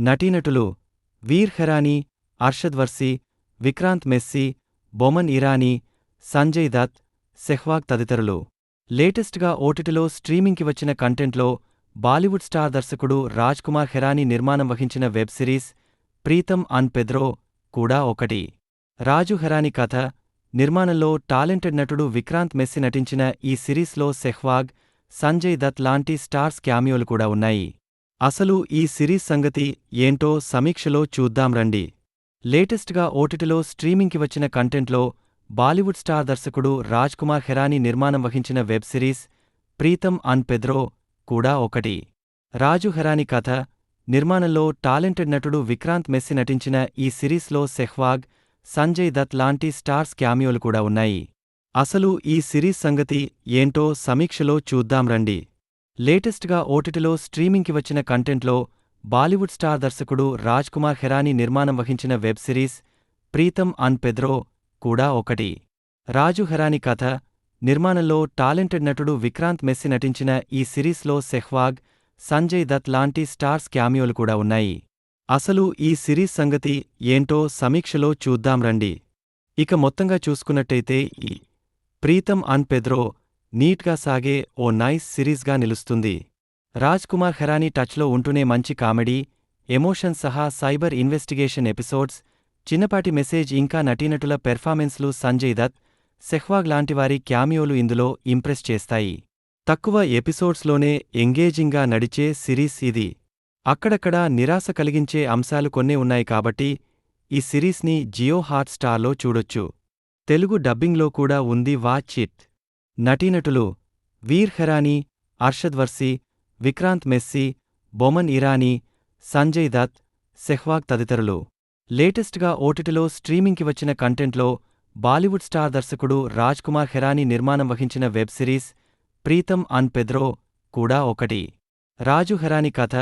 నటీనటులు వీర్ ఖరానీ, అర్షద్ వర్సి, విక్రాంత్ మెస్సీ, బొమన్ ఇరానీ, సంజయ్ దత్, సెహ్వాగ్ తదితరులు. లేటెస్ట్గా ఓటీటీలో స్ట్రీమింగ్కి వచ్చిన కంటెంట్లో బాలీవుడ్ స్టార్ దర్శకుడు రాజ్ కుమార్ ఖెరానీ నిర్మాణం వహించిన వెబ్ సిరీస్ ప్రీతం అన్ పెద్రో కూడా ఒకటి. రాజు ఖెరానీ కథ, నిర్మాణంలో టాలెంటెడ్ నటుడు విక్రాంత్ మెస్సీ నటించిన ఈ సిరీస్లో సెహ్వాగ్, సంజయ్ దత్ లాంటి స్టార్స్ క్యామియోలు కూడా ఉన్నాయి. అసలు ఈ సిరీస్ సంగతి ఏంటో సమీక్షలో చూద్దాం రండి. లేటెస్ట్గా ఓటీటీలో స్ట్రీమింగ్కి వచ్చిన కంటెంట్లో బాలీవుడ్ స్టార్ దర్శకుడు రాజ్ కుమార్ ఖెరానీ నిర్మాణం వహించిన వెబ్ సిరీస్ ప్రీతం అన్ పెద్రో కూడా ఒకటి. రాజు ఖెరానీ కథ, నిర్మాణంలో టాలెంటెడ్ నటుడు విక్రాంత్ మెస్సీ నటించిన ఈ సిరీస్లో సెహ్వాగ్, సంజయ్ దత్ లాంటి స్టార్స్ క్యామియోలు కూడా ఉన్నాయి. అసలు ఈ సిరీస్ సంగతి ఏంటో సమీక్షలో చూద్దాం రండి. లేటెస్ట్గా ఓటీటీలో స్ట్రీమింగ్కి వచ్చిన కంటెంట్లో బాలీవుడ్ స్టార్ దర్శకుడు రాజ్ కుమార్ ఖెరానీ నిర్మాణం వహించిన వెబ్ సిరీస్ ప్రీతం అన్ పెద్రో కూడా ఒకటి. రాజు ఖెరానీ కథ, నిర్మాణంలో టాలెంటెడ్ నటుడు విక్రాంత్ మెస్సీ నటించిన ఈ సిరీస్లో సెహ్వాగ్, సంజయ్ దత్ లాంటి స్టార్స్ క్యామియోలు కూడా ఉన్నాయి. అసలు ఈ సిరీస్ సంగతి ఏంటో సమీక్షలో చూద్దాం రండి. ఇక మొత్తంగా చూసుకున్నట్టయితే ఈ ప్రీతం అన్ పెద్రో నీట్గా సాగే ఓ నైస్ సిరీస్గా నిలుస్తుంది. రాజ్ కుమార్ ఖెరానీ టచ్లో ఉంటూనే మంచి కామెడీ, ఎమోషన్ సహా సైబర్ ఇన్వెస్టిగేషన్ ఎపిసోడ్స్, చిన్నపాటి మెసేజ్ ఇంకా నటీనటుల పెర్ఫార్మెన్స్లు సంజయ్ దత్, సెహ్వాగ్ లాంటివారి క్యామియోలు ఇందులో ఇంప్రెస్ చేస్తాయి. తక్కువ ఎపిసోడ్స్లోనే ఎంగేజింగ్గా నడిచే సిరీస్ ఇది. అక్కడక్కడా నిరాశ కలిగించే అంశాలు కొన్నే ఉన్నాయి కాబట్టి ఈ సిరీస్ని జియో హాట్ స్టార్లో చూడొచ్చు. తెలుగు డబ్బింగ్లో కూడా ఉంది, వాచ్ ఇట్. నటీనటులు వీర్ ఖెరానీ, అర్షద్ వర్సి, విక్రాంత్ మెస్సీ, బొమన్ ఇరానీ, సంజయ్ దత్, సెహ్వాగ్ తదితరులు. లేటెస్ట్గా ఓటీటీలో స్ట్రీమింగ్కి వచ్చిన కంటెంట్లో బాలీవుడ్ స్టార్ దర్శకుడు రాజ్ కుమార్ ఖెరానీ నిర్మాణం వహించిన వెబ్ సిరీస్ ప్రీతం అన్ పెద్రో కూడా ఒకటి. రాజు ఖెరానీ కథ,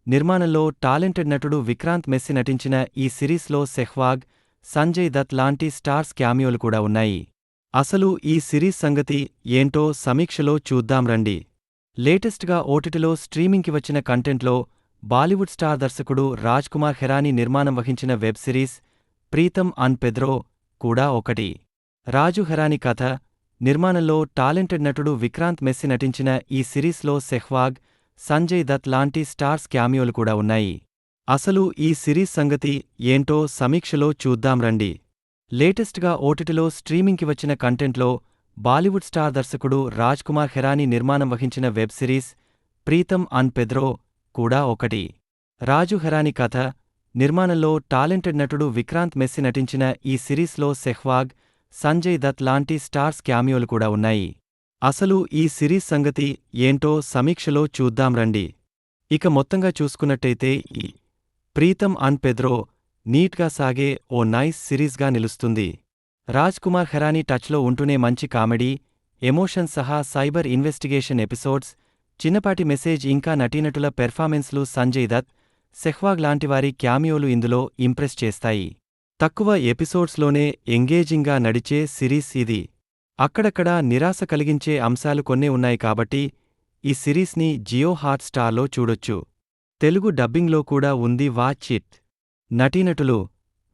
నిర్మాణంలో టాలెంటెడ్ నటుడు విక్రాంత్ మెస్సీ నటించిన ఈ సిరీస్లో సెహ్వాగ్, సంజయ్ దత్ లాంటి స్టార్స్ క్యామియోలు కూడా ఉన్నాయి. అసలు ఈ సిరీస్ సంగతి ఏంటో సమీక్షలో చూద్దాం రండి. లేటెస్ట్గా ఓటీటీలో స్ట్రీమింగ్కి వచ్చిన కంటెంట్లో బాలీవుడ్ స్టార్ దర్శకుడు రాజ్ కుమార్ ఖెరానీ నిర్మాణం వహించిన వెబ్ సిరీస్ ప్రీతం అన్ పెద్రో కూడా ఒకటి. రాజు ఖెరానీ కథ, నిర్మాణంలో టాలెంటెడ్ నటుడు విక్రాంత్ మెస్సీ నటించిన ఈ సిరీస్లో సెహ్వాగ్, సంజయ్ దత్ లాంటి స్టార్స్ క్యామియోలు కూడా ఉన్నాయి. అసలు ఈ సిరీస్ సంగతి ఏంటో సమీక్షలో చూద్దాం రండి. లేటెస్ట్గా ఓటీటీలో స్ట్రీమింగ్కి వచ్చిన కంటెంట్లో బాలీవుడ్ స్టార్ దర్శకుడు రాజ్ కుమార్ ఖెరానీ నిర్మాణం వహించిన వెబ్ సిరీస్ ప్రీతం అన్ పెద్రో కూడా ఒకటి. రాజు ఖెరానీ కథ, నిర్మాణంలో టాలెంటెడ్ నటుడు విక్రాంత్ మెస్సీ నటించిన ఈ సిరీస్లో సెహ్వాగ్, సంజయ్ దత్ లాంటి స్టార్స్ క్యామియోలు కూడా ఉన్నాయి. అసలు ఈ సిరీస్ సంగతి ఏంటో సమీక్షలో చూద్దాం రండి. ఇక మొత్తంగా చూసుకున్నట్టయితే ఈ ప్రీతం అన్ పెద్రో నీట్గా సాగే ఓ నైస్ సిరీస్గా నిలుస్తుంది. రాజ్ కుమార్ ఖెరానీ టచ్లో ఉంటూనే మంచి కామెడీ, ఎమోషన్ సహా సైబర్ ఇన్వెస్టిగేషన్ ఎపిసోడ్స్, చిన్నపాటి మెసేజ్ ఇంకా నటీనటుల పెర్ఫార్మెన్స్లు సంజయ్ దత్, సెహ్వాగ్ లాంటివారి క్యామియోలు ఇందులో ఇంప్రెస్ చేస్తాయి. తక్కువ ఎపిసోడ్స్లోనే ఎంగేజింగ్గా నడిచే సిరీస్ ఇది. అక్కడక్కడా నిరాశ కలిగించే అంశాలు కొన్నే ఉన్నాయి కాబట్టి ఈ సిరీస్ని జియో హాట్ స్టార్లో చూడొచ్చు. తెలుగు డబ్బింగ్లో కూడా ఉంది, వాచ్ ఇట్. నటీనటులు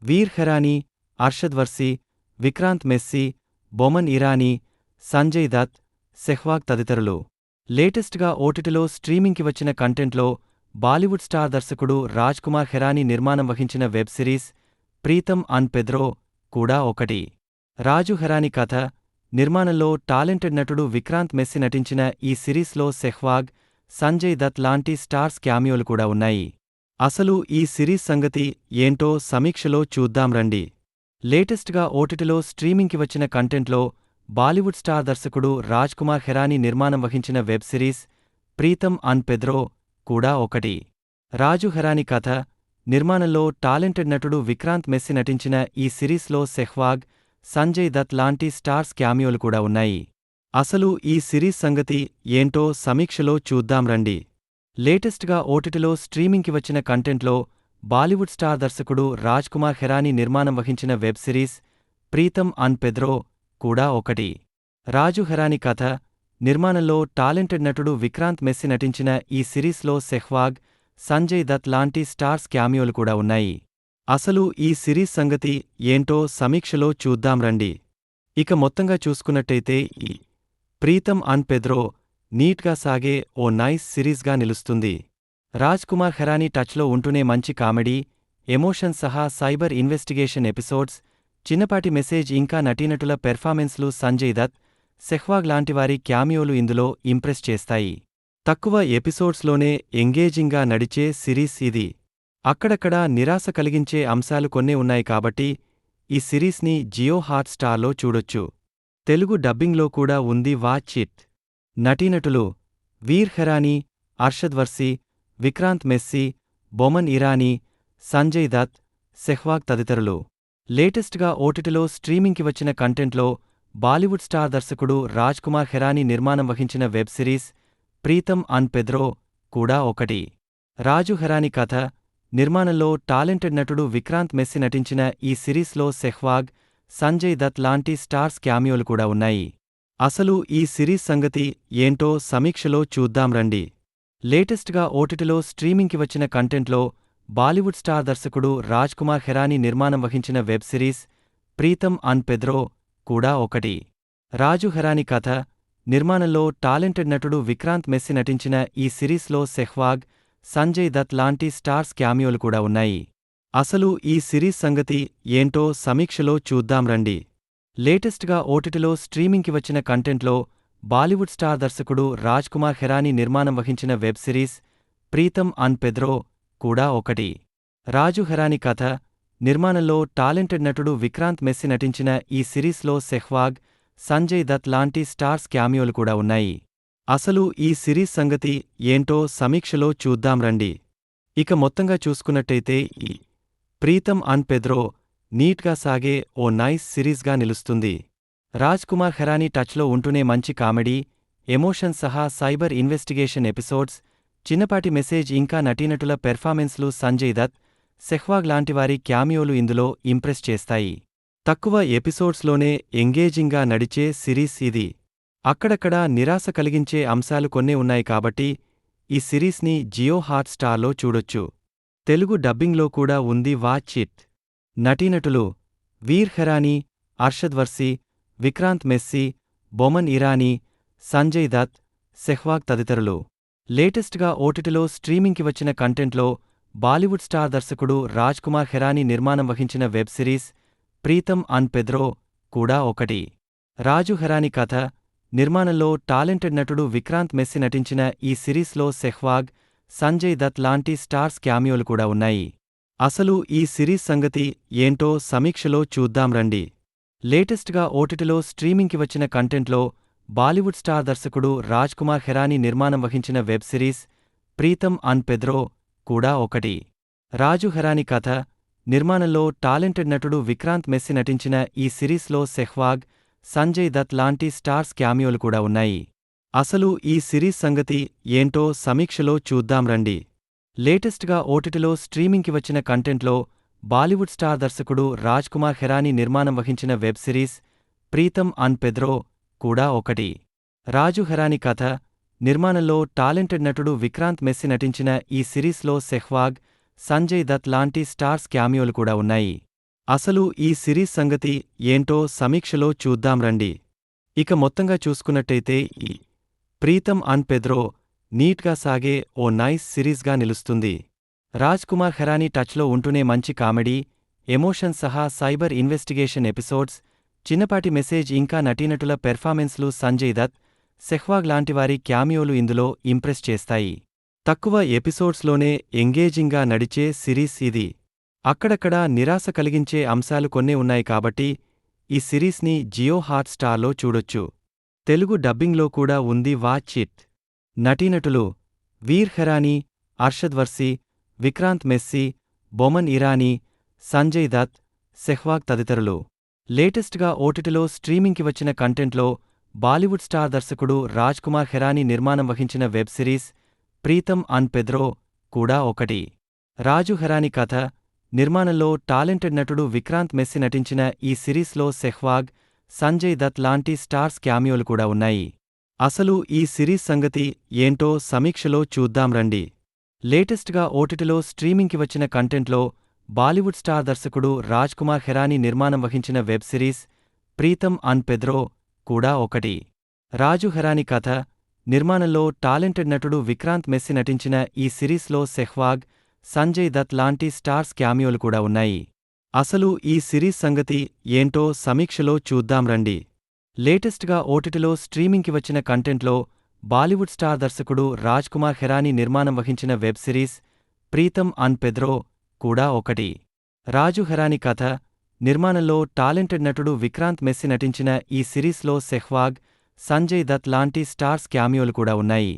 వీర్ ఖెరానీ, అర్షద్ వర్సి, విక్రాంత్ మెస్సీ, బొమన్ ఇరానీ, సంజయ్ దత్, సెహ్వాగ్ తదితరులు. లేటెస్ట్గా ఓటీటీలో స్ట్రీమింగ్కి వచ్చిన కంటెంట్లో బాలీవుడ్ స్టార్ దర్శకుడు రాజ్ కుమార్ ఖెరానీ నిర్మాణం వహించిన వెబ్ సిరీస్ ప్రీతం అన్ పెద్రో కూడా ఒకటి. రాజు ఖెరానీ కథ, నిర్మాణంలో టాలెంటెడ్ నటుడు విక్రాంత్ మెస్సీ నటించిన ఈ సిరీస్లో సెహ్వాగ్, సంజయ్ దత్ లాంటి స్టార్స్ క్యామియోలు కూడా ఉన్నాయి. అసలు ఈ సిరీస్ సంగతి ఏంటో సమీక్షలో చూద్దాం రండి. లేటెస్ట్గా ఓటీటీలో స్ట్రీమింగ్కి వచ్చిన కంటెంట్లో బాలీవుడ్ స్టార్ దర్శకుడు రాజ్ కుమార్ ఖెరానీ నిర్మాణం వహించిన వెబ్ సిరీస్ ప్రీతం అన్ పెద్రో కూడా ఒకటి. రాజు ఖెరానీ కథ, నిర్మాణంలో టాలెంటెడ్ నటుడు విక్రాంత్ మెస్సీ నటించిన ఈ సిరీస్లో సెహ్వాగ్, సంజయ్ దత్ లాంటి స్టార్స్ క్యామియోలు కూడా ఉన్నాయి. అసలు ఈ సిరీస్ సంగతి ఏంటో సమీక్షలో చూద్దాం రండి. లేటెస్ట్గా ఓటీటీలో స్ట్రీమింగ్కి వచ్చిన కంటెంట్లో బాలీవుడ్ స్టార్ దర్శకుడు రాజ్ కుమార్ ఖెరానీ నిర్మాణం వహించిన వెబ్ సిరీస్ ప్రీతం అన్ పెద్రో కూడా ఒకటి. రాజు ఖెరానీ కథ, నిర్మాణంలో టాలెంటెడ్ నటుడు విక్రాంత్ మెస్సీ నటించిన ఈ సిరీస్లో సెహ్వాగ్, సంజయ్ దత్ లాంటి స్టార్స్ క్యామియోలు కూడా ఉన్నాయి. అసలు ఈ సిరీస్ సంగతి ఏంటో సమీక్షలో చూద్దాం రండి. ఇక మొత్తంగా చూసుకున్నట్టయితే ఈ ప్రీతం అండ్ పెద్రో నీట్గా సాగే ఓ నైస్ సిరీస్గా నిలుస్తుంది. రాజ్ కుమార్ ఖరానీ టచ్లో ఉంటూనే మంచి కామెడీ, ఎమోషన్ సహా సైబర్ ఇన్వెస్టిగేషన్ ఎపిసోడ్స్, చిన్నపాటి మెసేజ్ ఇంకా నటీనటుల పెర్ఫార్మెన్స్లు సంజయ్ దత్, సెహ్వాగ్ లాంటివారి క్యామియోలు ఇందులో ఇంప్రెస్ చేస్తాయి. తక్కువ ఎపిసోడ్స్లోనే ఎంగేజింగ్గా నడిచే సిరీస్ ఇది. అక్కడక్కడా నిరాశ కలిగించే అంశాలు కొన్నే ఉన్నాయి కాబట్టి ఈ సిరీస్ని జియో హాట్ స్టార్లో చూడొచ్చు. తెలుగు డబ్బింగ్లో కూడా ఉంది, వాచ్ ఇట్. నటీనటులు వీర్ ఖరానీ, అర్షద్ వర్సీ, విక్రాంత్ మెస్సీ, బొమన్ ఇరానీ, సంజయ్ దత్, సెహ్వాగ్ తదితరులు. లేటెస్ట్గా ఓటీటీలో స్ట్రీమింగ్కి వచ్చిన కంటెంట్లో బాలీవుడ్ స్టార్ దర్శకుడు రాజ్ కుమార్ ఖరానీ నిర్మాణం వహించిన web series Pritam and Pedro కూడా ఒకటి. రాజు ఖరానీ కథ, నిర్మాణంలో టాలెంటెడ్ నటుడు విక్రాంత్ మెస్సీ నటించిన ఈ సిరీస్లో సెహ్వాగ్, సంజయ్ దత్ లాంటి స్టార్స్ క్యామియోలు కూడా ఉన్నాయి. అసలు ఈ సిరీస్ సంగతి ఏంటో సమీక్షలో చూద్దాం రండి. లేటెస్ట్గా ఓటీటీలో స్ట్రీమింగ్కి వచ్చిన కంటెంట్లో బాలీవుడ్ స్టార్ దర్శకుడు రాజ్ కుమార్ ఖరానీ నిర్మాణం వహించిన web series Pritam and Pedro కూడా ఒకటి. రాజు ఖరానీ కథ, నిర్మాణంలో టాలెంటెడ్ నటుడు విక్రాంత్ మెస్సీ నటించిన ఈ సిరీస్లో సెహ్వాగ్, సంజయ్ దత్ లాంటి స్టార్స్ క్యామియోలు కూడా ఉన్నాయి. అసలు ఈ సిరీస్ సంగతి ఏంటో సమీక్షలో చూద్దాం రండి. లేటెస్ట్గా ఓటీటీలో స్ట్రీమింగ్కి వచ్చిన కంటెంట్లో బాలీవుడ్ స్టార్ దర్శకుడు రాజ్ కుమార్ ఖరానీ నిర్మాణం వహించిన web series Pritam and Pedro కూడా ఒకటి. రాజు ఖరానీ కథ, నిర్మాణంలో టాలెంటెడ్ నటుడు విక్రాంత్ మెస్సీ నటించిన ఈ సిరీస్లో సెహ్వాగ్, సంజయ్ దత్ లాంటి స్టార్స్ క్యామియోలు కూడా ఉన్నాయి. అసలు ఈ సిరీస్ సంగతి ఏంటో సమీక్షలో చూద్దాం రండి. ఇక మొత్తంగా చూసుకున్నట్టయితే ఈ ప్రీతం అండ్ పెద్రో నీట్గా సాగే ఓ నైస్ సిరీస్గా నిలుస్తుంది. రాజ్ కుమార్ ఖరానీ టచ్లో ఉంటూనే మంచి కామెడీ, ఎమోషన్ సహా సైబర్ ఇన్వెస్టిగేషన్ ఎపిసోడ్స్, చిన్నపాటి మెసేజ్ ఇంకా నటీనటుల పెర్ఫార్మెన్స్లు సంజయ్ దత్, సెహ్వాగ్ లాంటివారి క్యామియోలు ఇందులో ఇంప్రెస్ చేస్తాయి. తక్కువ ఎపిసోడ్స్లోనే ఎంగేజింగ్గా నడిచే సిరీస్ ఇది. అక్కడక్కడా నిరాశ కలిగించే అంశాలు కొన్నే ఉన్నాయి కాబట్టి ఈ సిరీస్ని జియో హాట్ స్టార్లో చూడొచ్చు. తెలుగు డబ్బింగ్లో కూడా ఉంది, వాచ్ ఇట్. నటీనటులు వీర్ ఖరానీ, అర్షద్ వర్సీ, విక్రాంత్ మెస్సీ, బొమన్ ఇరానీ, సంజయ్ దత్, సెహ్వాగ్ తదితరులు. లేటెస్ట్గా ఓటీటీలో స్ట్రీమింగ్కి వచ్చిన కంటెంట్లో బాలీవుడ్ స్టార్ దర్శకుడు రాజ్ కుమార్ ఖరానీ నిర్మాణం వహించిన web series Pritam and Pedro కూడా ఒకటి. రాజు ఖరానీ కథ, నిర్మాణంలో టాలెంటెడ్ నటుడు విక్రాంత్ మెస్సీ నటించిన ఈ సిరీస్లో సెహ్వాగ్, సంజయ్ దత్ లాంటి స్టార్స్ క్యామియోలు కూడా ఉన్నాయి. అసలు ఈ సిరీస్ సంగతి ఏంటో సమీక్షలో చూద్దాం రండి. లేటెస్ట్గా ఓటీటీలో స్ట్రీమింగ్కి వచ్చిన కంటెంట్లో బాలీవుడ్ స్టార్ దర్శకుడు రాజ్ కుమార్ ఖరానీ నిర్మాణం వహించిన web series Pritam and Pedro కూడా ఒకటి. రాజు ఖరానీ కథ, నిర్మాణంలో టాలెంటెడ్ నటుడు విక్రాంత్ మెస్సీ నటించిన ఈ సిరీస్లో సెహ్వాగ్, సంజయ్ దత్ లాంటి స్టార్స్ క్యామియోలు కూడా ఉన్నాయి. అసలు ఈ సిరీస్ సంగతి ఏంటో సమీక్షలో చూద్దాం రండి. లేటెస్ట్గా ఓటీటీలో స్ట్రీమింగ్కి వచ్చిన కంటెంట్లో బాలీవుడ్ స్టార్ దర్శకుడు రాజ్ కుమార్ ఖరానీ నిర్మాణం వహించిన web series Pritam and Pedro కూడా ఒకటి. రాజు ఖరానీ కథ, నిర్మాణంలో టాలెంటెడ్ నటుడు విక్రాంత్ మెస్సీ నటించిన ఈ సిరీస్లో సెహ్వాగ్, సంజయ్ దత్ లాంటి స్టార్స్ క్యామియోలు కూడా ఉన్నాయి. అసలు ఈ సిరీస్ సంగతి ఏంటో సమీక్షలో చూద్దాం రండి. ఇక మొత్తంగా చూసుకున్నట్టయితే ఈ ప్రీతం అండ్ పెద్రో నీట్గా సాగే ఓ నైస్ సిరీస్గా నిలుస్తుంది. రాజ్ కుమార్ ఖరానీ టచ్లో ఉంటూనే మంచి కామెడీ, ఎమోషన్ సహా సైబర్ ఇన్వెస్టిగేషన్ ఎపిసోడ్స్, చిన్నపాటి మెసేజ్ ఇంకా నటీనటుల పెర్ఫార్మెన్స్లు సంజయ్ దత్, సెహ్వాగ్ లాంటివారి క్యామియోలు ఇందులో ఇంప్రెస్ చేస్తాయి. తక్కువ ఎపిసోడ్స్లోనే ఎంగేజింగ్గా నడిచే సిరీస్ ఇది. అక్కడక్కడా నిరాశ కలిగించే అంశాలు కొన్నే ఉన్నాయి కాబట్టి ఈ సిరీస్ని జియో హాట్ స్టార్లో చూడొచ్చు. తెలుగు డబ్బింగ్లో కూడా ఉంది, వాచ్ ఇట్. నటీనటులు వీర్ ఖరానీ, అర్షద్ వర్సీ, విక్రాంత్ మెస్సీ, బొమన్ ఇరానీ, సంజయ్ దత్, సెహ్వాగ్ తదితరులు. లేటెస్ట్గా ఓటీటీలో స్ట్రీమింగ్కి వచ్చిన కంటెంట్లో బాలీవుడ్ స్టార్ దర్శకుడు రాజ్ కుమార్ ఖరానీ నిర్మాణం వహించిన web series Pritam and Pedro కూడా ఒకటి. రాజు ఖరానీ కథ, నిర్మాణంలో టాలెంటెడ్ నటుడు విక్రాంత్ మెస్సీ నటించిన ఈ సిరీస్లో సెహ్వాగ్, సంజయ్ దత్ లాంటి స్టార్స్ క్యామియోలు కూడా ఉన్నాయి. అసలు ఈ సిరీస్ సంగతి ఏంటో సమీక్షలో చూద్దాం రండి. లేటెస్ట్గా ఓటీటీలో స్ట్రీమింగ్కి వచ్చిన కంటెంట్లో బాలీవుడ్ స్టార్ దర్శకుడు రాజ్ కుమార్ హెరానీ నిర్మాణం వహించిన వెబ్ సిరీస్ ప్రీతం అన్ పెద్రో కూడా ఒకటి. రాజు హెరానీ కథ, నిర్మాణంలో టాలెంటెడ్ నటుడు విక్రాంత్ మెస్సీ నటించిన ఈ సిరీస్లో సెహ్వాగ్, సంజయ్ దత్ లాంటి స్టార్స్ క్యామియోలు కూడా ఉన్నాయి. అసలు ఈ సిరీస్ సంగతి ఏంటో సమీక్షలో చూద్దాం రండి. లేటెస్ట్గా ఓటీటీలో స్ట్రీమింగ్కి వచ్చిన కంటెంట్లో బాలీవుడ్ స్టార్ దర్శకుడు రాజ్ కుమార్ హెరానీ నిర్మాణం వహించిన వెబ్ సిరీస్ ప్రీతం అన్ పెద్రో కూడా ఒకటి. రాజు హెరానీ కథ, నిర్మాణంలో టాలెంటెడ్ నటుడు విక్రాంత్ మెస్సీ నటించిన ఈ సిరీస్లో సెహ్వాగ్, సంజయ్ దత్ లాంటి స్టార్స్ క్యామియోలు కూడా ఉన్నాయి.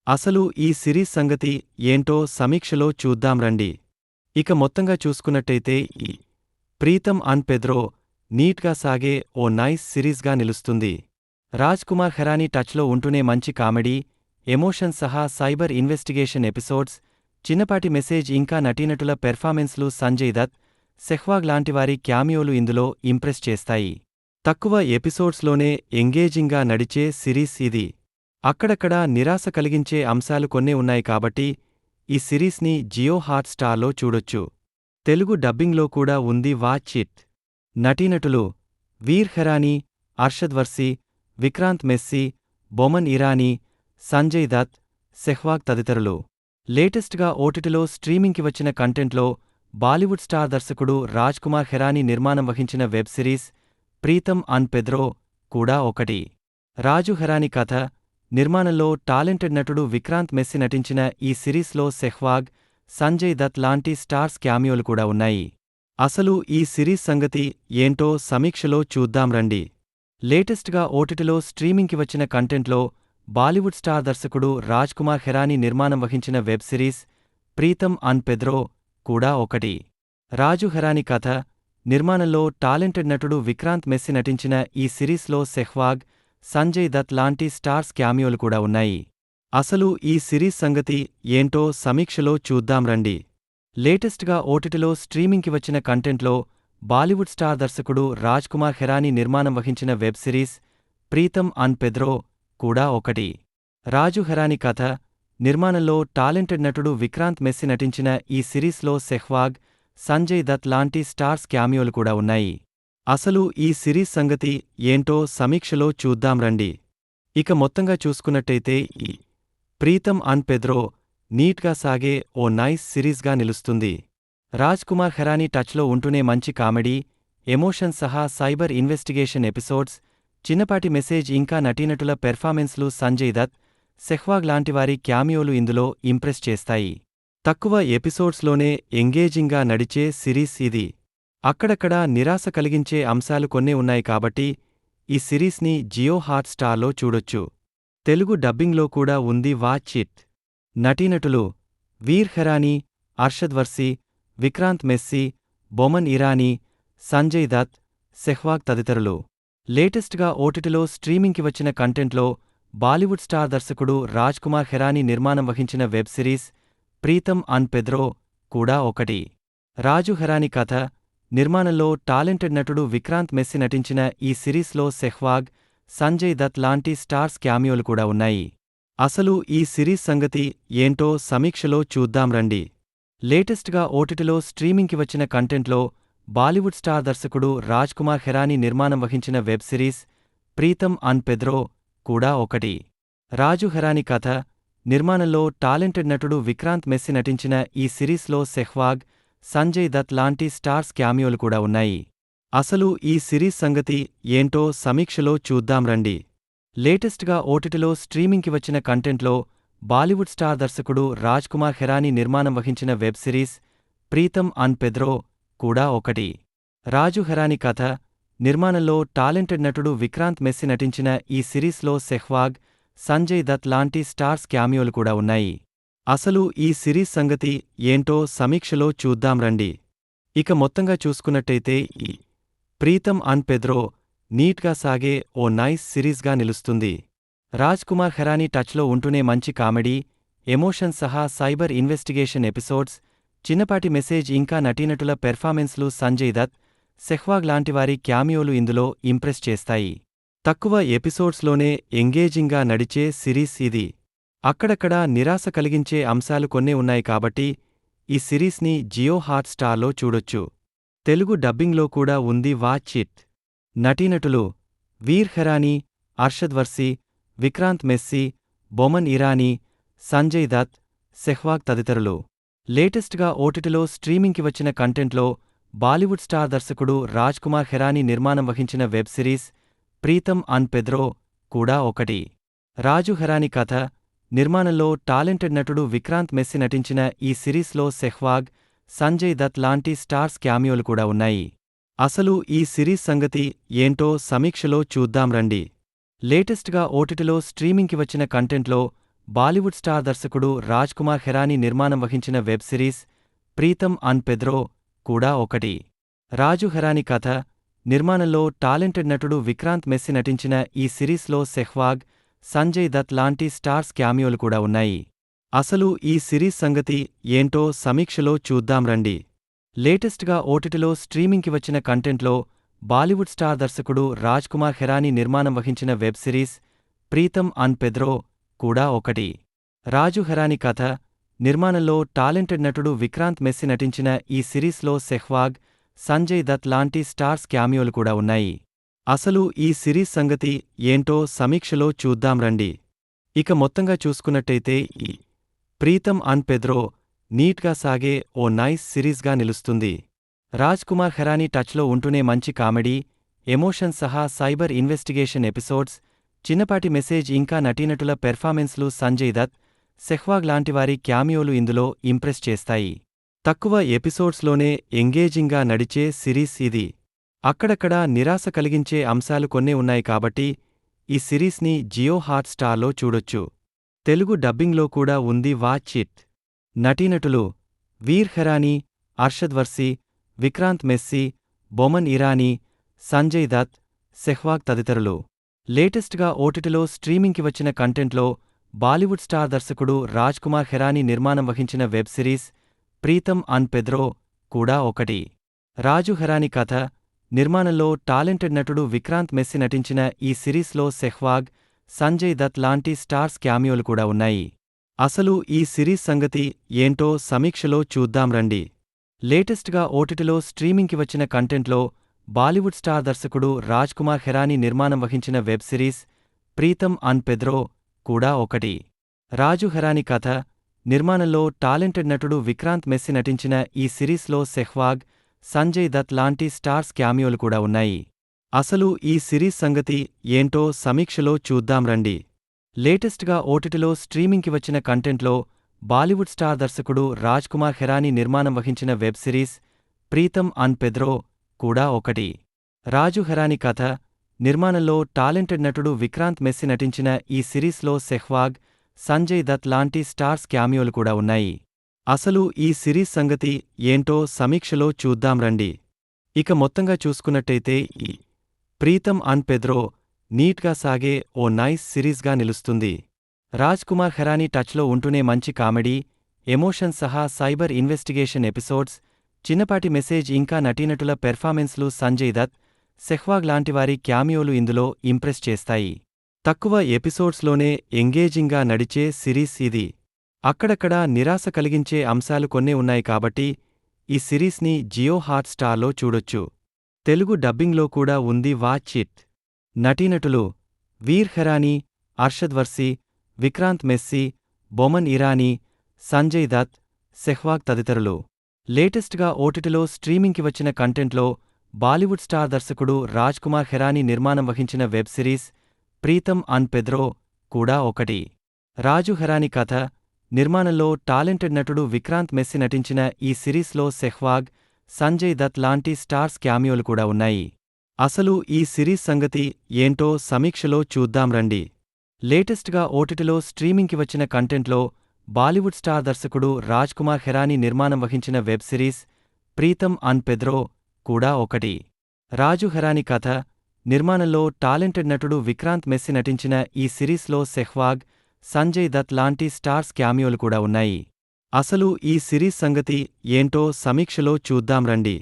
అసలు ఈ సిరీస్ సంగతి ఏంటో సమీక్షలో చూద్దాం రండి. ఇక మొత్తంగా చూసుకున్నట్టయితే ఈ ప్రీతం అన్ పెద్రో నీట్గా సాగే ఓ నైస్ సిరీస్గా నిలుస్తుంది. రాజ్ కుమార్ హెరానీ టచ్లో ఉంటూనే మంచి కామెడీ, ఎమోషన్ సహా సైబర్ ఇన్వెస్టిగేషన్ ఎపిసోడ్స్, చిన్నపాటి మెసేజ్ ఇంకా నటీనటుల పెర్ఫార్మెన్స్లు సంజయ్ దత్, సెహ్వాగ్ లాంటివారి క్యామియోలు ఇందులో ఇంప్రెస్ చేస్తాయి. తక్కువ ఎపిసోడ్స్లోనే ఎంగేజింగ్గా నడిచే సిరీస్ ఇది. అక్కడక్కడా నిరాశ కలిగించే అంశాలు కొన్నే ఉన్నాయి కాబట్టి ఈ సిరీస్ని జియో హాట్ స్టార్లో చూడొచ్చు. తెలుగు డబ్బింగ్లో కూడా ఉంది, వాచ్ ఇట్. నటీనటులు వీర్ హెరానీ, అర్షద్ వర్సీ, విక్రాంత్ మెస్సీ, బొమన్ ఇరానీ, సంజయ్ దత్, సెహ్వాగ్ తదితరులు. లేటెస్ట్గా ఓటీటీలో స్ట్రీమింగ్కి వచ్చిన కంటెంట్లో బాలీవుడ్ స్టార్ దర్శకుడు రాజ్ కుమార్ హెరానీ నిర్మాణం వహించిన వెబ్ సిరీస్ ప్రీతం అన్ పెద్రో కూడా ఒకటి. రాజు హెరానీ కథ, నిర్మాణంలో టాలెంటెడ్ నటుడు విక్రాంత్ మెస్సీ నటించిన ఈ సిరీస్లో సెహ్వాగ్, సంజయ్ దత్ లాంటి స్టార్స్ క్యామియోలు కూడా ఉన్నాయి. అసలు ఈ సిరీస్ సంగతి ఏంటో సమీక్షలో చూద్దాం రండి. లేటెస్ట్గా ఓటీటీలో స్ట్రీమింగ్కి వచ్చిన కంటెంట్లో బాలీవుడ్ స్టార్ దర్శకుడు రాజ్ కుమార్ హెరానీ నిర్మాణం వహించిన వెబ్ సిరీస్ ప్రీతం అన్ పెద్రో కూడా ఒకటి. రాజు హెరానీ కథ, నిర్మాణంలో టాలెంటెడ్ నటుడు విక్రాంత్ మెస్సీ నటించిన ఈ సిరీస్లో సెహ్వాగ్, సంజయ్ దత్ లాంటి స్టార్స్ క్యామియోలు కూడా ఉన్నాయి. అసలు ఈ సిరీస్ సంగతి ఏంటో సమీక్షలో చూద్దాం రండి. లేటెస్ట్గా ఓటీటీలో స్ట్రీమింగ్కి వచ్చిన కంటెంట్లో బాలీవుడ్ స్టార్ దర్శకుడు రాజ్ కుమార్ హెరానీ నిర్మాణం వహించిన వెబ్ సిరీస్ ప్రీతం అన్ పెద్రో కూడా ఒకటి. రాజు హెరానీ కథ, నిర్మాణంలో టాలెంటెడ్ నటుడు విక్రాంత్ మెస్సీ నటించిన ఈ సిరీస్లో సెహ్వాగ్, సంజయ్ దత్ లాంటి స్టార్స్ క్యామియోలు కూడా ఉన్నాయి. అసలు ఈ సిరీస్ సంగతి ఏంటో సమీక్షలో చూద్దాం రండి. ఇక మొత్తంగా చూసుకున్నట్టయితే ఈ ప్రీతం అన్ పెద్రో నీట్గా సాగే ఓ నైస్ సిరీస్గా నిలుస్తుంది. రాజ్ కుమార్ హెరానీ టచ్లో ఉంటూనే మంచి కామెడీ, ఎమోషన్ సహా సైబర్ ఇన్వెస్టిగేషన్ ఎపిసోడ్స్, చిన్నపాటి మెసేజ్ ఇంకా నటీనటుల పెర్ఫార్మెన్స్లు సంజయ్ దత్, సెహ్వాగ్ లాంటివారి క్యామియోలు ఇందులో ఇంప్రెస్ చేస్తాయి. తక్కువ ఎపిసోడ్స్లోనే ఎంగేజింగ్గా నడిచే సిరీస్ ఇది. అక్కడక్కడా నిరాశ కలిగించే అంశాలు కొన్నే ఉన్నాయి కాబట్టి ఈ సిరీస్ని జియో హాట్ స్టార్లో చూడొచ్చు. తెలుగు డబ్బింగ్లో కూడా ఉంది, వాచ్ ఇట్. నటీనటులు వీర్ హెరానీ, అర్షద్ వర్సీ, విక్రాంత్ మెస్సీ, బొమన్ ఇరానీ, సంజయ్ దత్, సెహ్వాగ్ తదితరులు. లేటెస్ట్గా ఓటీటీలో స్ట్రీమింగ్కి వచ్చిన కంటెంట్లో బాలీవుడ్ స్టార్ దర్శకుడు రాజ్ కుమార్ హెరానీ నిర్మాణం వహించిన వెబ్ సిరీస్ ప్రీతం అన్ పెద్రో కూడా ఒకటి. రాజు హెరానీ కథ, నిర్మాణంలో టాలెంటెడ్ నటుడు విక్రాంత్ మెస్సీ నటించిన ఈ సిరీస్లో సెహ్వాగ్, సంజయ్ దత్ లాంటి స్టార్స్ క్యామియోలు కూడా ఉన్నాయి. అసలు ఈ సిరీస్ సంగతి ఏంటో సమీక్షలో చూద్దాం రండి. లేటెస్ట్గా ఓటీటీలో స్ట్రీమింగ్కి వచ్చిన కంటెంట్లో బాలీవుడ్ స్టార్ దర్శకుడు రాజ్ కుమార్ హెరానీ నిర్మాణం వహించిన వెబ్ సిరీస్ ప్రీతం అన్ పెద్రో కూడా ఒకటి. రాజు హెరానీ కథ, నిర్మాణంలో టాలెంటెడ్ నటుడు విక్రాంత్ మెస్సీ నటించిన ఈ సిరీస్లో సెహ్వాగ్, సంజయ్ దత్ లాంటి స్టార్స్ క్యామియోలు కూడా ఉన్నాయి. అసలు ఈ సిరీస్ సంగతి ఏంటో సమీక్షలో చూద్దాం రండి. లేటెస్ట్గా ఓటీటీలో స్ట్రీమింగ్కి వచ్చిన కంటెంట్లో బాలీవుడ్ స్టార్ దర్శకుడు రాజ్ కుమార్ హెరానీ నిర్మాణం వహించిన వెబ్ సిరీస్ ప్రీతం అన్ పెద్రో కూడా ఒకటి. రాజు హెరానీ కథ, నిర్మాణంలో టాలెంటెడ్ నటుడు విక్రాంత్ మెస్సీ నటించిన ఈ సిరీస్లో సెహ్వాగ్, సంజయ్ దత్ లాంటి స్టార్స్ క్యామియోలు కూడా ఉన్నాయి. అసలు ఈ సిరీస్ సంగతి ఏంటో సమీక్షలో చూద్దాం రండి. ఇక మొత్తంగా చూసుకున్నట్టయితే ఈ ప్రీతం అన్ పెద్రో నీట్గా సాగే ఓ నైస్ సిరీస్గా నిలుస్తుంది. రాజ్ కుమార్ హెరానీ టచ్లో ఉంటూనే మంచి కామెడీ, ఎమోషన్ సహా సైబర్ ఇన్వెస్టిగేషన్ ఎపిసోడ్స్, చిన్నపాటి మెసేజ్ ఇంకా నటీనటుల పెర్ఫార్మెన్స్లు సంజయ్ దత్, సెహ్వాగ్ లాంటివారి క్యామియోలు ఇందులో ఇంప్రెస్ చేస్తాయి. తక్కువ ఎపిసోడ్స్లోనే ఎంగేజింగ్గా నడిచే సిరీస్ ఇది. అక్కడక్కడా నిరాశ కలిగించే అంశాలు కొన్నే ఉన్నాయి కాబట్టి ఈ సిరీస్ని జియో హాట్‌స్టార్‌లో చూడొచ్చు. తెలుగు డబ్బింగ్లో కూడా ఉంది వాచ్ ఇట్. నటీనటులు వీర్ ఖరానీ, అర్షద్ వర్సీ, విక్రాంత్ మెస్సీ, బొమన్ ఇరానీ, సంజయ్ దత్, సెహ్వాగ్ తదితరులు. లేటెస్ట్గా ఓటీటీలో స్ట్రీమింగ్కి వచ్చిన కంటెంట్లో బాలీవుడ్ స్టార్ దర్శకుడు రాజ్ కుమార్ ఖెరానీ నిర్మాణం వహించిన వెబ్ సిరీస్ ప్రీతం అన్ పెద్రో కూడా ఒకటి. రాజు ఖెరానీ కథ, నిర్మాణంలో టాలెంటెడ్ నటుడు విక్రాంత్ మెస్సీ నటించిన ఈ సిరీస్లో సెహ్వాగ్, సంజయ్ దత్ లాంటి స్టార్స్ క్యామియోలు కూడా ఉన్నాయి. అసలు ఈ సిరీస్ సంగతి ఏంటో సమీక్షలో చూద్దాం రండి. లేటెస్ట్గా ఓటీటీలో స్ట్రీమింగ్కి వచ్చిన కంటెంట్లో బాలీవుడ్ స్టార్ దర్శకుడు రాజ్ కుమార్ ఖెరానీ నిర్మాణం వహించిన వెబ్ సిరీస్ ప్రీతం అన్ పెద్రో కూడా ఒకటి. రాజు ఖెరానీ కథ, నిర్మాణంలో టాలెంటెడ్ నటుడు విక్రాంత్ మెస్సీ నటించిన ఈ సిరీస్లో సెహ్వాగ్, సంజయ్ దత్ లాంటి స్టార్స్ క్యామియోలు కూడా ఉన్నాయి. అసలు ఈ సిరీస్ సంగతి ఏంటో సమీక్షలో చూద్దాం రండి. లేటెస్ట్గా ఓటీటీలో స్ట్రీమింగ్కి వచ్చిన కంటెంట్లో బాలీవుడ్ స్టార్ దర్శకుడు రాజ్ కుమార్ ఖెరానీ నిర్మాణం వహించిన వెబ్ సిరీస్ ప్రీతం అన్ పెద్రో కూడా ఒకటి. రాజు ఖెరానీ కథ, నిర్మాణంలో టాలెంటెడ్ నటుడు విక్రాంత్ మెస్సీ నటించిన ఈ సిరీస్లో సెహ్వాగ్, సంజయ్ దత్ లాంటి స్టార్స్ క్యామియోలు కూడా ఉన్నాయి. అసలు ఈ సిరీస్ సంగతి ఏంటో సమీక్షలో చూద్దాం రండి. ఇక మొత్తంగా చూసుకున్నట్టయితే ఈ ప్రీతం అన్ పెద్రో నీట్గా సాగే ఓ నైస్ సిరీస్గా నిలుస్తుంది. రాజ్ కుమార్ ఖెరానీ టచ్లో ఉంటూనే మంచి కామెడీ, ఎమోషన్ సహా సైబర్ ఇన్వెస్టిగేషన్ ఎపిసోడ్స్, చిన్నపాటి మెసేజ్ ఇంకా నటీనటుల పెర్ఫార్మెన్స్లు సంజయ్ దత్, సెహ్వాగ్ లాంటివారి క్యామియోలు ఇందులో ఇంప్రెస్ చేస్తాయి. తక్కువ ఎపిసోడ్స్లోనే ఎంగేజింగ్గా నడిచే సిరీస్ ఇది. అక్కడక్కడా నిరాశ కలిగించే అంశాలు కొన్నే ఉన్నాయి కాబట్టి ఈ సిరీస్ని జియో హాట్‌స్టార్‌లో చూడొచ్చు. తెలుగు డబ్బింగ్లో కూడా ఉంది వాచ్ ఇట్. నటీనటులు వీర్ ఖరానీ, అర్షద్ వర్సీ, విక్రాంత్ మెస్సీ, బొమన్ ఇరానీ, సంజయ్ దత్, సెహ్వాగ్ తదితరులు. లేటెస్ట్గా ఓటీటీలో స్ట్రీమింగ్కి వచ్చిన కంటెంట్లో బాలీవుడ్ స్టార్ దర్శకుడు రాజ్ కుమార్ ఖెరానీ నిర్మాణం వహించిన వెబ్ సిరీస్ ప్రీతం అన్ పెద్రో కూడా ఒకటి. రాజు ఖెరానీ కథ, నిర్మాణంలో టాలెంటెడ్ నటుడు విక్రాంత్ మెస్సీ నటించిన ఈ సిరీస్లో సెహ్వాగ్, సంజయ్ దత్ లాంటి స్టార్స్ క్యామియోలు కూడా ఉన్నాయి. అసలు ఈ సిరీస్ సంగతి ఏంటో సమీక్షలో చూద్దాం రండి. లేటెస్ట్గా ఓటీటీలో స్ట్రీమింగ్కి వచ్చిన కంటెంట్లో బాలీవుడ్ స్టార్ దర్శకుడు రాజ్ కుమార్ ఖెరానీ నిర్మాణం వహించిన వెబ్ సిరీస్ ప్రీతం అన్ పెద్రో కూడా ఒకటి. రాజు ఖెరానీ కథ, నిర్మాణంలో టాలెంటెడ్ నటుడు విక్రాంత్ మెస్సీ నటించిన ఈ సిరీస్లో సెహ్వాగ్, సంజయ్ దత్ లాంటి స్టార్స్ క్యామియోలు కూడా ఉన్నాయి. అసలు ఈ సిరీస్ సంగతి ఏంటో సమీక్షలో చూద్దాం రండి. లేటెస్ట్గా ఓటీటీలో స్ట్రీమింగ్కి వచ్చిన కంటెంట్లో బాలీవుడ్ స్టార్ దర్శకుడు రాజ్ కుమార్ ఖెరానీ నిర్మాణం వహించిన వెబ్ సిరీస్ ప్రీతం అన్ పెద్రో కూడా ఒకటి. రాజు ఖెరానీ కథ, నిర్మాణంలో టాలెంటెడ్ నటుడు విక్రాంత్ మెస్సీ నటించిన ఈ సిరీస్లో సెహ్వాగ్, సంజయ్ దత్ లాంటి స్టార్స్ క్యామియోలు కూడా ఉన్నాయి. అసలు ఈ సిరీస్ సంగతి ఏంటో సమీక్షలో చూద్దాం రండి. ఇక మొత్తంగా చూసుకున్నట్టయితే ఈ ప్రీతం అన్ పెద్రో నీట్గా సాగే ఓ నైస్ సిరీస్గా నిలుస్తుంది. రాజ్ కుమార్ ఖెరానీ టచ్లో ఉంటూనే మంచి కామెడీ, ఎమోషన్ సహా సైబర్ ఇన్వెస్టిగేషన్ ఎపిసోడ్స్, చిన్నపాటి మెసేజ్ ఇంకా నటీనటుల పెర్ఫార్మెన్స్లు సంజయ్ దత్, సెహ్వాగ్ లాంటివారి క్యామియోలు ఇందులో ఇంప్రెస్ చేస్తాయి. తక్కువ ఎపిసోడ్స్లోనే ఎంగేజింగ్గా నడిచే సిరీస్ ఇది. అక్కడక్కడా నిరాశ కలిగించే అంశాలు కొన్నే ఉన్నాయి కాబట్టి ఈ సిరీస్ని జియో హాట్‌స్టార్‌లో చూడొచ్చు. తెలుగు డబ్బింగ్లో కూడా ఉంది వాచ్ ఇట్. నటీనటులు వీర్ ఖరానీ, అర్షద్ వర్సీ, విక్రాంత్ మెస్సీ, బొమన్ ఇరానీ, సంజయ్ దత్, సెహ్వాగ్ తదితరులు. లేటెస్ట్గా ఓటీటీలో స్ట్రీమింగ్కి వచ్చిన కంటెంట్లో బాలీవుడ్ స్టార్ దర్శకుడు రాజ్ కుమార్ ఖెరానీ నిర్మాణం వహించిన వెబ్ సిరీస్ ప్రీతం అన్ పెద్రో కూడా ఒకటి. రాజు ఖెరానీ కథ, నిర్మాణంలో టాలెంటెడ్ నటుడు విక్రాంత్ మెస్సీ నటించిన ఈ సిరీస్లో సెహ్వాగ్, సంజయ్ దత్ లాంటి స్టార్స్ క్యామియోలు కూడా ఉన్నాయి. అసలు ఈ సిరీస్ సంగతి ఏంటో సమీక్షలో చూద్దాం రండి. లేటెస్ట్గా ఓటీటీలో స్ట్రీమింగ్కి వచ్చిన కంటెంట్లో బాలీవుడ్ స్టార్ దర్శకుడు రాజ్ కుమార్ ఖెరానీ నిర్మాణం వహించిన వెబ్ సిరీస్ ప్రీతం అన్ పెద్రో కూడా ఒకటి. రాజు ఖెరానీ కథ, నిర్మాణంలో టాలెంటెడ్ నటుడు విక్రాంత్ మెస్సీ నటించిన ఈ సిరీస్లో సెహ్వాగ్, సంజయ్ దత్ లాంటి స్టార్స్ క్యామియోలు కూడా ఉన్నాయి. అసలు ఈ సిరీస్ సంగతి ఏంటో సమీక్షలో చూద్దాం రండి.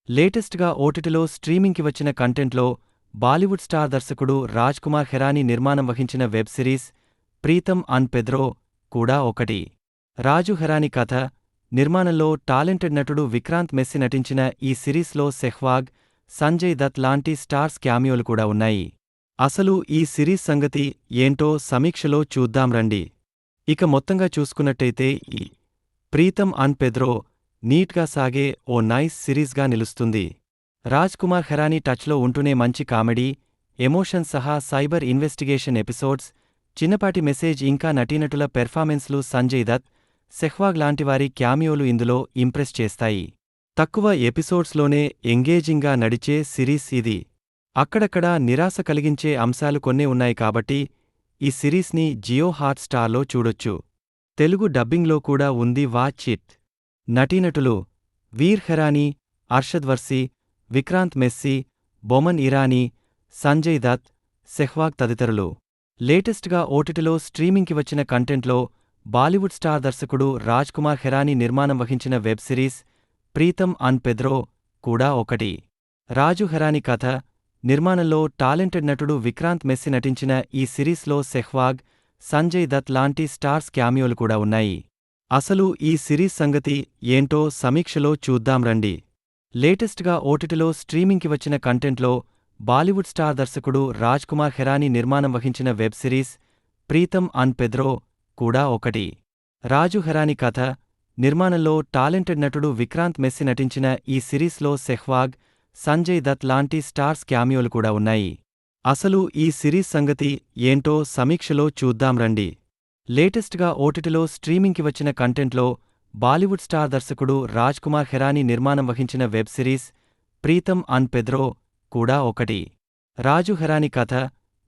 లేటెస్ట్గా ఓటీటీలో స్ట్రీమింగ్కి వచ్చిన కంటెంట్లో బాలీవుడ్ స్టార్ దర్శకుడు రాజ్ కుమార్ ఖెరానీ నిర్మాణం వహించిన వెబ్ సిరీస్ ప్రీతం అన్ పెద్రో కూడా ఒకటి. రాజు హరాని కథ, నిర్మాణంలో టాలెంటెడ్ నటుడు విక్రాంత్ మెస్సి నటించిన ఈ సిరీస్లో సెహ్వాగ్, సంజయ్ దత్ లాంటి స్టార్స్ క్యామియోలు కూడా ఉన్నాయి. అసలు ఈ సిరీస్ సంగతి ఏంటో సమీక్షలో చూద్దాం రండి. ఇక మొత్తంగా చూసుకున్నట్టయితే ఈ ప్రీతం అన్ పెద్రో నీట్గా సాగే ఓ నైస్ సిరీస్గా నిలుస్తుంది. రాజ్ కుమార్ హెరానీ టచ్లో ఉంటూనే మంచి కామెడీ, ఎమోషన్ సహా సైబర్ ఇన్వెస్టిగేషన్ ఎపిసోడ్స్, చిన్నపాటి మెసేజ్ ఇంకా నటీనటుల పెర్ఫార్మెన్స్లు సంజయ్ దత్, సెహ్వాగ్ లాంటివారి క్యామియోలు ఇందులో ఇంప్రెస్ చేస్తాయి. తక్కువ ఎపిసోడ్స్లోనే ఎంగేజింగ్గా నడిచే సిరీస్ ఇది. అక్కడక్కడా నిరాశ కలిగించే అంశాలు కొన్నే ఉన్నాయి కాబట్టి ఈ సిరీస్ని జియో హాట్ స్టార్లో చూడొచ్చు. తెలుగు డబ్బింగ్లో కూడా ఉంది, వాచ్ ఇట్. నటీనటులు వీర్ హెరానీ, అర్షద్ వర్సి, విక్రాంత్ మెస్సి, బొమన్ ఇరానీ, సంజయ్ దత్, సెహ్వాగ్ తదితరులు. లేటెస్ట్గా ఓటీటీలో స్ట్రీమింగ్కి వచ్చిన కంటెంట్లో బాలీవుడ్ స్టార్ దర్శకుడు రాజ్ కుమార్ హెరానీ నిర్మాణం వహించిన వెబ్ సిరీస్ ప్రీతం అన్ పెద్రో కూడా ఒకటి. రాజు హెరానీ కథ, నిర్మాణంలో టాలెంటెడ్ నటుడు విక్రాంత్ మెస్సి నటించిన ఈ సిరీస్లో సెహ్వాగ్, సంజయ్ దత్ లాంటి స్టార్స్ క్యామియోలు కూడా ఉన్నాయి. అసలు ఈ సిరీస్ సంగతి ఏంటో సమీక్షలో చూద్దాం రండి. లేటెస్ట్గా ఓటీటీలో స్ట్రీమింగ్కి వచ్చిన కంటెంట్లో బాలీవుడ్ స్టార్ దర్శకుడు రాజ్ కుమార్ హెరానీ నిర్మాణం వహించిన వెబ్ సిరీస్ ప్రీతం అన్ పెద్రో కూడా ఒకటి. రాజు హెరానీ కథ, నిర్మాణంలో టాలెంటెడ్ నటుడు విక్రాంత్ మెస్సి నటించిన ఈ సిరీస్లో సెహ్వాగ్, సంజయ్ దత్ లాంటి స్టార్స్ క్యామియోలు కూడా ఉన్నాయి. అసలు ఈ సిరీస్ సంగతి ఏంటో సమీక్షలో చూద్దాం రండి. లేటెస్ట్గా ఓటీటీలో స్ట్రీమింగ్కి వచ్చిన కంటెంట్లో బాలీవుడ్ స్టార్ దర్శకుడు రాజ్ కుమార్ హెరానీ నిర్మాణం వహించిన వెబ్ సిరీస్ ప్రీతం అన్ పెద్రో కూడా ఒకటి. రాజు హెరానీ కథ,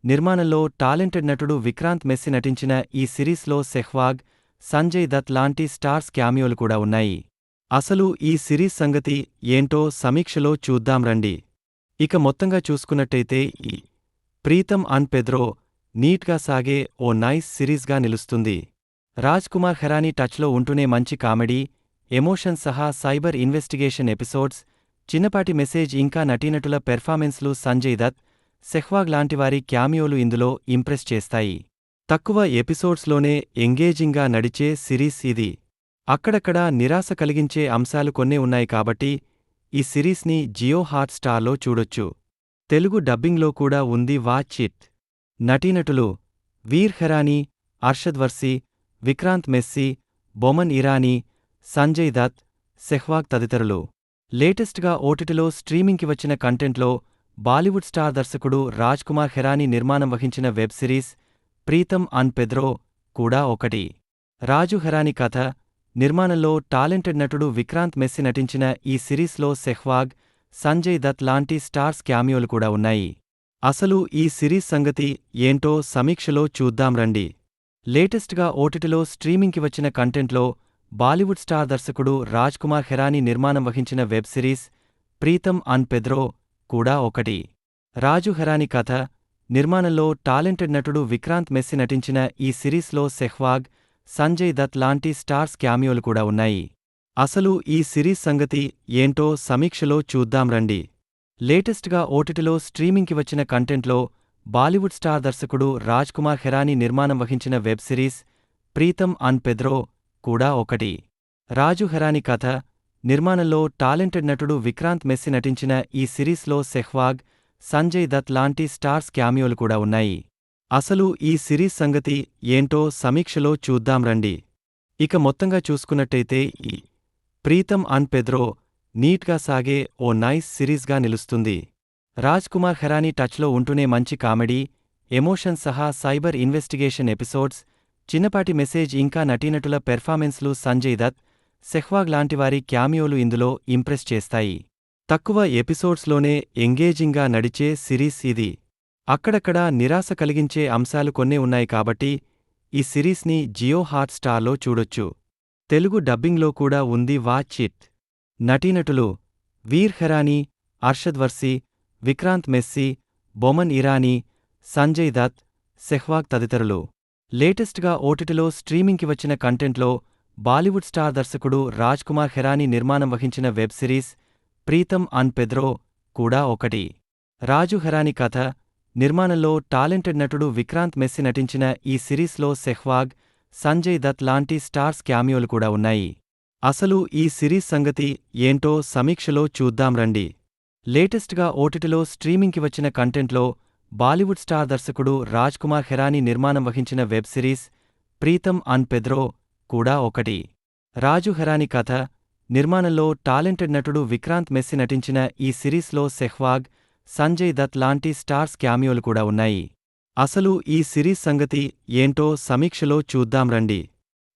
నిర్మాణంలో టాలెంటెడ్ నటుడు విక్రాంత్ మెస్సి నటించిన ఈ సిరీస్లో సెహ్వాగ్, సంజయ్ దత్ లాంటి స్టార్స్ క్యామియోలు కూడా ఉన్నాయి. అసలు ఈ సిరీస్ సంగతి ఏంటో సమీక్షలో చూద్దాం రండి. ఇక మొత్తంగా చూసుకున్నట్టయితే ఈ ప్రీతం అన్ పెద్రో నీట్గా సాగే ఓ నైస్ సిరీస్గా నిలుస్తుంది. రాజ్ కుమార్ హెరానీ టచ్లో ఉంటూనే మంచి కామెడీ, ఎమోషన్ సహా సైబర్ ఇన్వెస్టిగేషన్ ఎపిసోడ్స్, చిన్నపాటి మెసేజ్ ఇంకా నటీనటుల పెర్ఫార్మెన్స్లు సంజయ్ దత్, సెహ్వాగ్ లాంటివారి క్యామియోలు ఇందులో ఇంప్రెస్ చేస్తాయి. తక్కువ ఎపిసోడ్స్లోనే ఎంగేజింగ్గా నడిచే సిరీస్ ఇది. అక్కడక్కడా నిరాశ కలిగించే అంశాలు కొన్నే ఉన్నాయి కాబట్టి ఈ సిరీస్ని జియో హాట్ స్టార్లో చూడొచ్చు. తెలుగు డబ్బింగ్లో కూడా ఉంది, వాచ్ ఇట్. నటీనటులు వీర్ హెరానీ, అర్షద్ వర్సి, విక్రాంత్ మెస్సి, బొమన్ ఇరానీ, సంజయ్ దత్, సెహ్వాగ్ తదితరులు. లేటెస్ట్గా ఓటీటీలో స్ట్రీమింగ్కి వచ్చిన కంటెంట్లో బాలీవుడ్ స్టార్ దర్శకుడు రాజ్ కుమార్ హెరానీ నిర్మాణం వహించిన వెబ్ సిరీస్ ప్రీతం అన్ పెద్రో కూడా ఒకటి. రాజు హెరానీ కథ, నిర్మాణంలో టాలెంటెడ్ నటుడు విక్రాంత్ మెస్సి నటించిన ఈ సిరీస్లో సెహ్వాగ్, సంజయ్ దత్ లాంటి స్టార్స్ క్యామియోలు కూడా ఉన్నాయి. అసలు ఈ సిరీస్ సంగతి ఏంటో సమీక్షలో చూద్దాం రండి. లేటెస్ట్గా ఓటీటీలో స్ట్రీమింగ్కి వచ్చిన కంటెంట్లో బాలీవుడ్ స్టార్ దర్శకుడు రాజ్ కుమార్ హెరానీ నిర్మాణం వహించిన వెబ్ సిరీస్ ప్రీతం అన్ పెద్రో కూడా ఒకటి. రాజు హెరానీ కథ, నిర్మాణంలో టాలెంటెడ్ నటుడు విక్రాంత్ మెస్సి నటించిన ఈ సిరీస్లో సెహ్వాగ్, సంజయ్ దత్ లాంటి స్టార్స్ క్యామియోలు కూడా ఉన్నాయి. అసలు ఈ సిరీస్ సంగతి ఏంటో సమీక్షలో చూద్దాం రండి. లేటెస్ట్గా ఓటీటీలో స్ట్రీమింగ్కి వచ్చిన కంటెంట్లో బాలీవుడ్ స్టార్ దర్శకుడు రాజ్ కుమార్ హెరానీ నిర్మాణం వహించిన వెబ్ సిరీస్ ప్రీతం అన్ పెద్రో కూడా ఒకటి. రాజు హెరానీ కథ, నిర్మాణంలో టాలెంటెడ్ నటుడు విక్రాంత్ మెస్సి నటించిన ఈ సిరీస్లో సెహ్వాగ్, సంజయ్ దత్ లాంటి స్టార్స్ క్యామియోలు కూడా ఉన్నాయి. అసలు ఈ సిరీస్ సంగతి ఏంటో సమీక్షలో చూద్దాం రండి. ఇక మొత్తంగా చూసుకున్నట్టయితే ఈ ప్రీతం అన్ పెద్రో నీట్గా సాగే ఓ నైస్ సిరీస్గా నిలుస్తుంది. రాజ్ కుమార్ హెరానీ టచ్లో ఉంటూనే మంచి కామెడీ, ఎమోషన్ సహా సైబర్ ఇన్వెస్టిగేషన్ ఎపిసోడ్స్, చిన్నపాటి మెసేజ్ ఇంకా నటీనటుల పెర్ఫార్మెన్స్లు సంజయ్ దత్, సెహ్వాగ్ లాంటివారి క్యామియోలు ఇందులో ఇంప్రెస్ చేస్తాయి. తక్కువ ఎపిసోడ్స్లోనే ఎంగేజింగ్గా నడిచే సిరీస్ ఇది. అక్కడక్కడా నిరాశ కలిగించే అంశాలు కొన్నే ఉన్నాయి కాబట్టి ఈ సిరీస్ని జియో హాట్ స్టార్లో చూడొచ్చు. తెలుగు డబ్బింగ్లో కూడా ఉంది, వాచ్ ఇట్. నటీనటులు వీర్ హెరానీ, అర్షద్ వర్సి, విక్రాంత్ మెస్సి, బొమన్ ఇరానీ, సంజయ్ దత్, సెహ్వాగ్ తదితరులు. లేటెస్ట్గా ఓటీటీలో స్ట్రీమింగ్కి వచ్చిన కంటెంట్లో బాలీవుడ్ స్టార్ దర్శకుడు రాజ్ కుమార్ హెరానీ నిర్మాణం వహించిన వెబ్ సిరీస్ ప్రీతం అన్ పెద్రో కూడా ఒకటి. రాజు హెరానీ కథ, నిర్మాణంలో టాలెంటెడ్ నటుడు విక్రాంత్ మెస్సి నటించిన ఈ సిరీస్లో సెహ్వాగ్, సంజయ్ దత్ లాంటి స్టార్స్ క్యామియోలు కూడా ఉన్నాయి. అసలు ఈ సిరీస్ సంగతి ఏంటో సమీక్షలో చూద్దాం రండి. లేటెస్ట్గా ఓటీటీలో స్ట్రీమింగ్కి వచ్చిన కంటెంట్లో బాలీవుడ్ స్టార్ దర్శకుడు రాజ్ కుమార్ హెరానీ నిర్మాణం వహించిన వెబ్ సిరీస్ ప్రీతమ్ అన్ పెద్రో కూడా ఒకటి. రాజు హెరానీ కథ, నిర్మాణంలో టాలెంటెడ్ నటుడు విక్రాంత్ మెస్సీ నటించిన ఈ సిరీస్లో సెహ్వాగ్, సంజయ్ దత్ లాంటి స్టార్స్ క్యామియోలు కూడా ఉన్నాయి. అసలు ఈ సిరీస్ సంగతి ఏంటో సమీక్షలో చూద్దాం రండి.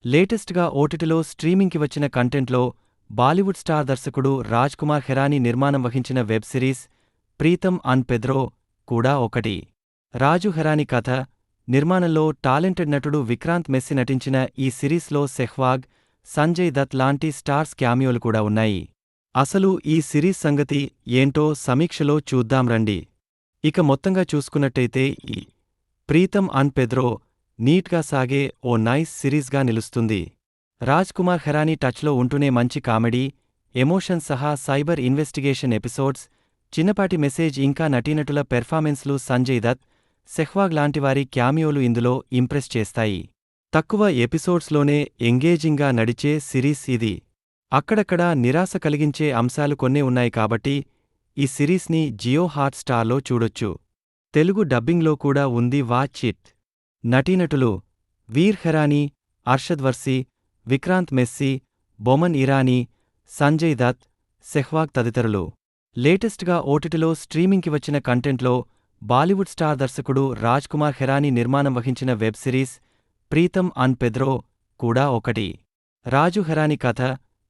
లేటెస్ట్గా ఓటీటీలో స్ట్రీమింగ్కి వచ్చిన కంటెంట్లో బాలీవుడ్ స్టార్ దర్శకుడు రాజ్ కుమార్ హెరానీ నిర్మాణం వహించిన వెబ్ సిరీస్ ప్రీతమ్ అన్ పెద్రో కూడా ఒకటి. రాజు హెరానీ కథ, నిర్మాణంలో టాలెంటెడ్ నటుడు విక్రాంత్ మెస్సీ నటించిన ఈ సిరీస్లో సెహ్వాగ్, సంజయ్ దత్ లాంటి స్టార్స్ క్యామియోలు కూడా ఉన్నాయి. అసలు ఈ సిరీస్ సంగతి ఏంటో సమీక్షలో చూద్దాం రండి. ఇక మొత్తంగా చూసుకున్నట్టయితే ఈ ప్రీతమ్ అన్ పెద్రో నీట్గా సాగే ఓ నైస్ సిరీస్గా నిలుస్తుంది. రాజ్ కుమార్ హెరానీ టచ్లో ఉంటూనే మంచి కామెడీ, ఎమోషన్ సహా సైబర్ ఇన్వెస్టిగేషన్ ఎపిసోడ్స్, చిన్నపాటి మెసేజ్ ఇంకా నటీనటుల పెర్ఫార్మెన్స్లు సంజయ్ దత్, సెహ్వాగ్ లాంటివారి క్యామియోలు ఇందులో ఇంప్రెస్ చేస్తాయి. తక్కువ ఎపిసోడ్స్లోనే ఎంగేజింగ్గా నడిచే సిరీస్ ఇది. అక్కడక్కడా నిరాశ కలిగించే అంశాలు కొన్నే ఉన్నాయి కాబట్టి ఈ సిరీస్ని జియో హాట్ స్టార్లో చూడొచ్చు. తెలుగు డబ్బింగ్లో కూడా ఉంది, వాచ్ ఇట్. నటీనటులు వీర్ హెరానీ, అర్షద్ వర్సీ, విక్రాంత్ మెస్సీ, బొమన్ ఇరానీ, సంజయ్ దత్, సెహ్వాగ్ తదితరులు. లేటెస్ట్గా ఓటీటీలో స్ట్రీమింగ్కి వచ్చిన కంటెంట్లో బాలీవుడ్ స్టార్ దర్శకుడు రాజ్ కుమార్ హెరానీ నిర్మాణం వహించిన వెబ్ సిరీస్ ప్రీతమ్ అన్ పెద్రో కూడా ఒకటి. రాజు హెరానీ కథ,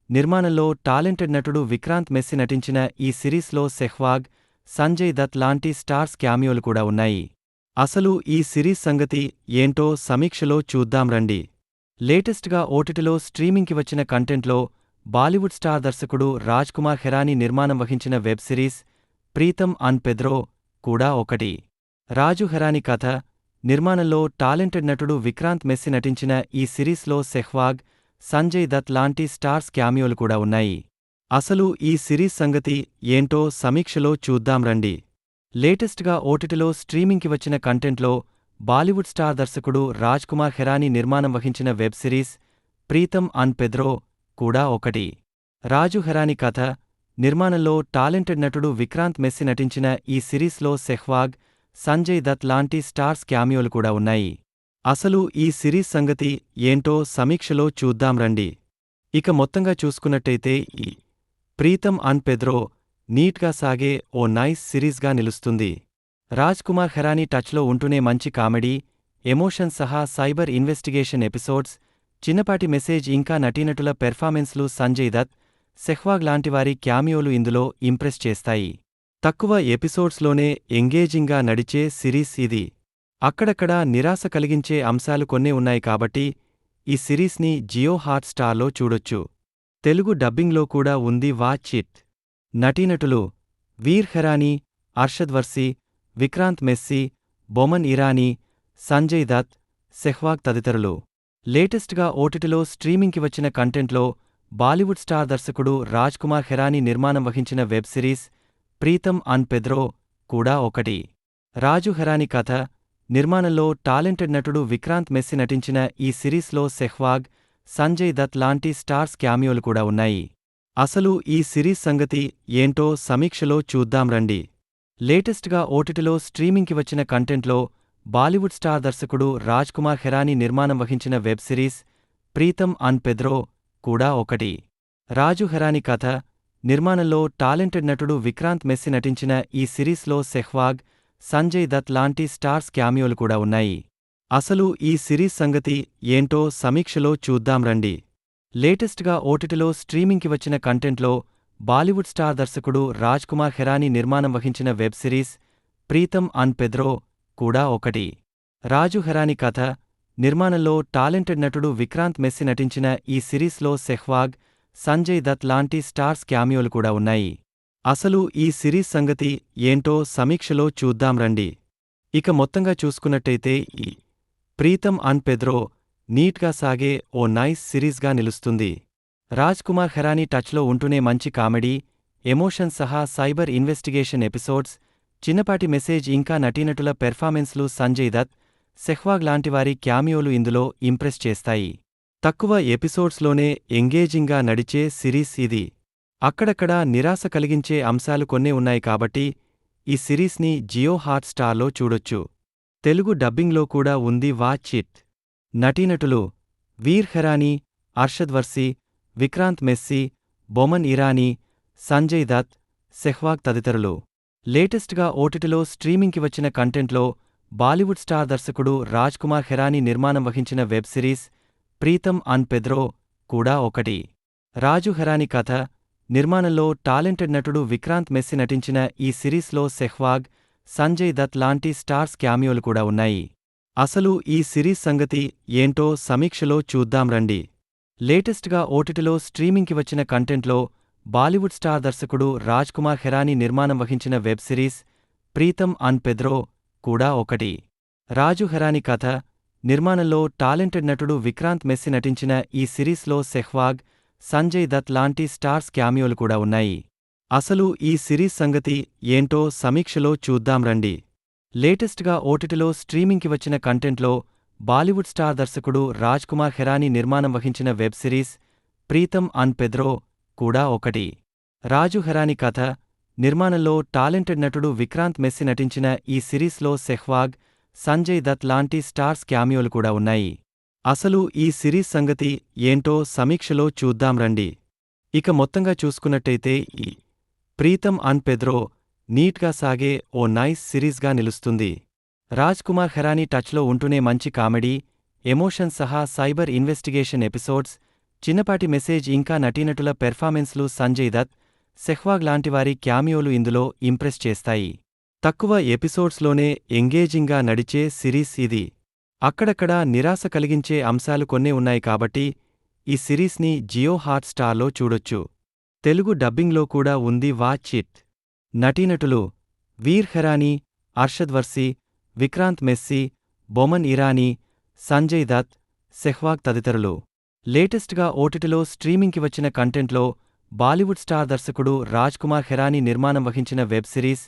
నిర్మాణంలో టాలెంటెడ్ నటుడు విక్రాంత్ మెస్సీ నటించిన ఈ సిరీస్లో సెహ్వాగ్, సంజయ్ దత్ లాంటి స్టార్స్ క్యామియోలు కూడా ఉన్నాయి. అసలు ఈ సిరీస్ సంగతి ఏంటో సమీక్షలో చూద్దాం రండి. లేటెస్ట్గా ఓటీటీలో స్ట్రీమింగ్కి వచ్చిన కంటెంట్లో బాలీవుడ్ స్టార్ దర్శకుడు రాజ్ కుమార్ హెరానీ నిర్మాణం వహించిన వెబ్ సిరీస్ ప్రీతమ్ అన్ పెద్రో కూడా ఒకటి. రాజు హెరానీ కథ, నిర్మాణంలో టాలెంటెడ్ నటుడు విక్రాంత్ మెస్సీ నటించిన ఈ సిరీస్లో సెహ్వాగ్, సంజయ్ దత్ లాంటి స్టార్స్ క్యామియోలు కూడా ఉన్నాయి. అసలు ఈ సిరీస్ సంగతి ఏంటో సమీక్షలో చూద్దాం రండి. లేటెస్ట్గా ఓటీటీలో స్ట్రీమింగ్కి వచ్చిన కంటెంట్లో బాలీవుడ్ స్టార్ దర్శకుడు రాజ్ కుమార్ హెరానీ నిర్మాణం వహించిన వెబ్ సిరీస్ ప్రీతమ్ అన్ పెద్రో కూడా ఒకటి. రాజు హెరానీ కథ, నిర్మాణంలో టాలెంటెడ్ నటుడు విక్రాంత్ మెస్సీ నటించిన ఈ సిరీస్లో సెహ్వాగ్, సంజయ్ దత్ లాంటి స్టార్స్ క్యామియోలు కూడా ఉన్నాయి. అసలు ఈ సిరీస్ సంగతి ఏంటో సమీక్షలో చూద్దాం రండి. ఇక మొత్తంగా చూసుకున్నట్టయితే ఈ ప్రీతమ్ అన్ పెద్రో నీట్గా సాగే ఓ నైస్ సిరీస్గా నిలుస్తుంది. రాజ్ కుమార్ హెరానీ టచ్లో ఉంటూనే మంచి కామెడీ, ఎమోషన్ సహా సైబర్ ఇన్వెస్టిగేషన్ ఎపిసోడ్స్, చిన్నపాటి మెసేజ్ ఇంకా నటీనటుల పెర్ఫార్మెన్స్లు సంజయ్ దత్, సెహ్వాగ్ లాంటివారి క్యామియోలు ఇందులో ఇంప్రెస్ చేస్తాయి. తక్కువ ఎపిసోడ్స్లోనే ఎంగేజింగ్గా నడిచే సిరీస్ ఇది. అక్కడక్కడా నిరాశ కలిగించే అంశాలు కొన్నే ఉన్నాయి కాబట్టి ఈ సిరీస్ని జియో హాట్ స్టార్లో చూడొచ్చు. తెలుగు డబ్బింగ్లో కూడా ఉంది, వాచ్ ఇట్. నటీనటులు వీర్ హెరానీ, అర్షద్ వర్సీ, విక్రాంత్ మెస్సీ, బొమన్ ఇరానీ, సంజయ్ దత్, సెహ్వాగ్ తదితరులు. లేటెస్ట్గా ఓటీటీలో స్ట్రీమింగ్కి వచ్చిన కంటెంట్లో బాలీవుడ్ స్టార్ దర్శకుడు రాజ్ కుమార్ హెరానీ నిర్మాణం వహించిన వెబ్ సిరీస్ ప్రీతమ్ అన్ పెద్రో కూడా ఒకటి. రాజు హెరానీ కథ, నిర్మాణంలో టాలెంటెడ్ నటుడు విక్రాంత్ మెస్సీ నటించిన ఈ సిరీస్లో సెహ్వాగ్, సంజయ్ దత్ లాంటి స్టార్స్ క్యామియోలు కూడా ఉన్నాయి. అసలు ఈ సిరీస్ సంగతి ఏంటో సమీక్షలో చూద్దాం రండి. లేటెస్ట్గా ఓటీటీలో స్ట్రీమింగ్కి వచ్చిన కంటెంట్లో బాలీవుడ్ స్టార్ దర్శకుడు రాజ్ కుమార్ హెరానీ నిర్మాణం వహించిన వెబ్ సిరీస్ ప్రీతమ్ అన్ పెద్రో కూడా ఒకటి. రాజు హెరానీ కథ, నిర్మాణంలో టాలెంటెడ్ నటుడు విక్రాంత్ మెస్సీ నటించిన ఈ సిరీస్లో సెహ్వాగ్, సంజయ్ దత్ లాంటి స్టార్స్ క్యామియోలు కూడా ఉన్నాయి. అసలు ఈ సిరీస్ సంగతి ఏంటో సమీక్షలో చూద్దాం రండి. లేటెస్ట్గా ఓటీటీలో స్ట్రీమింగ్కి వచ్చిన కంటెంట్లో బాలీవుడ్ స్టార్ దర్శకుడు రాజ్ కుమార్ హెరానీ నిర్మాణం వహించిన వెబ్ సిరీస్ ప్రీతమ్ అన్ పెద్రో కూడా ఒకటి. రాజు హెరానీ కథ, నిర్మాణంలో టాలెంటెడ్ నటుడు విక్రాంత్ మెస్సీ నటించిన ఈ సిరీస్లో సెహ్వాగ్, సంజయ్ దత్ లాంటి స్టార్స్ క్యామియోలు కూడా ఉన్నాయి. అసలు ఈ సిరీస్ సంగతి ఏంటో సమీక్షలో చూద్దాం రండి. ఇక మొత్తంగా చూసుకున్నట్టయితే ఈ ప్రీతమ్ అన్ పెద్రో నీట్గా సాగే ఓ నైస్ సిరీస్గా నిలుస్తుంది. రాజ్ కుమార్ హెరానీ టచ్లో ఉంటూనే మంచి కామెడీ, ఎమోషన్ సహా సైబర్ ఇన్వెస్టిగేషన్ ఎపిసోడ్స్, చిన్నపాటి మెసేజ్ ఇంకా నటీనటుల పెర్ఫార్మెన్స్లు సంజయ్ దత్, సెహ్వాగ్ లాంటివారి క్యామియోలు ఇందులో ఇంప్రెస్ చేస్తాయి. తక్కువ ఎపిసోడ్స్లోనే ఎంగేజింగ్గా నడిచే సిరీస్ ఇది. అక్కడక్కడా నిరాశ కలిగించే అంశాలు కొన్నే ఉన్నాయి కాబట్టి ఈ సిరీస్ని జియో హాట్‌స్టార్లో చూడొచ్చు. తెలుగు డబ్బింగ్లో కూడా ఉంది. Watch it. నటీనటులు వీర్ ఖరానీ, అర్షద్ వర్సీ, విక్రాంత్ మెస్సీ, బొమన్ ఇరానీ, సంజయ్ దత్, సెహ్వాగ్ తదితరులు. లేటెస్ట్గా ఓటీటీలో స్ట్రీమింగ్కి వచ్చిన కంటెంట్లో బాలీవుడ్ స్టార్ దర్శకుడు రాజ్ కుమార్ ఖెరానీ నిర్మాణం వహించిన వెబ్ సిరీస్ ప్రీతం అన్ పెద్రో కూడా ఒకటి. రాజు ఖెరానీ కథ, నిర్మాణంలో టాలెంటెడ్ నటుడు విక్రాంత్ మెస్సీ నటించిన ఈ సిరీస్లో సెహ్వాగ్, సంజయ్ దత్ లాంటి స్టార్స్ క్యామియోలు కూడా ఉన్నాయి. అసలు ఈ సిరీస్ సంగతి ఏంటో సమీక్షలో చూద్దాం రండి. లేటెస్ట్గా ఓటీటీలో స్ట్రీమింగ్కి వచ్చిన కంటెంట్లో బాలీవుడ్ స్టార్ దర్శకుడు రాజ్ కుమార్ ఖెరానీ నిర్మాణం వహించిన వెబ్ సిరీస్ ప్రీతం అన్ పెద్రో కూడా ఒకటి. రాజు ఖెరానీ కథ, నిర్మాణంలో టాలెంటెడ్ నటుడు విక్రాంత్ మెస్సీ నటించిన ఈ సిరీస్లో సెహ్వాగ్, సంజయ్ దత్ లాంటి స్టార్స్ క్యామియోలు కూడా ఉన్నాయి. అసలు ఈ సిరీస్ సంగతి ఏంటో సమీక్షలో చూద్దాం రండి. లేటెస్ట్గా ఓటీటీలో స్ట్రీమింగ్కి వచ్చిన కంటెంట్లో బాలీవుడ్ స్టార్ దర్శకుడు రాజ్ కుమార్ ఖెరానీ నిర్మాణం వహించిన వెబ్ సిరీస్ ప్రీతం అన్ పెద్రో కూడా ఒకటి. రాజు ఖెరానీ కథ, నిర్మాణంలో టాలెంటెడ్ నటుడు విక్రాంత్ మెస్సీ నటించిన ఈ సిరీస్లో సెహ్వాగ్, సంజయ్ దత్ లాంటి స్టార్స్ క్యామియోలు కూడా ఉన్నాయి. అసలు ఈ సిరీస్ సంగతి ఏంటో సమీక్షలో చూద్దాం రండి. ఇక మొత్తంగా చూసుకున్నట్టయితే ఈ ప్రీతం అన్ పెద్రో నీట్గా సాగే ఓ నైస్ సిరీస్గా నిలుస్తుంది. రాజ్ కుమార్ ఖెరానీ టచ్లో ఉంటూనే మంచి కామెడీ, ఎమోషన్ సహా సైబర్ ఇన్వెస్టిగేషన్ ఎపిసోడ్స్, చిన్నపాటి మెసేజ్ ఇంకా నటీనటుల పెర్ఫార్మెన్స్లు సంజయ్ దత్, సెహ్వాగ్ లాంటివారి క్యామియోలు ఇందులో ఇంప్రెస్ చేస్తాయి. తక్కువ ఎపిసోడ్స్లోనే ఎంగేజింగ్గా నడిచే సిరీస్ ఇది. అక్కడక్కడా నిరాశ కలిగించే అంశాలు కొన్నే ఉన్నాయి కాబట్టి ఈ సిరీస్ని జియో హాట్‌స్టార్లో చూడొచ్చు. తెలుగు డబ్బింగ్లో కూడా ఉంది. Watch it. నటీనటులు వీర్ ఖరానీ, అర్షద్ వర్సీ, విక్రాంత్ మెస్సీ, బొమన్ ఇరానీ, సంజయ్ దత్, సెహ్వాగ్ తదితరులు. లేటెస్ట్గా ఓటీటీలో స్ట్రీమింగ్కి వచ్చిన కంటెంట్లో బాలీవుడ్ స్టార్ దర్శకుడు రాజ్ కుమార్ ఖెరానీ నిర్మాణం వహించిన వెబ్ సిరీస్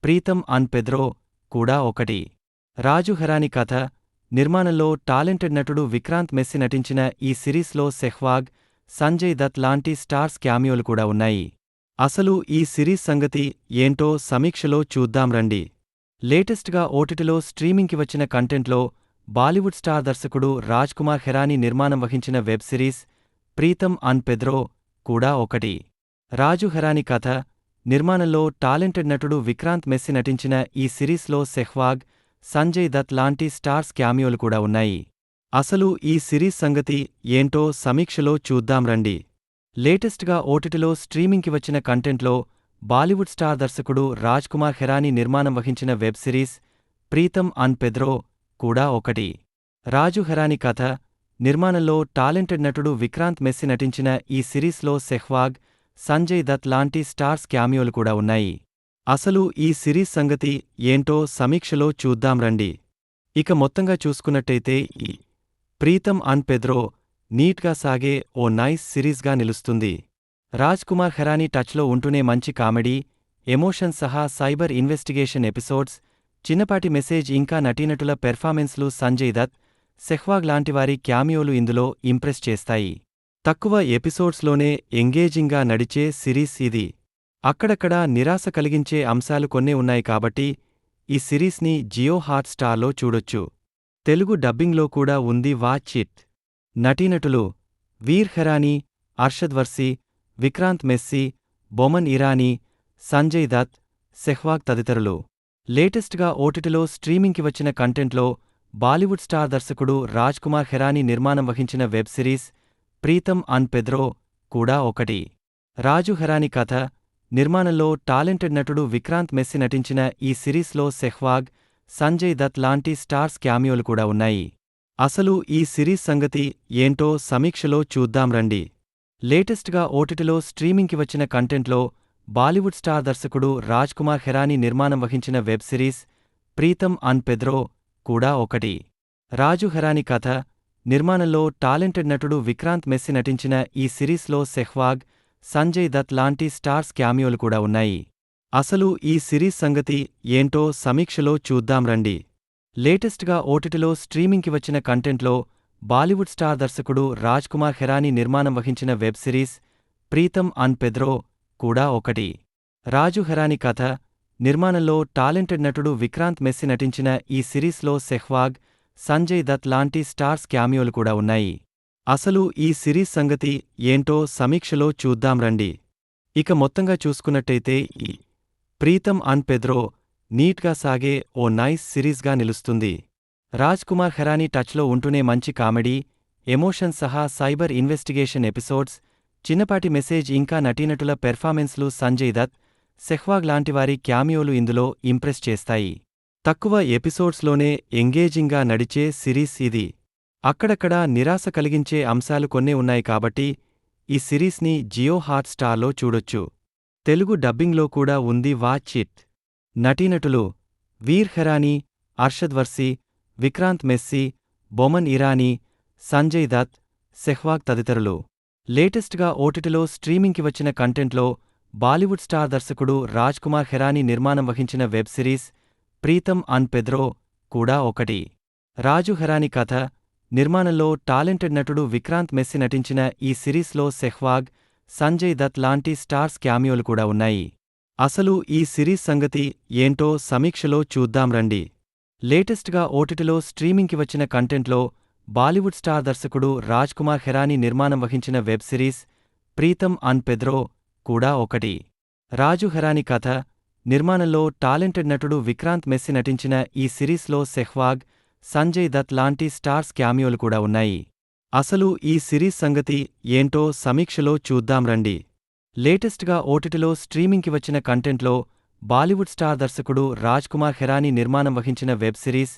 ప్రీతం అన్ పెద్రో కూడా ఒకటి. రాజు ఖెరానీ కథ, నిర్మాణంలో టాలెంటెడ్ నటుడు విక్రాంత్ మెస్సీ నటించిన ఈ సిరీస్లో సెహ్వాగ్, సంజయ్ దత్ లాంటి స్టార్స్ క్యామియోలు కూడా ఉన్నాయి. అసలు ఈ సిరీస్ సంగతి ఏంటో సమీక్షలో చూద్దాం రండి. లేటెస్ట్గా ఓటీటీలో స్ట్రీమింగ్కి వచ్చిన కంటెంట్లో బాలీవుడ్ స్టార్ దర్శకుడు రాజ్ కుమార్ ఖెరానీ నిర్మాణం వహించిన వెబ్ సిరీస్ ప్రీతం అన్ పెద్రో కూడా ఒకటి. రాజు ఖెరానీ కథ, నిర్మాణంలో టాలెంటెడ్ నటుడు విక్రాంత్ మెస్సీ నటించిన ఈ సిరీస్లో సెహ్వాగ్, సంజయ్ దత్ లాంటి స్టార్స్ క్యామియోలు కూడా ఉన్నాయి. అసలు ఈ సిరీస్ సంగతి ఏంటో సమీక్షలో చూద్దాం రండి. లేటెస్ట్గా ఓటీటీలో స్ట్రీమింగ్కి వచ్చిన కంటెంట్లో బాలీవుడ్ స్టార్ దర్శకుడు రాజ్ కుమార్ ఖెరానీ నిర్మాణం వహించిన వెబ్ సిరీస్ ప్రీతం అన్ పెద్రో కూడా ఒకటి. రాజు ఖెరానీ కథ, నిర్మాణంలో టాలెంటెడ్ నటుడు విక్రాంత్ మెస్సీ నటించిన ఈ సిరీస్లో సెహ్వాగ్, సంజయ్ దత్ లాంటి స్టార్స్ క్యామియోలు కూడా ఉన్నాయి. అసలు ఈ సిరీస్ సంగతి ఏంటో సమీక్షలో చూద్దాం రండి. ఇక మొత్తంగా చూసుకున్నట్టయితే ఈ ప్రీతం అన్ పెద్రో నీట్గా సాగే ఓ నైస్ సిరీస్గా నిలుస్తుంది. రాజ్ కుమార్ ఖెరానీ టచ్లో ఉంటూనే మంచి కామెడీ, ఎమోషన్ సహా సైబర్ ఇన్వెస్టిగేషన్ ఎపిసోడ్స్, చిన్నపాటి మెసేజ్ ఇంకా నటీనటుల పెర్ఫార్మెన్స్లు సంజయ్ దత్, సెహ్వాగ్ లాంటివారి క్యామియోలు ఇందులో ఇంప్రెస్ చేస్తాయి. తక్కువ ఎపిసోడ్స్లోనే ఎంగేజింగ్గా నడిచే సిరీస్ ఇది. అక్కడక్కడా నిరాశ కలిగించే అంశాలు కొన్నే ఉన్నాయి కాబట్టి ఈ సిరీస్ని జియో హాట్‌స్టార్లో చూడొచ్చు. తెలుగు డబ్బింగ్లో కూడా ఉంది. Watch it. నటీనటులు వీర్ ఖరానీ, అర్షద్ వర్సీ, విక్రాంత్ మెస్సీ, బొమన్ ఇరానీ, సంజయ్ దత్, సెహ్వాగ్ తదితరులు. లేటెస్ట్గా ఓటీటీలో స్ట్రీమింగ్కి వచ్చిన కంటెంట్లో బాలీవుడ్ స్టార్ దర్శకుడు రాజ్ కుమార్ ఖెరానీ నిర్మాణం వహించిన వెబ్ సిరీస్ ప్రీతం అన్ పెద్రో కూడా ఒకటి. రాజు ఖెరానీ కథ, నిర్మాణంలో టాలెంటెడ్ నటుడు విక్రాంత్ మెస్సీ నటించిన ఈ సిరీస్లో సెహ్వాగ్, సంజయ్ దత్ లాంటి స్టార్స్ క్యామియోలు కూడా ఉన్నాయి. అసలు ఈ సిరీస్ సంగతి ఏంటో సమీక్షలో చూద్దాం రండి. లేటెస్ట్గా ఓటీటీలో స్ట్రీమింగ్కి వచ్చిన కంటెంట్లో బాలీవుడ్ స్టార్ దర్శకుడు రాజ్ కుమార్ ఖెరానీ నిర్మాణం వహించిన వెబ్ సిరీస్ ప్రీతం అన్ పెద్రో కూడా ఒకటి. రాజు ఖెరానీ కథ, నిర్మాణంలో టాలెంటెడ్ నటుడు విక్రాంత్ మెస్సీ నటించిన ఈ సిరీస్లో సెహ్వాగ్, సంజయ్ దత్ లాంటి స్టార్స్ క్యామియోలు కూడా ఉన్నాయి. అసలు ఈ సిరీస్ సంగతి ఏంటో సమీక్షలో చూద్దాం రండి. లేటెస్ట్గా ఓటీటీలో స్ట్రీమింగ్కి వచ్చిన కంటెంట్లో బాలీవుడ్ స్టార్ దర్శకుడు రాజ్ కుమార్ హెరానీ నిర్మాణం వహించిన వెబ్ సిరీస్ ప్రీతం అన్ పెద్రో కూడా ఒకటి. రాజు హెరానీ కథ, నిర్మాణంలో టాలెంటెడ్ నటుడు విక్రాంత్ మెస్సి నటించిన ఈ సిరీస్లో సెహ్వాగ్, సంజయ్ దత్ లాంటి స్టార్స్ క్యామియోలు కూడా ఉన్నాయి. అసలు ఈ సిరీస్ సంగతి ఏంటో సమీక్షలో చూద్దాం రండి. ఇక మొత్తంగా చూసుకున్నట్టయితే ఈ ప్రీతం అన్ పెద్రో నీట్గా సాగే ఓ నైస్ సిరీస్గా నిలుస్తుంది. రాజ్ కుమార్ హెరానీ టచ్లో ఉంటూనే మంచి కామెడీ, ఎమోషన్ సహా సైబర్ ఇన్వెస్టిగేషన్ ఎపిసోడ్స్, చిన్నపాటి మెసేజ్ ఇంకా నటీనటుల పెర్ఫార్మెన్స్లు సంజయ్ దత్, సెహ్వాగ్ లాంటివారి క్యామియోలు ఇందులో ఇంప్రెస్ చేస్తాయి. తక్కువ ఎపిసోడ్స్లోనే ఎంగేజింగ్గా నడిచే సిరీస్ ఇది. అక్కడక్కడా నిరాశ కలిగించే అంశాలు కొన్నే ఉన్నాయి కాబట్టి ఈ సిరీస్ని జియో హాట్ స్టార్లో చూడొచ్చు. తెలుగు డబ్బింగ్లో కూడా ఉంది, వాచ్ ఇట్. నటీనటులు వీర్ హెరానీ, అర్షద్ వర్సీ, విక్రాంత్ మెస్సీ, బొమన్ ఇరానీ, సంజయ్ దత్, సెహ్వాగ్ తదితరులు. లేటెస్ట్గా ఓటీటీలో స్ట్రీమింగ్కి వచ్చిన కంటెంట్లో బాలీవుడ్ స్టార్ దర్శకుడు రాజ్ కుమార్ హెరానీ నిర్మాణం వహించిన వెబ్ సిరీస్ ప్రీతం అన్ పెద్రో కూడా ఒకటి. రాజు హెరానీ కథ, నిర్మాణంలో టాలెంటెడ్ నటుడు విక్రాంత్ మెస్సి నటించిన ఈ సిరీస్లో సెహ్వాగ్, సంజయ్ దత్ లాంటి స్టార్స్ క్యామియోలు కూడా ఉన్నాయి. అసలు ఈ సిరీస్ సంగతి ఏంటో సమీక్షలో చూద్దాం రండి. లేటెస్ట్గా ఓటీటీలో స్ట్రీమింగ్కి వచ్చిన కంటెంట్లో బాలీవుడ్ స్టార్ దర్శకుడు రాజ్ కుమార్ హెరానీ నిర్మాణం వహించిన వెబ్ సిరీస్ ప్రీతం అన్ పెద్రో కూడా ఒకటి. రాజు హెరానీ కథ, నిర్మాణంలో టాలెంటెడ్ నటుడు విక్రాంత్ మెస్సి నటించిన ఈ సిరీస్లో సెహ్వాగ్, సంజయ్ దత్ లాంటి స్టార్స్ క్యామియోలు కూడా ఉన్నాయి. అసలు ఈ సిరీస్ సంగతి ఏంటో సమీక్షలో చూద్దాం రండి. లేటెస్ట్గా ఓటీటీలో స్ట్రీమింగ్కి వచ్చిన కంటెంట్లో బాలీవుడ్ స్టార్ దర్శకుడు రాజ్ కుమార్ హెరానీ నిర్మాణం వహించిన వెబ్ సిరీస్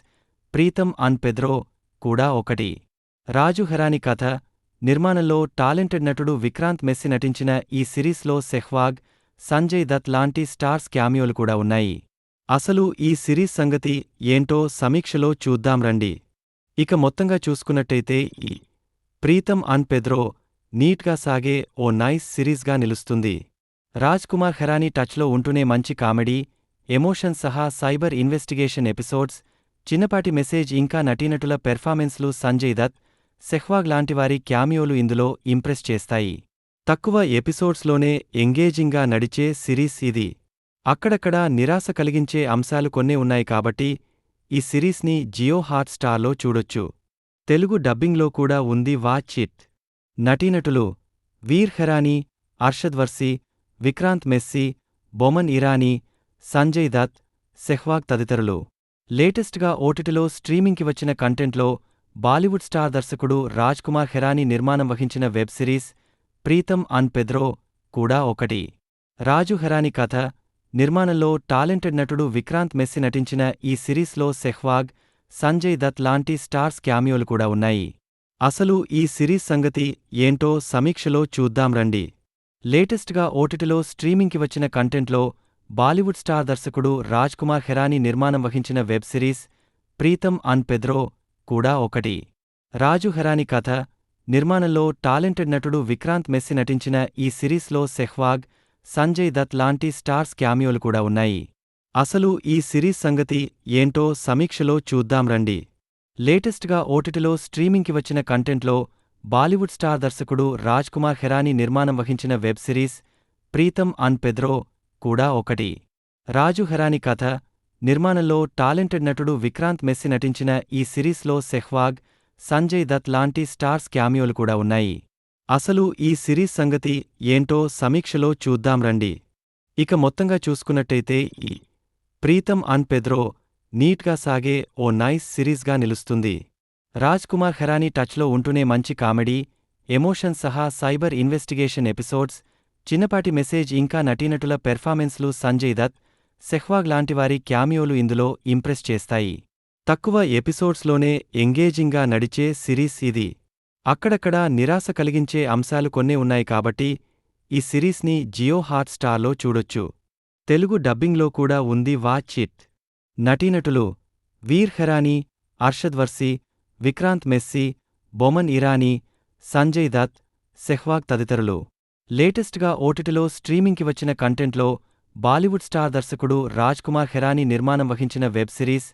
ప్రీతం అన్ పెద్రో కూడా ఒకటి. రాజు హెరానీ కథ, నిర్మాణంలో టాలెంటెడ్ నటుడు విక్రాంత్ మెస్సి నటించిన ఈ సిరీస్లో సెహ్వాగ్, సంజయ్ దత్ లాంటి స్టార్స్ క్యామియోలు కూడా ఉన్నాయి. అసలు ఈ సిరీస్ సంగతి ఏంటో సమీక్షలో చూద్దాం రండి. ఇక మొత్తంగా చూసుకున్నట్టయితే ఈ ప్రీతం అన్ పెద్రో నీట్గా సాగే ఓ నైస్ సిరీస్గా నిలుస్తుంది. రాజ్ కుమార్ హెరానీ టచ్లో ఉంటూనే మంచి కామెడీ, ఎమోషన్ సహా సైబర్ ఇన్వెస్టిగేషన్ ఎపిసోడ్స్, చిన్నపాటి మెసేజ్ ఇంకా నటీనటుల పెర్ఫార్మెన్స్లు సంజయ్ దత్, సెహ్వాగ్ లాంటివారి క్యామియోలు ఇందులో ఇంప్రెస్ చేస్తాయి. తక్కువ ఎపిసోడ్స్లోనే ఎంగేజింగ్గా నడిచే సిరీస్ ఇది. అక్కడక్కడా నిరాశ కలిగించే అంశాలు కొన్నే ఉన్నాయి కాబట్టి ఈ సిరీస్ని జియో హాట్ స్టార్లో చూడొచ్చు. తెలుగు డబ్బింగ్లో కూడా ఉంది, వాచ్ ఇట్. నటీనటులు వీర్ హెరానీ, అర్షద్ వర్సీ, విక్రాంత్ మెస్సీ, బొమన్ ఇరానీ, సంజయ్ దత్, సెహ్వాగ్ తదితరులు. లేటెస్ట్గా ఓటీటీలో స్ట్రీమింగ్కి వచ్చిన కంటెంట్లో బాలీవుడ్ స్టార్ దర్శకుడు రాజ్ కుమార్ హెరానీ నిర్మాణం వహించిన వెబ్ సిరీస్ ప్రీతం అన్ పెద్రో కూడా ఒకటి. రాజు హెరానీ కథ, నిర్మాణంలో టాలెంటెడ్ నటుడు విక్రాంత్ మెస్సి నటించిన ఈ సిరీస్లో సెహ్వాగ్, సంజయ్ దత్ లాంటి స్టార్స్ క్యామియోలు కూడా ఉన్నాయి. అసలు ఈ సిరీస్ సంగతి ఏంటో సమీక్షలో చూద్దాం రండి. లేటెస్ట్గా ఓటీటీలో స్ట్రీమింగ్కి వచ్చిన కంటెంట్లో బాలీవుడ్ స్టార్ దర్శకుడు రాజ్ కుమార్ హెరానీ నిర్మాణం వహించిన వెబ్ సిరీస్ ప్రీతం అన్ పెద్రో కూడా ఒకటి. రాజు హెరానీ కథ, నిర్మాణంలో టాలెంటెడ్ నటుడు విక్రాంత్ మెస్సి నటించిన ఈ సిరీస్లో సెహ్వాగ్, సంజయ్ దత్ లాంటి స్టార్స్ క్యామియోలు కూడా ఉన్నాయి. అసలు ఈ సిరీస్ సంగతి ఏంటో సమీక్షలో చూద్దాం రండి. లేటెస్ట్గా ఓటీటీలో స్ట్రీమింగ్కి వచ్చిన కంటెంట్లో బాలీవుడ్ స్టార్ దర్శకుడు రాజ్ కుమార్ హెరానీ నిర్మాణం వహించిన వెబ్ సిరీస్ ప్రీతం అన్ పెద్రో కూడా ఒకటి. రాజు హెరానీ కథ, నిర్మాణంలో టాలెంటెడ్ నటుడు విక్రాంత్ మెస్సి నటించిన ఈ సిరీస్లో సెహ్వాగ్, సంజయ్ దత్ లాంటి స్టార్స్ క్యామియోలు కూడా ఉన్నాయి. అసలు ఈ సిరీస్ సంగతి ఏంటో సమీక్షలో చూద్దాం రండి. ఇక మొత్తంగా చూసుకున్నట్టయితే ఈ ప్రీతం అన్ పెద్రో నీట్గా సాగే ఓ నైస్ సిరీస్గా నిలుస్తుంది. రాజ్ కుమార్ హెరానీ టచ్లో ఉంటూనే మంచి కామెడీ, ఎమోషన్ సహా సైబర్ ఇన్వెస్టిగేషన్ ఎపిసోడ్స్, చిన్నపాటి మెసేజ్ ఇంకా నటీనటుల పెర్ఫార్మెన్స్లు సంజయ్ దత్, సెహ్వాగ్ లాంటివారి క్యామియోలు ఇందులో ఇంప్రెస్ చేస్తాయి. తక్కువ ఎపిసోడ్స్లోనే ఎంగేజింగ్గా నడిచే సిరీస్ ఇది. అక్కడక్కడా నిరాశ కలిగించే అంశాలు కొన్నే ఉన్నాయి కాబట్టి ఈ సిరీస్ని జియో హాట్ స్టార్లో చూడొచ్చు. తెలుగు డబ్బింగ్లో కూడా ఉంది, వాచ్ ఇట్. నటీనటులు వీర్ హెరానీ, అర్షద్ వర్సీ, విక్రాంత్ మెస్సీ, బొమన్ ఇరానీ, సంజయ్ దత్, సెహ్వాగ్ తదితరులు. లేటెస్ట్గా ఓటీటీలో స్ట్రీమింగ్కి వచ్చిన కంటెంట్లో బాలీవుడ్ స్టార్ దర్శకుడు రాజ్ కుమార్ హెరానీ నిర్మాణం వహించిన web series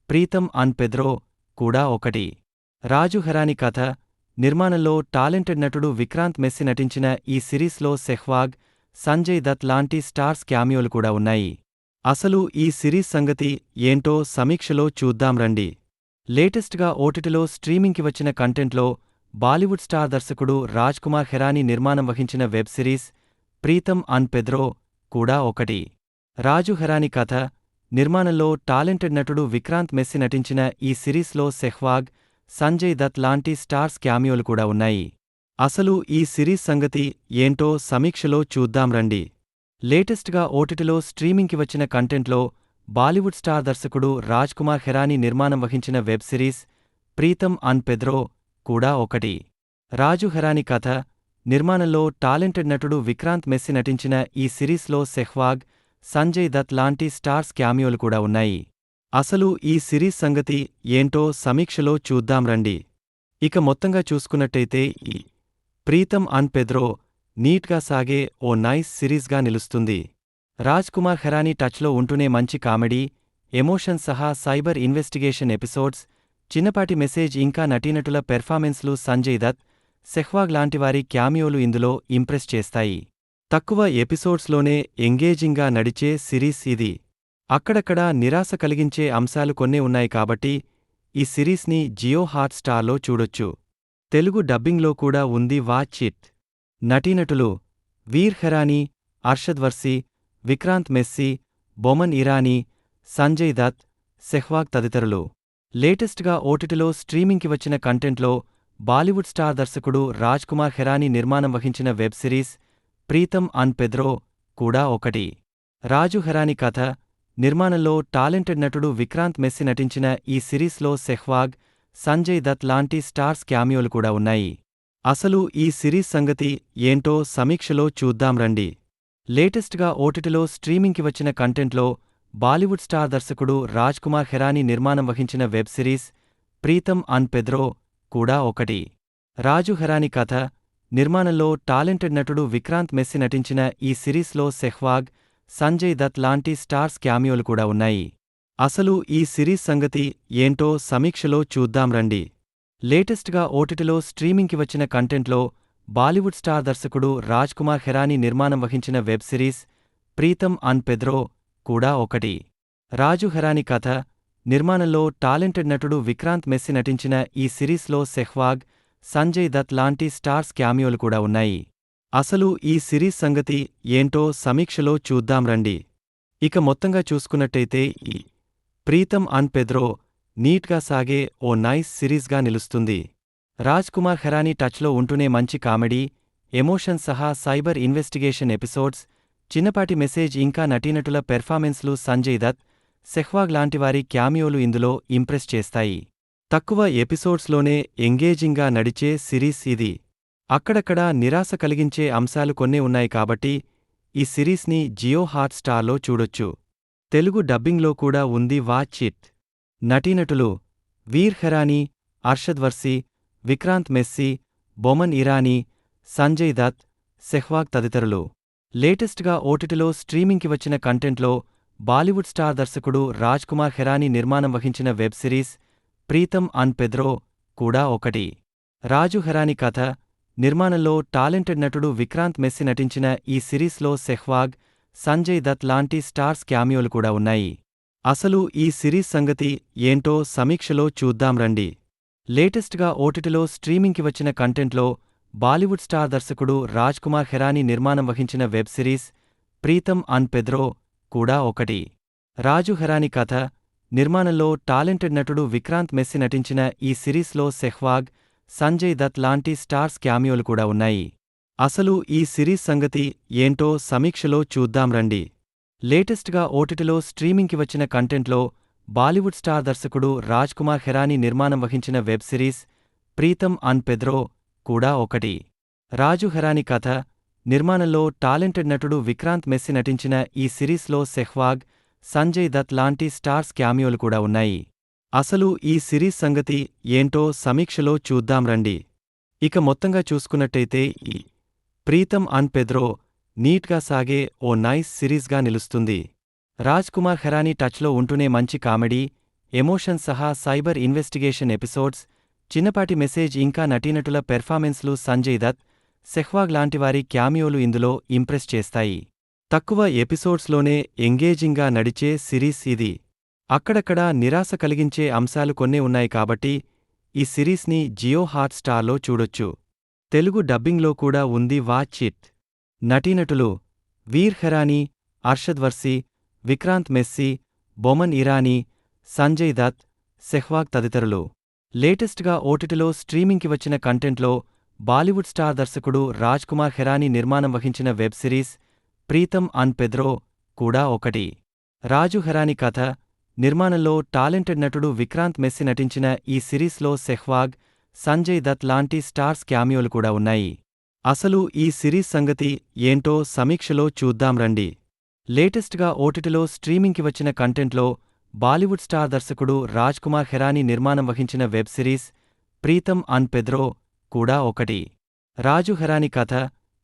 Pritam and Pedro కూడా ఒకటి. రాజు హెరానీ కథ, నిర్మాణంలో టాలెంటెడ్ నటుడు విక్రాంత్ మెస్సీ నటించిన ఈ సిరీస్లో సెహ్వాగ్, సంజయ్ దత్ లాంటి స్టార్స్ క్యామియోలు కూడా ఉన్నాయి. అసలు ఈ సిరీస్ సంగతి ఏంటో సమీక్షలో చూద్దాం రండి. లేటెస్ట్గా ఓటీటీలో స్ట్రీమింగ్కి వచ్చిన కంటెంట్లో బాలీవుడ్ స్టార్ దర్శకుడు రాజ్ కుమార్ హెరానీ నిర్మాణం వహించిన web series Pritam and Pedro కూడా ఒకటి. రాజు హెరానీ కథ, నిర్మాణంలో టాలెంటెడ్ నటుడు విక్రాంత్ మెస్సీ నటించిన ఈ సిరీస్లో సెహ్వాగ్, సంజయ్ దత్ లాంటి స్టార్స్ క్యామియోలు కూడా ఉన్నాయి. అసలు ఈ సిరీస్ సంగతి ఏంటో సమీక్షలో చూద్దాం రండి. లేటెస్ట్గా ఓటీటీలో స్ట్రీమింగ్కి వచ్చిన కంటెంట్లో బాలీవుడ్ స్టార్ దర్శకుడు రాజ్ కుమార్ హెరానీ నిర్మాణం వహించిన web series Pritam and Pedro కూడా ఒకటి. రాజు హెరానీ కథ, నిర్మాణంలో టాలెంటెడ్ నటుడు విక్రాంత్ మెస్సీ నటించిన ఈ సిరీస్లో సెహ్వాగ్, సంజయ్ దత్ లాంటి స్టార్స్ క్యామియోలు కూడా ఉన్నాయి. అసలు ఈ సిరీస్ సంగతి ఏంటో సమీక్షలో చూద్దాం రండి. ఇక మొత్తంగా చూసుకున్నట్టయితే ఈ ప్రీతం అండ్ పెద్రో నీట్గా సాగే ఓ నైస్ సిరీస్గా నిలుస్తుంది. రాజ్ కుమార్ హెరానీ టచ్లో ఉంటూనే మంచి కామెడీ, ఎమోషన్ సహా సైబర్ ఇన్వెస్టిగేషన్ ఎపిసోడ్స్, చిన్నపాటి మెసేజ్ ఇంకా నటీనటుల పెర్ఫార్మెన్స్లు సంజయ్ దత్, సెహ్వాగ్ లాంటివారి క్యామియోలు ఇందులో ఇంప్రెస్ చేస్తాయి. తక్కువ ఎపిసోడ్స్లోనే ఎంగేజింగ్గా నడిచే సిరీస్ ఇది. అక్కడక్కడా నిరాశ కలిగించే అంశాలు కొన్నే ఉన్నాయి కాబట్టి ఈ సిరీస్ని జియో హాట్ స్టార్లో చూడొచ్చు. తెలుగు డబ్బింగ్లో కూడా ఉంది, వాచ్ ఇట్. నటీనటులు వీర్ హెరానీ, అర్షద్ వర్సీ, విక్రాంత్ మెస్సీ, బొమన్ ఇరానీ, సంజయ్ దత్, సెహ్వాగ్ తదితరులు. లేటెస్ట్గా ఓటీటీలో స్ట్రీమింగ్కి వచ్చిన కంటెంట్లో బాలీవుడ్ స్టార్ దర్శకుడు రాజ్ కుమార్ హెరానీ నిర్మాణం వహించిన web series Pritam and Pedro కూడా ఒకటి. రాజు హెరానీ కథ, నిర్మాణంలో టాలెంటెడ్ నటుడు విక్రాంత్ మెస్సీ నటించిన ఈ సిరీస్లో సెహ్వాగ్, సంజయ్ దత్ లాంటి స్టార్స్ క్యామియోలు కూడా ఉన్నాయి. అసలు ఈ సిరీస్ సంగతి ఏంటో సమీక్షలో చూద్దాం రండి. లేటెస్ట్గా ఓటీటీలో స్ట్రీమింగ్కి వచ్చిన కంటెంట్లో బాలీవుడ్ స్టార్ దర్శకుడు రాజ్ కుమార్ హెరానీ నిర్మాణం వహించిన web series Pritam and Pedro కూడా ఒకటి. రాజు హెరానీ కథ, నిర్మాణంలో టాలెంటెడ్ నటుడు విక్రాంత్ మెస్సీ నటించిన ఈ సిరీస్లో సెహ్వాగ్, సంజయ్ దత్ లాంటి స్టార్స్ క్యామియోలు కూడా ఉన్నాయి. అసలు ఈ సిరీస్ సంగతి ఏంటో సమీక్షలో చూద్దాం రండి. లేటెస్ట్గా ఓటీటీలో స్ట్రీమింగ్కి వచ్చిన కంటెంట్లో బాలీవుడ్ స్టార్ దర్శకుడు రాజ్ కుమార్ హెరానీ నిర్మాణం వహించిన web series Pritam and Pedro కూడా ఒకటి. రాజు హెరానీ కథ, నిర్మాణంలో టాలెంటెడ్ నటుడు విక్రాంత్ మెస్సీ నటించిన ఈ సిరీస్లో సెహ్వాగ్, సంజయ్ దత్ లాంటి స్టార్స్ క్యామియోలు కూడా ఉన్నాయి. అసలు ఈ సిరీస్ సంగతి ఏంటో సమీక్షలో చూద్దాం రండి. ఇక మొత్తంగా చూసుకున్నట్టయితే ఈ ప్రీతం అండ్ పెద్రో నీట్గా సాగే ఓ నైస్ సిరీస్గా నిలుస్తుంది. రాజ్ కుమార్ హెరానీ టచ్లో ఉంటూనే మంచి కామెడీ, ఎమోషన్ సహా సైబర్ ఇన్వెస్టిగేషన్ ఎపిసోడ్స్, చిన్నపాటి మెసేజ్ ఇంకా నటీనటుల పెర్ఫార్మెన్స్లు సంజయ్ దత్, సెహ్వాగ్ లాంటివారి క్యామియోలు ఇందులో ఇంప్రెస్ చేస్తాయి. తక్కువ ఎపిసోడ్స్లోనే ఎంగేజింగ్గా నడిచే సిరీస్ ఇది. అక్కడక్కడా నిరాశ కలిగించే అంశాలు కొన్నే ఉన్నాయి కాబట్టి ఈ సిరీస్ని జియో హాట్ స్టార్లో చూడొచ్చు. తెలుగు డబ్బింగ్లో కూడా ఉంది, వాచ్ ఇట్. నటీనటులు వీర్ హెరానీ, అర్షద్ వర్సీ, విక్రాంత్ మెస్సీ, బొమన్ ఇరానీ, సంజయ్ దత్, సెహ్వాగ్ తదితరులు. లేటెస్ట్గా ఓటీటీలో స్ట్రీమింగ్కి వచ్చిన కంటెంట్లో బాలీవుడ్ స్టార్ దర్శకుడు రాజ్ కుమార్ హెరానీ నిర్మాణం వహించిన web series Pritam and Pedro కూడా ఒకటి. రాజు హెరానీ కథ, నిర్మాణంలో టాలెంటెడ్ నటుడు విక్రాంత్ మెస్సీ నటించిన ఈ సిరీస్లో సెహ్వాగ్, సంజయ్ దత్ లాంటి స్టార్స్ క్యామియోలు కూడా ఉన్నాయి. అసలు ఈ సిరీస్ సంగతి ఏంటో సమీక్షలో చూద్దాం రండి. లేటెస్ట్గా ఓటీటీలో స్ట్రీమింగ్కి వచ్చిన కంటెంట్లో బాలీవుడ్ స్టార్ దర్శకుడు రాజ్ కుమార్ హెరానీ నిర్మాణం వహించిన web series Pritam and Pedro కూడా ఒకటి. రాజు హెరానీ కథ, నిర్మాణంలో టాలెంటెడ్ నటుడు విక్రాంత్ మెస్సీ నటించిన ఈ సిరీస్లో సెహ్వాగ్, సంజయ్ దత్ లాంటి స్టార్స్ క్యామియోలు కూడా ఉన్నాయి. అసలు ఈ సిరీస్ సంగతి ఏంటో సమీక్షలో చూద్దాం రండి. లేటెస్ట్గా ఓటీటీలో స్ట్రీమింగ్కి వచ్చిన కంటెంట్లో బాలీవుడ్ స్టార్ దర్శకుడు రాజ్ కుమార్ హెరానీ నిర్మాణం వహించిన web series Pritam and Pedro కూడా ఒకటి. రాజు హెరానీ కథ, నిర్మాణంలో టాలెంటెడ్ నటుడు విక్రాంత్ మెస్సీ నటించిన ఈ సిరీస్లో సెహ్వాగ్, సంజయ్ దత్ లాంటి స్టార్స్ క్యామియోలు కూడా ఉన్నాయి. అసలు ఈ సిరీస్ సంగతి ఏంటో సమీక్షలో చూద్దాం రండి. ఇక మొత్తంగా చూసుకున్నట్టయితే ఈ ప్రీతం అండ్ పెద్రో నీట్గా సాగే ఓ నైస్ సిరీస్గా నిలుస్తుంది. రాజ్ కుమార్ హెరానీ టచ్లో ఉంటూనే మంచి కామెడీ, ఎమోషన్ సహా సైబర్ ఇన్వెస్టిగేషన్ ఎపిసోడ్స్, చిన్నపాటి మెసేజ్ ఇంకా నటీనటుల పెర్ఫార్మెన్స్లు సంజయ్ దత్, సెహ్వాగ్ లాంటివారి క్యామియోలు ఇందులో ఇంప్రెస్ చేస్తాయి. తక్కువ ఎపిసోడ్స్లోనే ఎంగేజింగ్గా నడిచే సిరీస్ ఇది. అక్కడక్కడా నిరాశ కలిగించే అంశాలు కొన్నే ఉన్నాయి కాబట్టి ఈ సిరీస్ని జియో హాట్‌స్టార్లో చూడొచ్చు. తెలుగు డబ్బింగ్లో కూడా ఉంది, వాచ్ ఇట్. నటీనటులు వీర్ ఖరానీ, అర్షద్ వర్సీ, విక్రాంత్ మెస్సీ, బొమన్ ఇరానీ, సంజయ్ దత్, సెహ్వాగ్ తదితరులు. లేటెస్ట్గా ఓటీటీలో స్ట్రీమింగ్కి వచ్చిన కంటెంట్లో బాలీవుడ్ స్టార్ దర్శకుడు రాజ్ కుమార్ ఖెరానీ నిర్మాణం వహించిన వెబ్ సిరీస్ ప్రీతం అన్ పెద్రో కూడా ఒకటి. రాజు ఖెరానీ కథ, నిర్మాణంలో టాలెంటెడ్ నటుడు విక్రాంత్ మెస్సీ నటించిన ఈ సిరీస్లో సెహ్వాగ్, సంజయ్ దత్ లాంటి స్టార్స్ క్యామియోలు కూడా ఉన్నాయి. అసలు ఈ సిరీస్ సంగతి ఏంటో సమీక్షలో చూద్దాం రండి. లేటెస్ట్గా ఓటీటీలో స్ట్రీమింగ్కి వచ్చిన కంటెంట్లో బాలీవుడ్ స్టార్ దర్శకుడు రాజ్ కుమార్ ఖెరానీ నిర్మాణం వహించిన వెబ్ సిరీస్ ప్రీతం అన్ పెద్రో కూడా ఒకటి. రాజు ఖెరానీ కథ,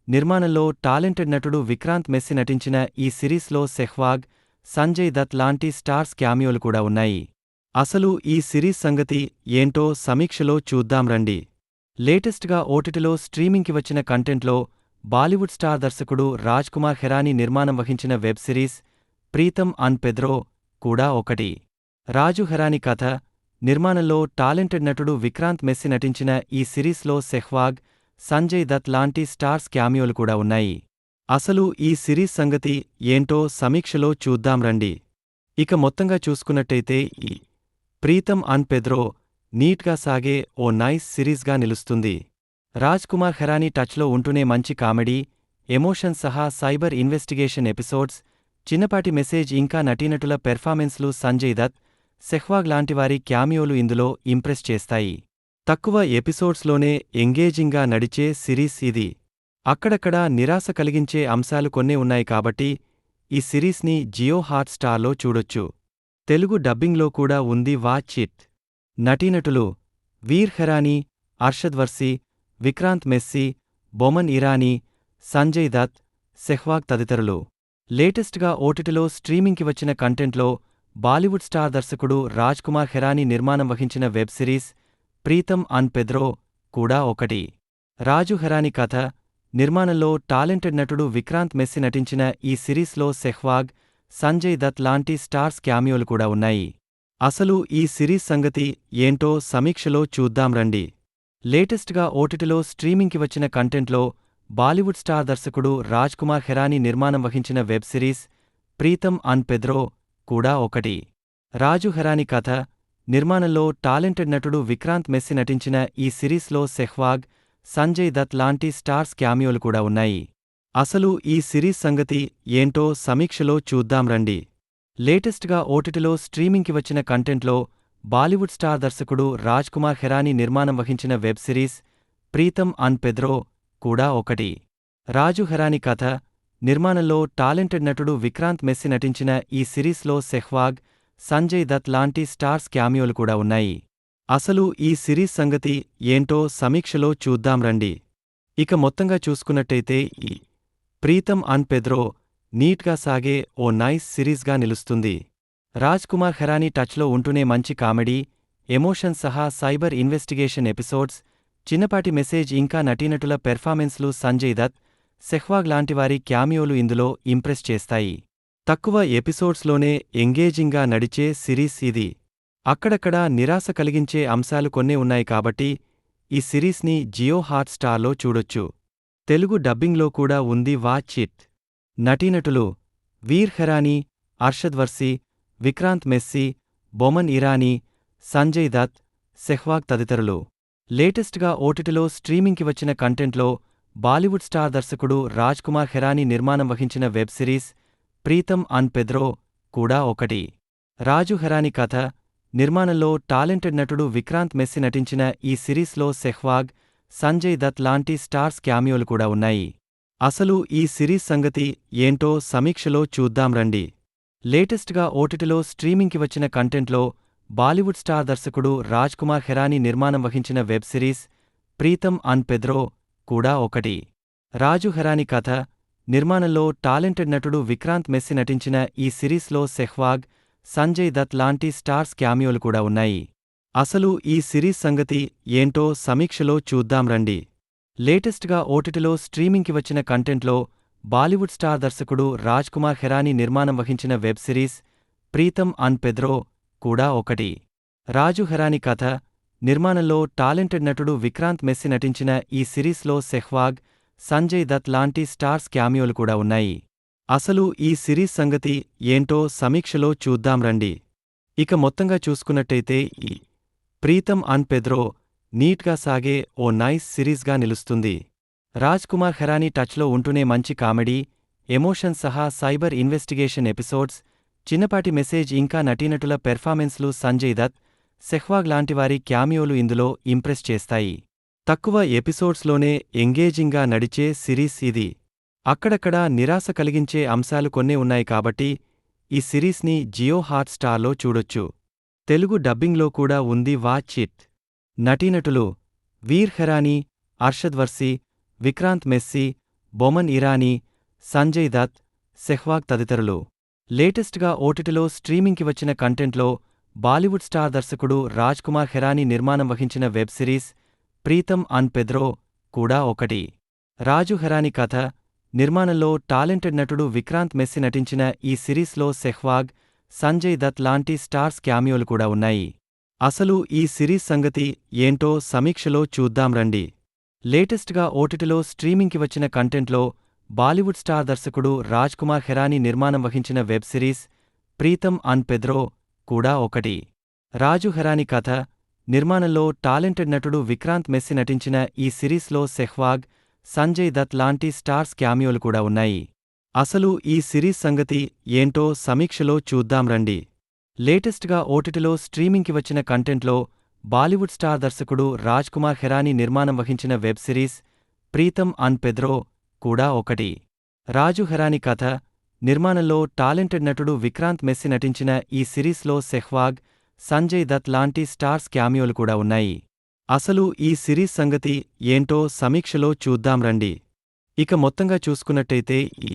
నిర్మాణంలో టాలెంటెడ్ నటుడు విక్రాంత్ మెస్సీ నటించిన ఈ సిరీస్లో సెహ్వాగ్, సంజయ్ దత్ లాంటి స్టార్స్ క్యామియోలు కూడా ఉన్నాయి. అసలు ఈ సిరీస్ సంగతి ఏంటో సమీక్షలో చూద్దాం రండి. లేటెస్ట్గా ఓటీటీలో స్ట్రీమింగ్కి వచ్చిన కంటెంట్లో బాలీవుడ్ స్టార్ దర్శకుడు రాజ్ కుమార్ ఖెరానీ నిర్మాణం వహించిన వెబ్ సిరీస్ ప్రీతం అన్ పెద్రో కూడా ఒకటి. రాజు ఖెరానీ కథ, నిర్మాణంలో టాలెంటెడ్ నటుడు విక్రాంత్ మెస్సీ నటించిన ఈ సిరీస్లో సెహ్వాగ్, సంజయ్ దత్ లాంటి స్టార్స్ క్యామియోలు కూడా ఉన్నాయి. అసలు ఈ సిరీస్ సంగతి ఏంటో సమీక్షలో చూద్దాం రండి. ఇక మొత్తంగా చూసుకున్నట్టయితే ఈ ప్రీతం అన్ పెద్రో నీట్గా సాగే ఓ నైస్ సిరీస్గా నిలుస్తుంది. రాజ్ కుమార్ ఖెరానీ టచ్లో ఉంటూనే మంచి కామెడీ, ఎమోషన్ సహా సైబర్ ఇన్వెస్టిగేషన్ ఎపిసోడ్స్, చిన్నపాటి మెసేజ్ ఇంకా నటీనటుల పెర్ఫార్మెన్స్లు సంజయ్ దత్, సెహ్వాగ్ లాంటివారి క్యామియోలు ఇందులో ఇంప్రెస్ చేస్తాయి. తక్కువ ఎపిసోడ్స్లోనే ఎంగేజింగ్గా నడిచే సిరీస్ ఇది. అక్కడక్కడా నిరాశ కలిగించే అంశాలు కొన్నే ఉన్నాయి కాబట్టి ఈ సిరీస్ని జియో హాట్‌స్టార్లో చూడొచ్చు. తెలుగు డబ్బింగ్లో కూడా ఉంది, వాచ్ ఇట్. నటీనటులు వీర్ ఖరానీ, అర్షద్ వర్సీ, విక్రాంత్ మెస్సీ, బొమన్ ఇరానీ, సంజయ్ దత్, సెహ్వాగ్ తదితరులు. లేటెస్ట్గా ఓటీటీలో స్ట్రీమింగ్కి వచ్చిన కంటెంట్లో బాలీవుడ్ స్టార్ దర్శకుడు రాజ్ కుమార్ ఖెరానీ నిర్మాణం వహించిన వెబ్ సిరీస్ ప్రీతం అన్ పెద్రో కూడా ఒకటి. రాజు ఖెరానీ కథ, నిర్మాణంలో టాలెంటెడ్ నటుడు విక్రాంత్ మెస్సీ నటించిన ఈ సిరీస్లో సెహ్వాగ్, సంజయ్ దత్ లాంటి స్టార్స్ క్యామియోలు కూడా ఉన్నాయి. అసలు ఈ సిరీస్ సంగతి ఏంటో సమీక్షలో చూద్దాం రండి. లేటెస్ట్గా ఓటీటీలో స్ట్రీమింగ్కి వచ్చిన కంటెంట్లో బాలీవుడ్ స్టార్ దర్శకుడు రాజ్ కుమార్ ఖెరానీ నిర్మాణం వహించిన వెబ్ సిరీస్ ప్రీతం అన్ పెద్రో కూడా ఒకటి. రాజు ఖెరానీ కథ, నిర్మాణంలో టాలెంటెడ్ నటుడు విక్రాంత్ మెస్సీ నటించిన ఈ సిరీస్లో సెహ్వాగ్, సంజయ్ దత్ లాంటి స్టార్స్ క్యామియోలు కూడా ఉన్నాయి. అసలు ఈ సిరీస్ సంగతి ఏంటో సమీక్షలో చూద్దాం రండి. లేటెస్ట్గా ఓటీటీలో స్ట్రీమింగ్కి వచ్చిన కంటెంట్లో బాలీవుడ్ స్టార్ దర్శకుడు రాజ్ కుమార్ ఖెరానీ నిర్మాణం వహించిన వెబ్ సిరీస్ ప్రీతం అన్ పెద్రో కూడా ఒకటి. రాజు ఖెరానీ కథ, నిర్మాణంలో టాలెంటెడ్ నటుడు విక్రాంత్ మెస్సీ నటించిన ఈ సిరీస్లో సెహ్వాగ్, సంజయ్ దత్ లాంటి స్టార్స్ క్యామియోలు కూడా ఉన్నాయి. అసలు ఈ సిరీస్ సంగతి ఏంటో సమీక్షలో చూద్దాం రండి. ఇక మొత్తంగా చూసుకున్నట్టయితే ఈ ప్రీతం అన్ పెద్రో నీట్గా సాగే ఓ నైస్ సిరీస్గా నిలుస్తుంది. రాజ్ కుమార్ ఖెరానీ టచ్లో ఉంటూనే మంచి కామెడీ, ఎమోషన్ సహా సైబర్ ఇన్వెస్టిగేషన్ ఎపిసోడ్స్, చిన్నపాటి మెసేజ్ ఇంకా నటీనటుల పెర్ఫార్మెన్స్లు సంజయ్ దత్, సెహ్వాగ్ లాంటివారి క్యామియోలు ఇందులో ఇంప్రెస్ చేస్తాయి. తక్కువ ఎపిసోడ్స్లోనే ఎంగేజింగ్గా నడిచే సిరీస్ ఇది. అక్కడక్కడా నిరాశ కలిగించే అంశాలు కొన్నే ఉన్నాయి కాబట్టి ఈ సిరీస్ని జియో హాట్‌స్టార్లో చూడొచ్చు. తెలుగు డబ్బింగ్లో కూడా ఉంది, వాచ్ ఇట్. నటీనటులు వీర్ ఖరానీ, అర్షద్ వర్సీ, విక్రాంత్ మెస్సీ, బొమన్ ఇరానీ, సంజయ్ దత్, సెహ్వాగ్ తదితరులు. లేటెస్ట్గా ఓటీటీలో స్ట్రీమింగ్కి వచ్చిన కంటెంట్లో బాలీవుడ్ స్టార్ దర్శకుడు రాజ్ కుమార్ ఖెరానీ నిర్మాణం వహించిన వెబ్ సిరీస్ ప్రీతం అన్ పెద్రో కూడా ఒకటి. రాజు ఖెరానీ కథ, నిర్మాణంలో టాలెంటెడ్ నటుడు విక్రాంత్ మెస్సీ నటించిన ఈ సిరీస్లో సెహ్వాగ్, సంజయ్ దత్ లాంటి స్టార్స్ క్యామియోలు కూడా ఉన్నాయి. అసలు ఈ సిరీస్ సంగతి ఏంటో సమీక్షలో చూద్దాం రండి. లేటెస్ట్గా ఓటీటీలో స్ట్రీమింగ్కి వచ్చిన కంటెంట్లో బాలీవుడ్ స్టార్ దర్శకుడు రాజ్ కుమార్ ఖెరానీ నిర్మాణం వహించిన వెబ్ సిరీస్ ప్రీతం అన్ పెద్రో కూడా ఒకటి. రాజు ఖెరానీ కథ, నిర్మాణంలో టాలెంటెడ్ నటుడు విక్రాంత్ మెస్సీ నటించిన ఈ సిరీస్లో సెహ్వాగ్, సంజయ్ దత్ లాంటి స్టార్స్ క్యామియోలు కూడా ఉన్నాయి. అసలు ఈ సిరీస్ సంగతి ఏంటో సమీక్షలో చూద్దాం రండి. లేటెస్ట్గా ఓటీటీలో స్ట్రీమింగ్కి వచ్చిన కంటెంట్లో బాలీవుడ్ స్టార్ దర్శకుడు రాజ్ కుమార్ హెరానీ నిర్మాణం వహించిన వెబ్ సిరీస్ ప్రీతం అన్ పెద్రో కూడా ఒకటి. రాజు హెరానీ కథ, నిర్మాణంలో టాలెంటెడ్ నటుడు విక్రాంత్ మెస్సీ నటించిన ఈ సిరీస్లో సెహ్వాగ్, సంజయ్ దత్ లాంటి స్టార్స్ క్యామియోలు కూడా ఉన్నాయి. అసలు ఈ సిరీస్ సంగతి ఏంటో సమీక్షలో చూద్దాం రండి. ఇక మొత్తంగా చూసుకున్నట్టయితే ఈ ప్రీతం అన్ పెద్రో నీట్గా సాగే ఓ నైస్ సిరీస్గా నిలుస్తుంది. రాజ్ కుమార్ హెరానీ టచ్లో ఉంటూనే మంచి కామెడీ, ఎమోషన్ సహా సైబర్ ఇన్వెస్టిగేషన్ ఎపిసోడ్స్, చిన్నపాటి మెసేజ్ ఇంకా నటీనటుల పెర్ఫార్మెన్స్లు సంజయ్ దత్, సెహ్వాగ్ లాంటివారి క్యామియోలు ఇందులో ఇంప్రెస్ చేస్తాయి. తక్కువ ఎపిసోడ్స్లోనే ఎంగేజింగ్గా నడిచే సిరీస్ ఇది. అక్కడక్కడా నిరాశ కలిగించే అంశాలు కొన్నే ఉన్నాయి కాబట్టి ఈ సిరీస్ని జియో హాట్ స్టార్లో చూడొచ్చు. తెలుగు డబ్బింగ్లో కూడా ఉంది, వాచ్ ఇట్. నటీనటులు వీర్ హెరానీ, అర్షద్ వర్సీ, విక్రాంత్ మెస్సీ, బొమన్ ఇరానీ, సంజయ్ దత్, సెహ్వాగ్ తదితరులు. లేటెస్ట్గా ఓటీటీలో స్ట్రీమింగ్కి వచ్చిన కంటెంట్లో బాలీవుడ్ స్టార్ దర్శకుడు రాజ్ కుమార్ హెరానీ నిర్మాణం వహించిన వెబ్ సిరీస్ ప్రీతం అన్ పెద్రో కూడా ఒకటి. రాజు హెరానీ కథ, నిర్మాణంలో టాలెంటెడ్ నటుడు విక్రాంత్ మెస్సీ నటించిన ఈ సిరీస్లో సెహ్వాగ్, సంజయ్ దత్ లాంటి స్టార్స్ క్యామియోలు కూడా ఉన్నాయి. అసలు ఈ సిరీస్ సంగతి ఏంటో సమీక్షలో చూద్దాం రండి. లేటెస్ట్గా ఓటీటీలో స్ట్రీమింగ్కి వచ్చిన కంటెంట్లో బాలీవుడ్ స్టార్ దర్శకుడు రాజ్ కుమార్ హెరానీ నిర్మాణం వహించిన వెబ్ సిరీస్ ప్రీతం అన్ పెద్రో కూడా ఒకటి. రాజు హెరానీ కథ, నిర్మాణంలో టాలెంటెడ్ నటుడు విక్రాంత్ మెస్సీ నటించిన ఈ సిరీస్లో సెహ్వాగ్, సంజయ్ దత్ లాంటి స్టార్స్ క్యామియోలు కూడా ఉన్నాయి. అసలు ఈ సిరీస్ సంగతి ఏంటో సమీక్షలో చూద్దాం రండి. లేటెస్ట్గా ఓటీటీలో స్ట్రీమింగ్కి వచ్చిన కంటెంట్లో బాలీవుడ్ స్టార్ దర్శకుడు రాజ్ కుమార్ హెరానీ నిర్మాణం వహించిన వెబ్ సిరీస్ ప్రీతం అన్ పెద్రో కూడా ఒకటి. రాజు హెరానీ కథ, నిర్మాణంలో టాలెంటెడ్ నటుడు విక్రాంత్ మెస్సీ నటించిన ఈ సిరీస్లో సెహ్వాగ్, సంజయ్ దత్ లాంటి స్టార్స్ క్యామియోలు కూడా ఉన్నాయి. అసలు ఈ సిరీస్ సంగతి ఏంటో సమీక్షలో చూద్దాం రండి. ఇక మొత్తంగా చూసుకున్నట్టయితే ఈ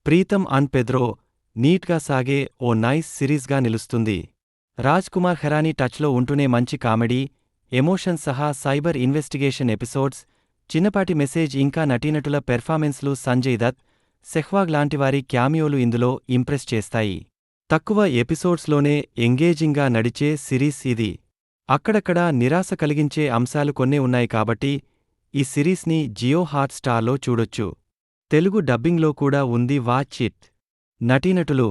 ప్రీతం అన్ పెద్రో నీట్గా సాగే ఓ నైస్ సిరీస్గా నిలుస్తుంది. రాజ్ కుమార్ హెరానీ టచ్లో ఉంటూనే మంచి కామెడీ, ఎమోషన్ సహా సైబర్ ఇన్వెస్టిగేషన్ ఎపిసోడ్స్, చిన్నపాటి మెసేజ్ ఇంకా నటీనటుల పెర్ఫార్మెన్స్లు సంజయ్ దత్, సెహ్వాగ్ లాంటివారి క్యామియోలు ఇందులో ఇంప్రెస్ చేస్తాయి. తక్కువ ఎపిసోడ్స్లోనే ఎంగేజింగ్గా నడిచే సిరీస్ ఇది. అక్కడక్కడా నిరాశ కలిగించే అంశాలు కొన్నే ఉన్నాయి కాబట్టి ఈ సిరీస్ని జియో హాట్ స్టార్లో చూడొచ్చు. తెలుగు డబ్బింగ్లో కూడా ఉంది, వాచ్ ఇట్. నటీనటులు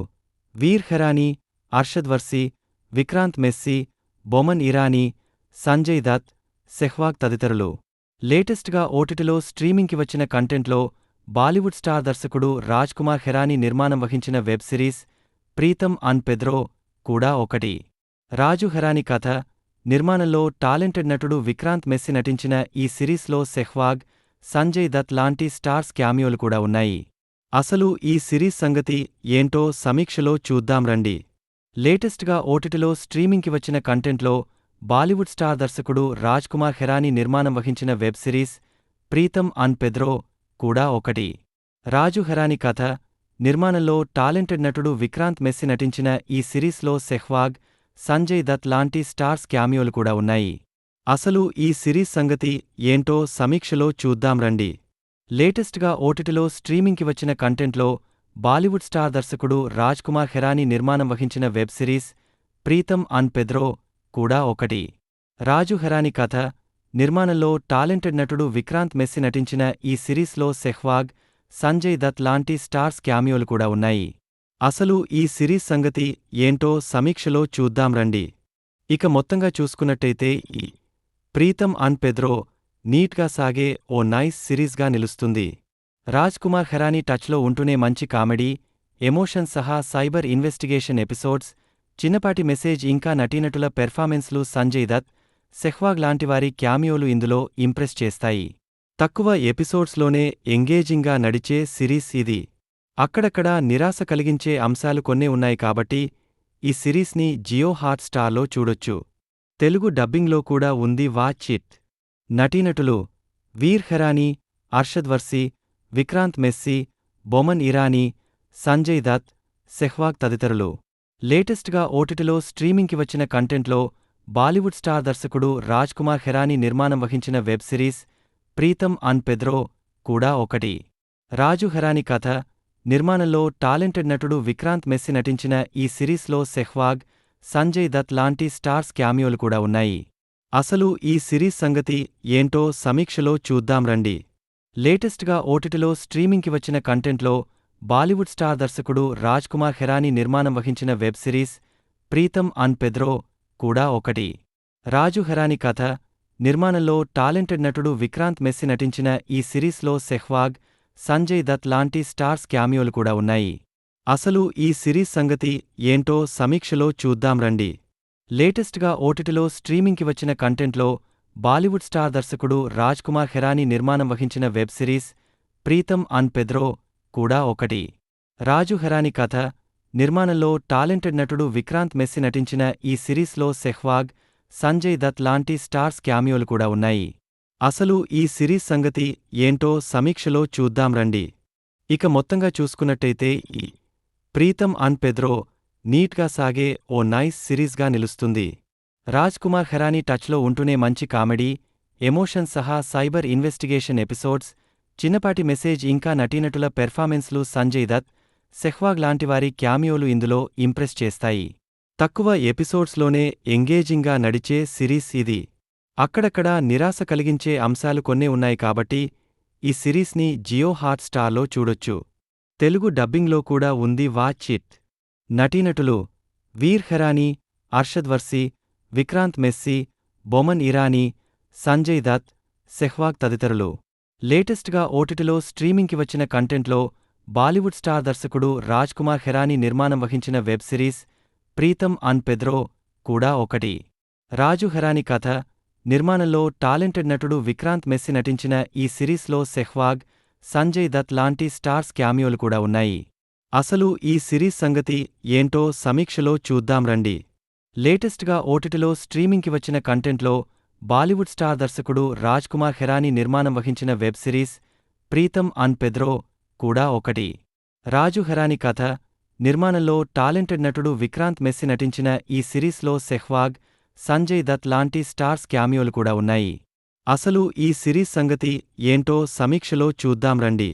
వీర్ హెరానీ, అర్షద్ వర్సీ, విక్రాంత్ మెస్సీ, బొమన్ ఇరానీ, సంజయ్ దత్, సెహ్వాగ్ తదితరులు. లేటెస్ట్గా ఓటీటీలో స్ట్రీమింగ్కి వచ్చిన కంటెంట్లో బాలీవుడ్ స్టార్ దర్శకుడు రాజ్ కుమార్ హెరానీ నిర్మాణం వహించిన వెబ్ సిరీస్ ప్రీతం అన్ పెద్రో కూడా ఒకటి. రాజు హెరానీ కథ, నిర్మాణంలో టాలెంటెడ్ నటుడు విక్రాంత్ మెస్సీ నటించిన ఈ సిరీస్లో సెహ్వాగ్, సంజయ్ దత్ లాంటి స్టార్స్ క్యామియోలు కూడా ఉన్నాయి. అసలు ఈ సిరీస్ సంగతి ఏంటో సమీక్షలో చూద్దాం రండి. లేటెస్ట్గా ఓటీటీలో స్ట్రీమింగ్కి వచ్చిన కంటెంట్లో బాలీవుడ్ స్టార్ దర్శకుడు రాజ్ కుమార్ హెరానీ నిర్మాణం వహించిన వెబ్ సిరీస్ ప్రీతం అన్ పెద్రో కూడా ఒకటి. రాజు హెరానీ కథ, నిర్మాణంలో టాలెంటెడ్ నటుడు విక్రాంత్ మెస్సీ నటించిన ఈ సిరీస్లో సెహ్వాగ్, సంజయ్ దత్ లాంటి స్టార్స్ క్యామియోలు కూడా ఉన్నాయి. అసలు ఈ సిరీస్ సంగతి ఏంటో సమీక్షలో చూద్దాం రండి. లేటెస్ట్గా ఓటీటీలో స్ట్రీమింగ్కి వచ్చిన కంటెంట్లో బాలీవుడ్ స్టార్ దర్శకుడు రాజ్ కుమార్ హెరానీ నిర్మాణం వహించిన వెబ్ సిరీస్ ప్రీతం అన్ పెద్రో కూడా ఒకటి. రాజు హెరానీ కథ, నిర్మాణంలో టాలెంటెడ్ నటుడు విక్రాంత్ మెస్సీ నటించిన ఈ సిరీస్లో సెహ్వాగ్, సంజయ్ దత్ లాంటి స్టార్స్ క్యామియోలు కూడా ఉన్నాయి. అసలు ఈ సిరీస్ సంగతి ఏంటో సమీక్షలో చూద్దాం రండి. ఇక మొత్తంగా చూసుకున్నట్టయితే ఈ ప్రీతం అన్ పెద్రో నీట్గా సాగే ఓ నైస్ సిరీస్గా నిలుస్తుంది. రాజ్ కుమార్ హెరానీ టచ్లో ఉంటూనే మంచి కామెడీ, ఎమోషన్ సహా సైబర్ ఇన్వెస్టిగేషన్ ఎపిసోడ్స్, చిన్నపాటి మెసేజ్ ఇంకా నటీనటుల పెర్ఫార్మెన్స్లు సంజయ్ దత్, సెహ్వాగ్ లాంటివారి క్యామియోలు ఇందులో ఇంప్రెస్ చేస్తాయి. తక్కువ ఎపిసోడ్స్లోనే ఎంగేజింగ్గా నడిచే సిరీస్ ఇది. అక్కడక్కడా నిరాశ కలిగించే అంశాలు కొన్నే ఉన్నాయి కాబట్టి ఈ సిరీస్ని జియో హాట్ స్టార్లో చూడొచ్చు. తెలుగు డబ్బింగ్లో కూడా ఉంది, వాచ్ ఇట్. నటీనటులు వీర్ హెరానీ, అర్షద్ వర్సీ, విక్రాంత్ మెస్సీ, బొమన్ ఇరానీ, సంజయ్ దత్, సెహ్వాగ్ తదితరులు. లేటెస్ట్గా ఓటీటీలో స్ట్రీమింగ్కి వచ్చిన కంటెంట్లో బాలీవుడ్ స్టార్ దర్శకుడు రాజ్ కుమార్ హెరానీ నిర్మాణం వహించిన web series Pritam and Pedro కూడా ఒకటి. రాజు హెరానీ కథ, నిర్మాణంలో టాలెంటెడ్ నటుడు విక్రాంత్ మెస్సీ నటించిన ఈ సిరీస్లో సెహ్వాగ్, సంజయ్ దత్ లాంటి స్టార్స్ క్యామియోలు కూడా ఉన్నాయి. అసలు ఈ సిరీస్ సంగతి ఏంటో సమీక్షలో చూద్దాం రండి. లేటెస్ట్గా ఓటీటీలో స్ట్రీమింగ్కి వచ్చిన కంటెంట్లో బాలీవుడ్ స్టార్ దర్శకుడు రాజ్ కుమార్ హెరానీ నిర్మాణం వహించిన web series Pritam and Pedro కూడా ఒకటి. రాజు హెరానీ కథ, నిర్మాణంలో టాలెంటెడ్ నటుడు విక్రాంత్ మెస్సీ నటించిన ఈ సిరీస్లో సెహ్వాగ్, సంజయ్ దత్ లాంటి స్టార్స్ క్యామియోలు కూడా ఉన్నాయి. అసలు ఈ సిరీస్ సంగతి ఏంటో సమీక్షలో చూద్దాం రండి. లేటెస్ట్గా ఓటీటీలో స్ట్రీమింగ్కి వచ్చిన కంటెంట్లో బాలీవుడ్ స్టార్ దర్శకుడు రాజ్ కుమార్ హెరానీ నిర్మాణం వహించిన web series Pritam and Pedro కూడా ఒకటి. రాజు హెరానీ కథ, నిర్మాణంలో టాలెంటెడ్ నటుడు విక్రాంత్ మెస్సీ నటించిన ఈ సిరీస్లో సెహ్వాగ్, సంజయ్ దత్ లాంటి స్టార్స్ క్యామియోలు కూడా ఉన్నాయి. అసలు ఈ సిరీస్ సంగతి ఏంటో సమీక్షలో చూద్దాం రండి. ఇక మొత్తంగా చూసుకున్నట్టయితే ఈ ప్రీతం అండ్ పెద్రో నీట్గా సాగే ఓ నైస్ సిరీస్గా నిలుస్తుంది. రాజ్ కుమార్ హెరానీ టచ్లో ఉంటూనే మంచి కామెడీ, ఎమోషన్ సహా సైబర్ ఇన్వెస్టిగేషన్ ఎపిసోడ్స్, చిన్నపాటి మెసేజ్ ఇంకా నటీనటుల పెర్ఫార్మెన్స్లు సంజయ్ దత్, సెహ్వాగ్ లాంటివారి క్యామియోలు ఇందులో ఇంప్రెస్ చేస్తాయి. తక్కువ ఎపిసోడ్స్లోనే ఎంగేజింగ్గా నడిచే సిరీస్ ఇది. అక్కడక్కడా నిరాశ కలిగించే అంశాలు కొన్నే ఉన్నాయి కాబట్టి ఈ సిరీస్ని జియో హాట్ స్టార్లో చూడొచ్చు. తెలుగు డబ్బింగ్లో కూడా ఉంది, వాచ్ ఇట్. నటీనటులు వీర్ హెరానీ, అర్షద్ వర్సీ, విక్రాంత్ మెస్సీ, బొమన్ ఇరానీ, సంజయ్ దత్, సెహ్వాగ్ తదితరులు. లేటెస్ట్గా ఓటీటీలో స్ట్రీమింగ్కి వచ్చిన కంటెంట్లో బాలీవుడ్ స్టార్ దర్శకుడు రాజ్ కుమార్ హెరానీ నిర్మాణం వహించిన web series Pritam and Pedro కూడా ఒకటి. రాజు హెరానీ కథ, నిర్మాణంలో టాలెంటెడ్ నటుడు విక్రాంత్ మెస్సీ నటించిన ఈ సిరీస్లో సెహ్వాగ్, సంజయ్ దత్ లాంటి స్టార్స్ క్యామియోలు కూడా ఉన్నాయి. అసలు ఈ సిరీస్ సంగతి ఏంటో సమీక్షలో చూద్దాం రండి. లేటెస్ట్గా ఓటీటీలో స్ట్రీమింగ్కి వచ్చిన కంటెంట్లో బాలీవుడ్ స్టార్ దర్శకుడు రాజ్ కుమార్ హెరానీ నిర్మాణం వహించిన web series Pritam and Pedro కూడా ఒకటి. రాజు హెరానీ కథ, నిర్మాణంలో టాలెంటెడ్ నటుడు విక్రాంత్ మెస్సీ నటించిన ఈ సిరీస్లో సెహ్వాగ్, సంజయ్ దత్ లాంటి స్టార్స్ క్యామియోలు కూడా ఉన్నాయి. అసలు ఈ సిరీస్ సంగతి ఏంటో సమీక్షలో చూద్దాం రండి.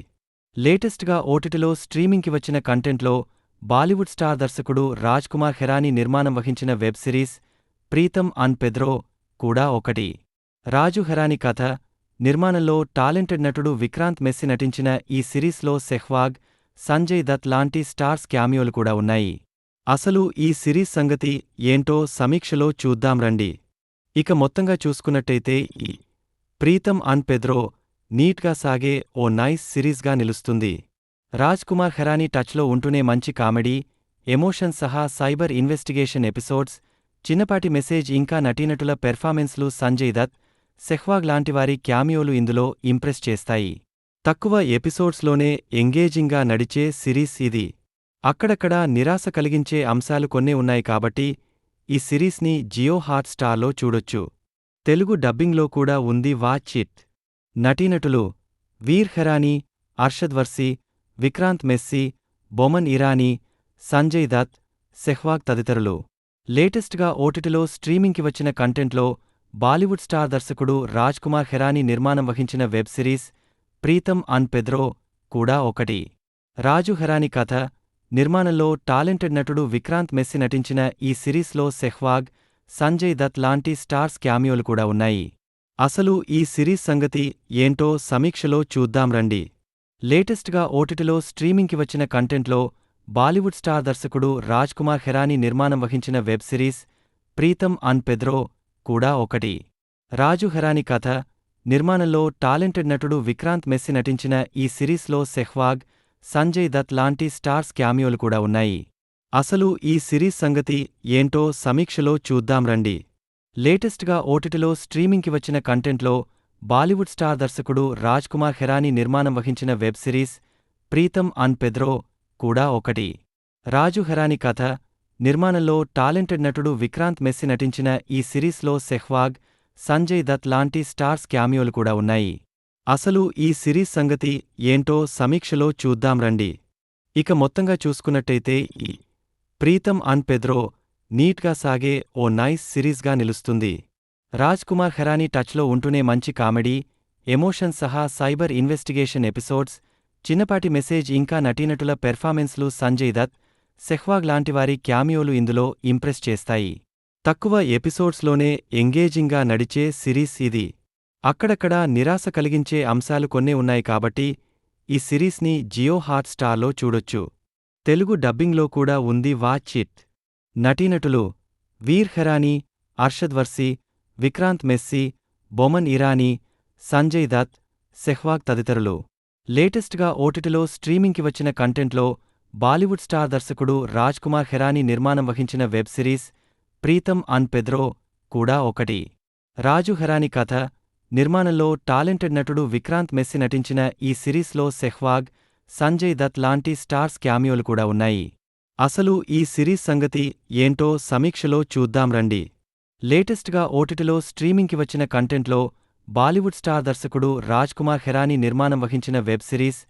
లేటెస్ట్గా ఓటీటీలో స్ట్రీమింగ్కి వచ్చిన కంటెంట్లో బాలీవుడ్ స్టార్ దర్శకుడు రాజ్ కుమార్ హెరానీ నిర్మాణం వహించిన web series Pritam and Pedro కూడా ఒకటి. రాజు హెరానీ కథ, నిర్మాణంలో టాలెంటెడ్ నటుడు విక్రాంత్ మెస్సీ నటించిన ఈ సిరీస్లో సెహ్వాగ్, సంజయ్ దత్ లాంటి స్టార్స్ క్యామియోలు కూడా ఉన్నాయి. అసలు ఈ సిరీస్ సంగతి ఏంటో సమీక్షలో చూద్దాం రండి. ఇక మొత్తంగా చూసుకున్నట్టయితే ఈ ప్రీతం అండ్ పెద్రో నీట్గా సాగే ఓ నైస్ సిరీస్గా నిలుస్తుంది. రాజ్ కుమార్ హెరానీ టచ్లో ఉంటూనే మంచి కామెడీ, ఎమోషన్ సహా సైబర్ ఇన్వెస్టిగేషన్ ఎపిసోడ్స్, చిన్నపాటి మెసేజ్ ఇంకా నటీనటుల పెర్ఫార్మెన్స్లు సంజయ్ దత్, సెహ్వాగ్ లాంటివారి క్యామియోలు ఇందులో ఇంప్రెస్ చేస్తాయి. తక్కువ ఎపిసోడ్స్లోనే ఎంగేజింగ్గా నడిచే సిరీస్ ఇది. అక్కడక్కడా నిరాశ కలిగించే అంశాలు కొన్నే ఉన్నాయి కాబట్టి ఈ సిరీస్ని జియో హాట్ స్టార్లో చూడొచ్చు. తెలుగు డబ్బింగ్లో కూడా ఉంది, వాచ్ ఇట్. నటీనటులు వీర్ హెరానీ, అర్షద్ వర్సీ, విక్రాంత్ మెస్సీ, బొమన్ ఇరానీ, సంజయ్ దత్, సెహ్వాగ్ తదితరులు. లేటెస్ట్గా ఓటీటీలో స్ట్రీమింగ్కి వచ్చిన కంటెంట్లో బాలీవుడ్ స్టార్ దర్శకుడు రాజ్ కుమార్ హెరానీ నిర్మాణం వహించిన web series Pritam and Pedro కూడా ఒకటి. రాజు హెరానీ కథ, నిర్మాణంలో టాలెంటెడ్ నటుడు విక్రాంత్ మెస్సీ నటించిన ఈ సిరీస్లో సెహ్వాగ్, సంజయ్ దత్ లాంటి స్టార్స్ క్యామియోలు కూడా ఉన్నాయి. అసలు ఈ సిరీస్ సంగతి ఏంటో సమీక్షలో చూద్దాం రండి. లేటెస్ట్గా ఓటీటీలో స్ట్రీమింగ్కి వచ్చిన కంటెంట్లో బాలీవుడ్ స్టార్ దర్శకుడు రాజ్ కుమార్ హెరానీ నిర్మాణం వహించిన web series Pritam and Pedro కూడా ఒకటి. రాజు హెరానీ కథ, నిర్మాణంలో టాలెంటెడ్ నటుడు విక్రాంత్ మెస్సీ నటించిన ఈ సిరీస్లో సెహ్వాగ్, సంజయ్ దత్ లాంటి స్టార్స్ క్యామియోలు కూడా ఉన్నాయి. అసలు ఈ సిరీస్ సంగతి ఏంటో సమీక్షలో చూద్దాం రండి. లేటెస్ట్గా ఓటీటీలో స్ట్రీమింగ్కి వచ్చిన కంటెంట్లో బాలీవుడ్ స్టార్ దర్శకుడు రాజ్ కుమార్ హెరానీ నిర్మాణం వహించిన web series Pritam and Pedro కూడా ఒకటి. రాజు హెరానీ కథ, నిర్మాణంలో టాలెంటెడ్ నటుడు విక్రాంత్ మెస్సీ నటించిన ఈ సిరీస్లో సెహ్వాగ్, సంజయ్ దత్ లాంటి స్టార్స్ క్యామియోలు కూడా ఉన్నాయి. అసలు ఈ సిరీస్ సంగతి ఏంటో సమీక్షలో చూద్దాం రండి. ఇక మొత్తంగా చూసుకున్నట్టయితే ఈ ప్రీతం అండ్ పెద్రో నీట్గా సాగే ఓ నైస్ సిరీస్గా నిలుస్తుంది. రాజ్ కుమార్ హెరానీ టచ్లో ఉంటూనే మంచి కామెడీ, ఎమోషన్ సహా సైబర్ ఇన్వెస్టిగేషన్ ఎపిసోడ్స్, చిన్నపాటి మెసేజ్ ఇంకా నటీనటుల పెర్ఫార్మెన్స్లు సంజయ్ దత్, సెహ్వాగ్ లాంటివారి క్యామియోలు ఇందులో ఇంప్రెస్ చేస్తాయి. తక్కువ ఎపిసోడ్స్లోనే ఎంగేజింగ్గా నడిచే సిరీస్ ఇది. అక్కడక్కడా నిరాశ కలిగించే అంశాలు కొన్నే ఉన్నాయి కాబట్టి ఈ సిరీస్ని జియో హాట్ స్టార్లో చూడొచ్చు. తెలుగు డబ్బింగ్లో కూడా ఉంది, వాచ్ ఇట్. నటీనటులు వీర్ హెరానీ, అర్షద్ వర్సి, విక్రాంత్ మెస్సీ, బొమన్ ఇరానీ, సంజయ్ దత్, సెహ్వాగ్ తదితరులు. లేటెస్ట్గా ఓటీటీలో స్ట్రీమింగ్కి వచ్చిన కంటెంట్లో బాలీవుడ్ స్టార్ దర్శకుడు రాజ్ కుమార్ హెరానీ నిర్మాణం వహించిన web series Pritam and Pedro కూడా ఒకటి. రాజు హెరానీ కథ, నిర్మాణంలో టాలెంటెడ్ నటుడు విక్రాంత్ మెస్సీ నటించిన ఈ సిరీస్లో సెహ్వాగ్, సంజయ్ దత్ లాంటి స్టార్స్ క్యామియోలు కూడా ఉన్నాయి. అసలు ఈ సిరీస్ సంగతి ఏంటో సమీక్షలో చూద్దాం రండి. లేటెస్ట్గా ఓటీటీలో స్ట్రీమింగ్కి వచ్చిన కంటెంట్లో బాలీవుడ్ స్టార్ దర్శకుడు రాజ్ కుమార్ హెరానీ నిర్మాణం వహించిన web series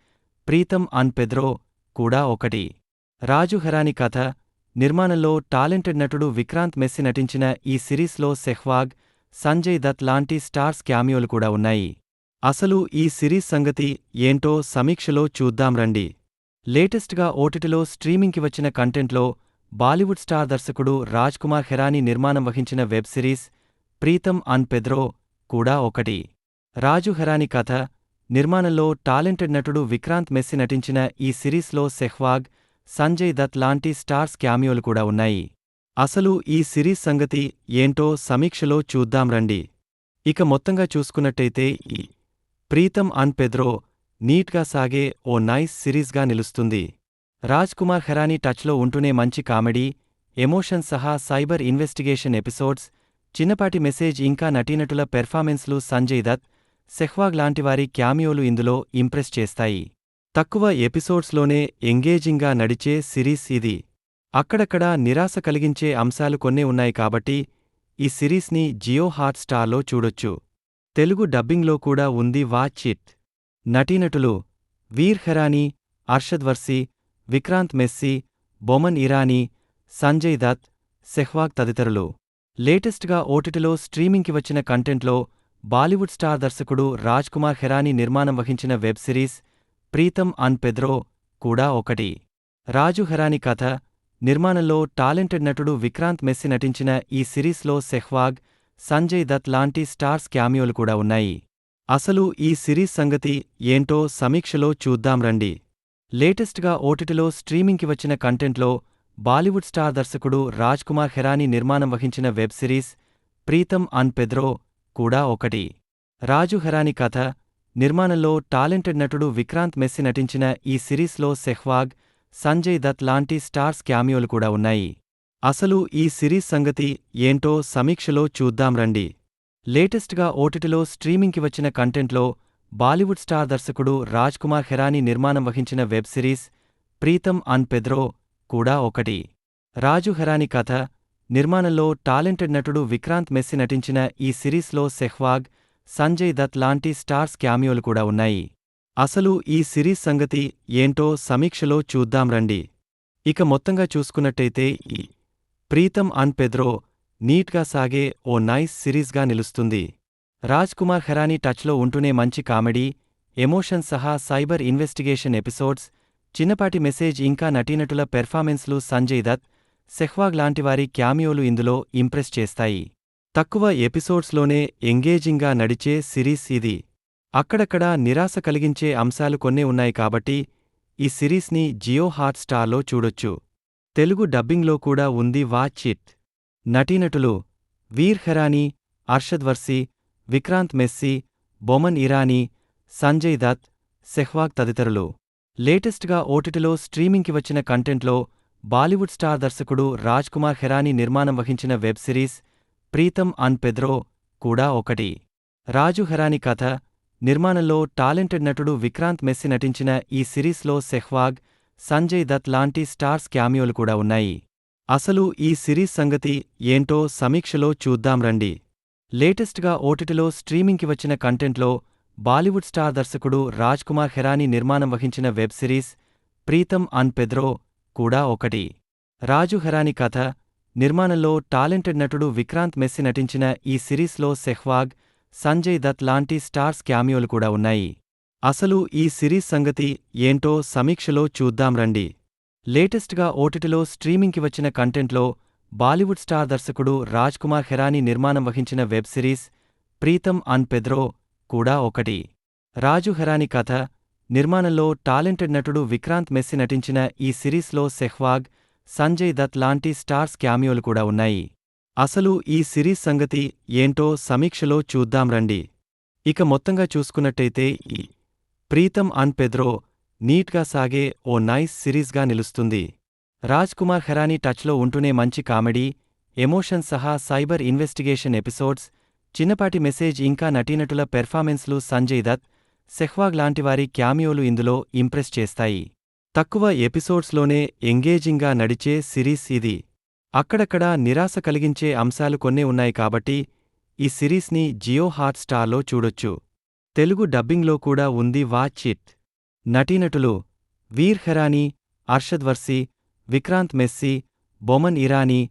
Pritam and Pedro కూడా ఒకటి. రాజు హెరానీ కథ, నిర్మాణంలో టాలెంటెడ్ నటుడు విక్రాంత్ మెస్సీ నటించిన ఈ సిరీస్లో సెహ్వాగ్, సంజయ్ దత్ లాంటి స్టార్స్ క్యామియోలు కూడా ఉన్నాయి. అసలు ఈ సిరీస్ సంగతి ఏంటో సమీక్షలో చూద్దాం రండి. లేటెస్ట్గా ఓటీటీలో స్ట్రీమింగ్కి వచ్చిన కంటెంట్లో బాలీవుడ్ స్టార్ దర్శకుడు రాజ్ కుమార్ హెరానీ నిర్మాణం వహించిన web series Pritam and Pedro కూడా ఒకటి. రాజు హెరానీ కథ, నిర్మాణంలో టాలెంటెడ్ నటుడు విక్రాంత్ మెస్సీ నటించిన ఈ సిరీస్లో సెహ్వాగ్, సంజయ్ దత్ లాంటి స్టార్స్ క్యామియోలు కూడా ఉన్నాయి. అసలు ఈ సిరీస్ సంగతి ఏంటో సమీక్షలో చూద్దాం రండి. ఇక మొత్తంగా చూసుకున్నట్టయితే ఈ ప్రీతం అండ్ పెద్రో నీట్గా సాగే ఓ నైస్ సిరీస్గా నిలుస్తుంది. రాజ్ కుమార్ హెరానీ టచ్లో ఉంటూనే మంచి కామెడీ, ఎమోషన్ సహా సైబర్ ఇన్వెస్టిగేషన్ ఎపిసోడ్స్, చిన్నపాటి మెసేజ్ ఇంకా నటీనటుల పెర్ఫార్మెన్స్లు సంజయ్ దత్, సెహ్వాగ్ లాంటివారి క్యామియోలు ఇందులో ఇంప్రెస్ చేస్తాయి. తక్కువ ఎపిసోడ్స్లోనే ఎంగేజింగ్గా నడిచే సిరీస్ ఇది. అక్కడక్కడా నిరాశ కలిగించే అంశాలు కొన్నే ఉన్నాయి కాబట్టి ఈ సిరీస్ని జియో హాట్ స్టార్లో చూడొచ్చు. తెలుగు డబ్బింగ్లో కూడా ఉంది, వాచ్ ఇట్. నటీనటులు వీర్ హెరానీ, అర్షద్ వర్సి, విక్రాంత్ మెస్సీ, బొమన్ ఇరానీ, సంజయ్ దత్, సెహ్వాగ్ తదితరులు. లేటెస్ట్గా ఓటీటీలో స్ట్రీమింగ్కి వచ్చిన కంటెంట్లో బాలీవుడ్ స్టార్ దర్శకుడు రాజ్ కుమార్ హెరానీ నిర్మాణం వహించిన web series Pritam and Pedro కూడా ఒకటి. రాజు హెరానీ కథ, నిర్మాణంలో టాలెంటెడ్ నటుడు విక్రాంత్ మెస్సీ నటించిన ఈ సిరీస్లో సెహ్వాగ్, సంజయ్ దత్ లాంటి స్టార్స్ క్యామియోలు కూడా ఉన్నాయి. అసలు ఈ సిరీస్ సంగతి ఏంటో సమీక్షలో చూద్దాం రండి. లేటెస్ట్గా ఓటీటీలో స్ట్రీమింగ్కి వచ్చిన కంటెంట్లో బాలీవుడ్ స్టార్ దర్శకుడు రాజ్ కుమార్ హెరానీ నిర్మాణం వహించిన web series Pritam and Pedro కూడా ఒకటి. రాజు హెరానీ కథ, నిర్మాణంలో టాలెంటెడ్ నటుడు విక్రాంత్ మెస్సీ నటించిన ఈ సిరీస్లో సెహ్వాగ్, సంజయ్ దత్ లాంటి స్టార్స్ క్యామియోలు కూడా ఉన్నాయి. అసలు ఈ సిరీస్ సంగతి ఏంటో సమీక్షలో చూద్దాం రండి. లేటెస్ట్గా ఓటీటీలో స్ట్రీమింగ్కి వచ్చిన కంటెంట్లో బాలీవుడ్ స్టార్ దర్శకుడు రాజ్ కుమార్ హెరానీ నిర్మాణం వహించిన web series Pritam and Pedro కూడా ఒకటి. రాజు హెరానీ కథ, నిర్మాణంలో టాలెంటెడ్ నటుడు విక్రాంత్ మెస్సీ నటించిన ఈ సిరీస్లో సెహ్వాగ్, సంజయ్ దత్ లాంటి స్టార్స్ క్యామియోలు కూడా ఉన్నాయి. అసలు ఈ సిరీస్ సంగతి ఏంటో సమీక్షలో చూద్దాం రండి. ఇక మొత్తంగా చూసుకున్నట్టయితే ఈ ప్రీతం అండ్ పెద్రో నీట్గా సాగే ఓ నైస్ సిరీస్గా నిలుస్తుంది. రాజ్ కుమార్ హెరానీ టచ్లో ఉంటూనే మంచి కామెడీ, ఎమోషన్ సహా సైబర్ ఇన్వెస్టిగేషన్ ఎపిసోడ్స్, చిన్నపాటి మెసేజ్ ఇంకా నటీనటుల పెర్ఫార్మెన్స్లు సంజయ్ దత్, సెహ్వాగ్ లాంటివారి క్యామియోలు ఇందులో ఇంప్రెస్ చేస్తాయి. తక్కువ ఎపిసోడ్స్లోనే ఎంగేజింగ్గా నడిచే సిరీస్ ఇది. అక్కడక్కడా నిరాశ కలిగించే అంశాలు కొన్నే ఉన్నాయి కాబట్టి ఈ సిరీస్ని జియో హాట్ స్టార్లో చూడొచ్చు. తెలుగు డబ్బింగ్లో కూడా ఉంది, వాచ్ ఇట్. నటీనటులు వీర్ హెరానీ, అర్షద్ వర్సి, విక్రాంత్ మెస్సీ, బొమన్ ఇరానీ, సంజయ్ దత్, సెహ్వాగ్ తదితరులు. లేటెస్ట్గా ఓటీటీలో స్ట్రీమింగ్కి వచ్చిన కంటెంట్లో బాలీవుడ్ స్టార్ దర్శకుడు రాజ్ కుమార్ హెరానీ నిర్మాణం వహించిన web series Pritam and Pedro కూడా ఒకటి. రాజు హెరానీ కథ, నిర్మాణంలో టాలెంటెడ్ నటుడు విక్రాంత్ మెస్సీ నటించిన ఈ సిరీస్లో సెహ్వాగ్, సంజయ్ దత్ లాంటి స్టార్స్ క్యామియోలు కూడా ఉన్నాయి. అసలు ఈ సిరీస్ సంగతి ఏంటో సమీక్షలో చూద్దాం రండి. లేటెస్ట్గా ఓటీటీలో స్ట్రీమింగ్కి వచ్చిన కంటెంట్లో బాలీవుడ్ స్టార్ దర్శకుడు రాజ్ కుమార్ హెరానీ నిర్మాణం వహించిన web series Pritam and Pedro కూడా ఒకటి. రాజు హరాని కథ, నిర్మాణంలో టాలెంటెడ్ నటుడు విక్రాంత్ మెస్సి నటించిన ఈ సిరీస్లో సెహ్వాగ్, సంజయ్ దత్ లాంటి స్టార్స్ క్యామియోలు కూడా ఉన్నాయి. అసలు ఈ సిరీస్ సంగతి ఏంటో సమీక్షలో చూద్దాం రండి. లేటెస్ట్గా ఓటీటీలో స్ట్రీమింగ్కి వచ్చిన కంటెంట్లో బాలీవుడ్ స్టార్ దర్శకుడు రాజ్ కుమార్ హెరానీ నిర్మాణం వహించిన వెబ్ సిరీస్ ప్రీతం అన్ పెద్రో కూడా ఒకటి. రాజు హెరానీ కథ, నిర్మాణంలో టాలెంటెడ్ నటుడు విక్రాంత్ మెస్సి నటించిన ఈ సిరీస్లో సెహ్వాగ్, సంజయ్ దత్ లాంటి స్టార్స్ క్యామియోలు కూడా ఉన్నాయి. అసలు ఈ సిరీస్ సంగతి ఏంటో సమీక్షలో చూద్దాం రండి. ఇక మొత్తంగా చూసుకున్నట్టయితే ఈ ప్రీతం అన్ పెద్రో నీట్గా సాగే ఓ నైస్ సిరీస్గా నిలుస్తుంది. రాజ్ కుమార్ హెరానీ టచ్లో ఉంటూనే మంచి కామెడీ, ఎమోషన్ సహా సైబర్ ఇన్వెస్టిగేషన్ ఎపిసోడ్స్, చిన్నపాటి మెసేజ్ ఇంకా నటీనటుల పెర్ఫార్మెన్స్లు సంజయ్ దత్, సెహ్వాగ్ లాంటివారి క్యామియోలు ఇందులో ఇంప్రెస్ చేస్తాయి. తక్కువ ఎపిసోడ్స్లోనే ఎంగేజింగ్గా నడిచే సిరీస్ ఇది. అక్కడక్కడా నిరాశ కలిగించే అంశాలు కొన్నే ఉన్నాయి కాబట్టి ఈ సిరీస్ని జియో హాట్ స్టార్లో చూడొచ్చు. తెలుగు డబ్బింగ్లో కూడా ఉంది, వాచ్ ఇట్. నటీనటులు వీర్ హెరానీ, అర్షద్ వర్సీ, విక్రాంత్ మెస్సి, బొమన్ ఇరానీ,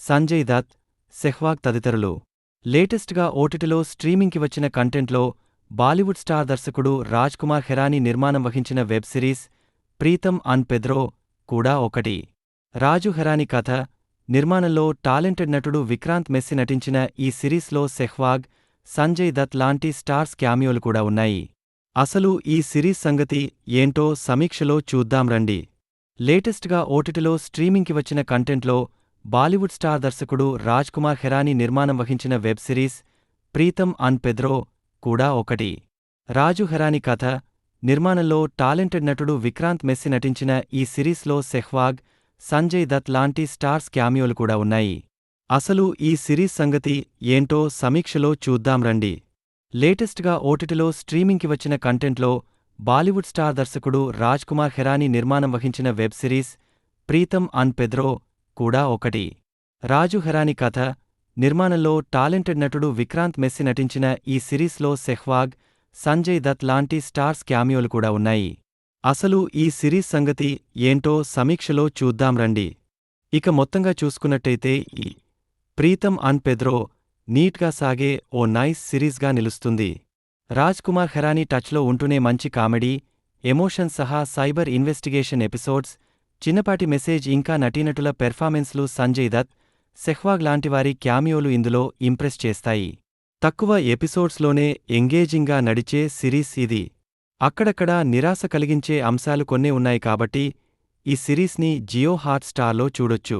సంజయ్ దత్, సెహ్వాగ్ తదితరులు. లేటెస్ట్గా ఓటీటీలో స్ట్రీమింగ్కి వచ్చిన కంటెంట్లో బాలీవుడ్ స్టార్ దర్శకుడు రాజ్ కుమార్ హెరానీ నిర్మాణం వహించిన వెబ్ సిరీస్ ప్రీతం అన్ పెద్రో కూడా ఒకటి. రాజు హెరానీ కథ, నిర్మాణంలో టాలెంటెడ్ నటుడు విక్రాంత్ మెస్సి నటించిన ఈ సిరీస్లో సెహ్వాగ్, సంజయ్ దత్ లాంటి స్టార్స్ క్యామియోలు కూడా ఉన్నాయి. అసలు ఈ సిరీస్ సంగతి ఏంటో సమీక్షలో చూద్దాం రండి. లేటెస్ట్గా ఓటీటీలో స్ట్రీమింగ్కి వచ్చిన కంటెంట్లో బాలీవుడ్ స్టార్ దర్శకుడు రాజ్ కుమార్ హెరానీ నిర్మాణం వహించిన వెబ్ సిరీస్ ప్రీతం అన్ పెద్రో కూడా ఒకటి. రాజు హెరానీ కథ, నిర్మాణంలో టాలెంటెడ్ నటుడు విక్రాంత్ మెస్సి నటించిన ఈ సిరీస్లో సెహ్వాగ్, సంజయ్ దత్ లాంటి స్టార్స్ క్యామియోలు కూడా ఉన్నాయి. అసలు ఈ సిరీస్ సంగతి ఏంటో సమీక్షలో చూద్దాం రండి. లేటెస్ట్గా ఓటీటీలో స్ట్రీమింగ్కి వచ్చిన కంటెంట్లో బాలీవుడ్ స్టార్ దర్శకుడు రాజ్ కుమార్ హెరానీ నిర్మాణం వహించిన వెబ్ సిరీస్ ప్రీతం అన్ పెద్రో కూడా ఒకటి. రాజు హెరానీ కథ, నిర్మాణంలో టాలెంటెడ్ నటుడు విక్రాంత్ మెస్సి నటించిన ఈ సిరీస్లో సెహ్వాగ్, సంజయ్ దత్ లాంటి స్టార్స్ క్యామియోలు కూడా ఉన్నాయి. అసలు ఈ సిరీస్ సంగతి ఏంటో సమీక్షలో చూద్దాం రండి. ఇక మొత్తంగా చూసుకున్నట్టయితే ఈ ప్రీతం అన్ పెద్రో నీట్గా సాగే ఓ నైస్ సిరీస్గా నిలుస్తుంది. రాజ్ కుమార్ హెరానీ టచ్లో ఉంటూనే మంచి కామెడీ, ఎమోషన్ సహా సైబర్ ఇన్వెస్టిగేషన్ ఎపిసోడ్స్, చిన్నపాటి మెసేజ్ ఇంకా నటీనటుల పెర్ఫార్మెన్స్లు సంజయ్ దత్, సెహ్వాగ్ లాంటివారి క్యామియోలు ఇందులో ఇంప్రెస్ చేస్తాయి. తక్కువ ఎపిసోడ్స్లోనే ఎంగేజింగ్గా నడిచే సిరీస్ ఇది. అక్కడక్కడా నిరాశ కలిగించే అంశాలు కొన్నే ఉన్నాయి కాబట్టి ఈ సిరీస్ని జియో హాట్ స్టార్లో చూడొచ్చు.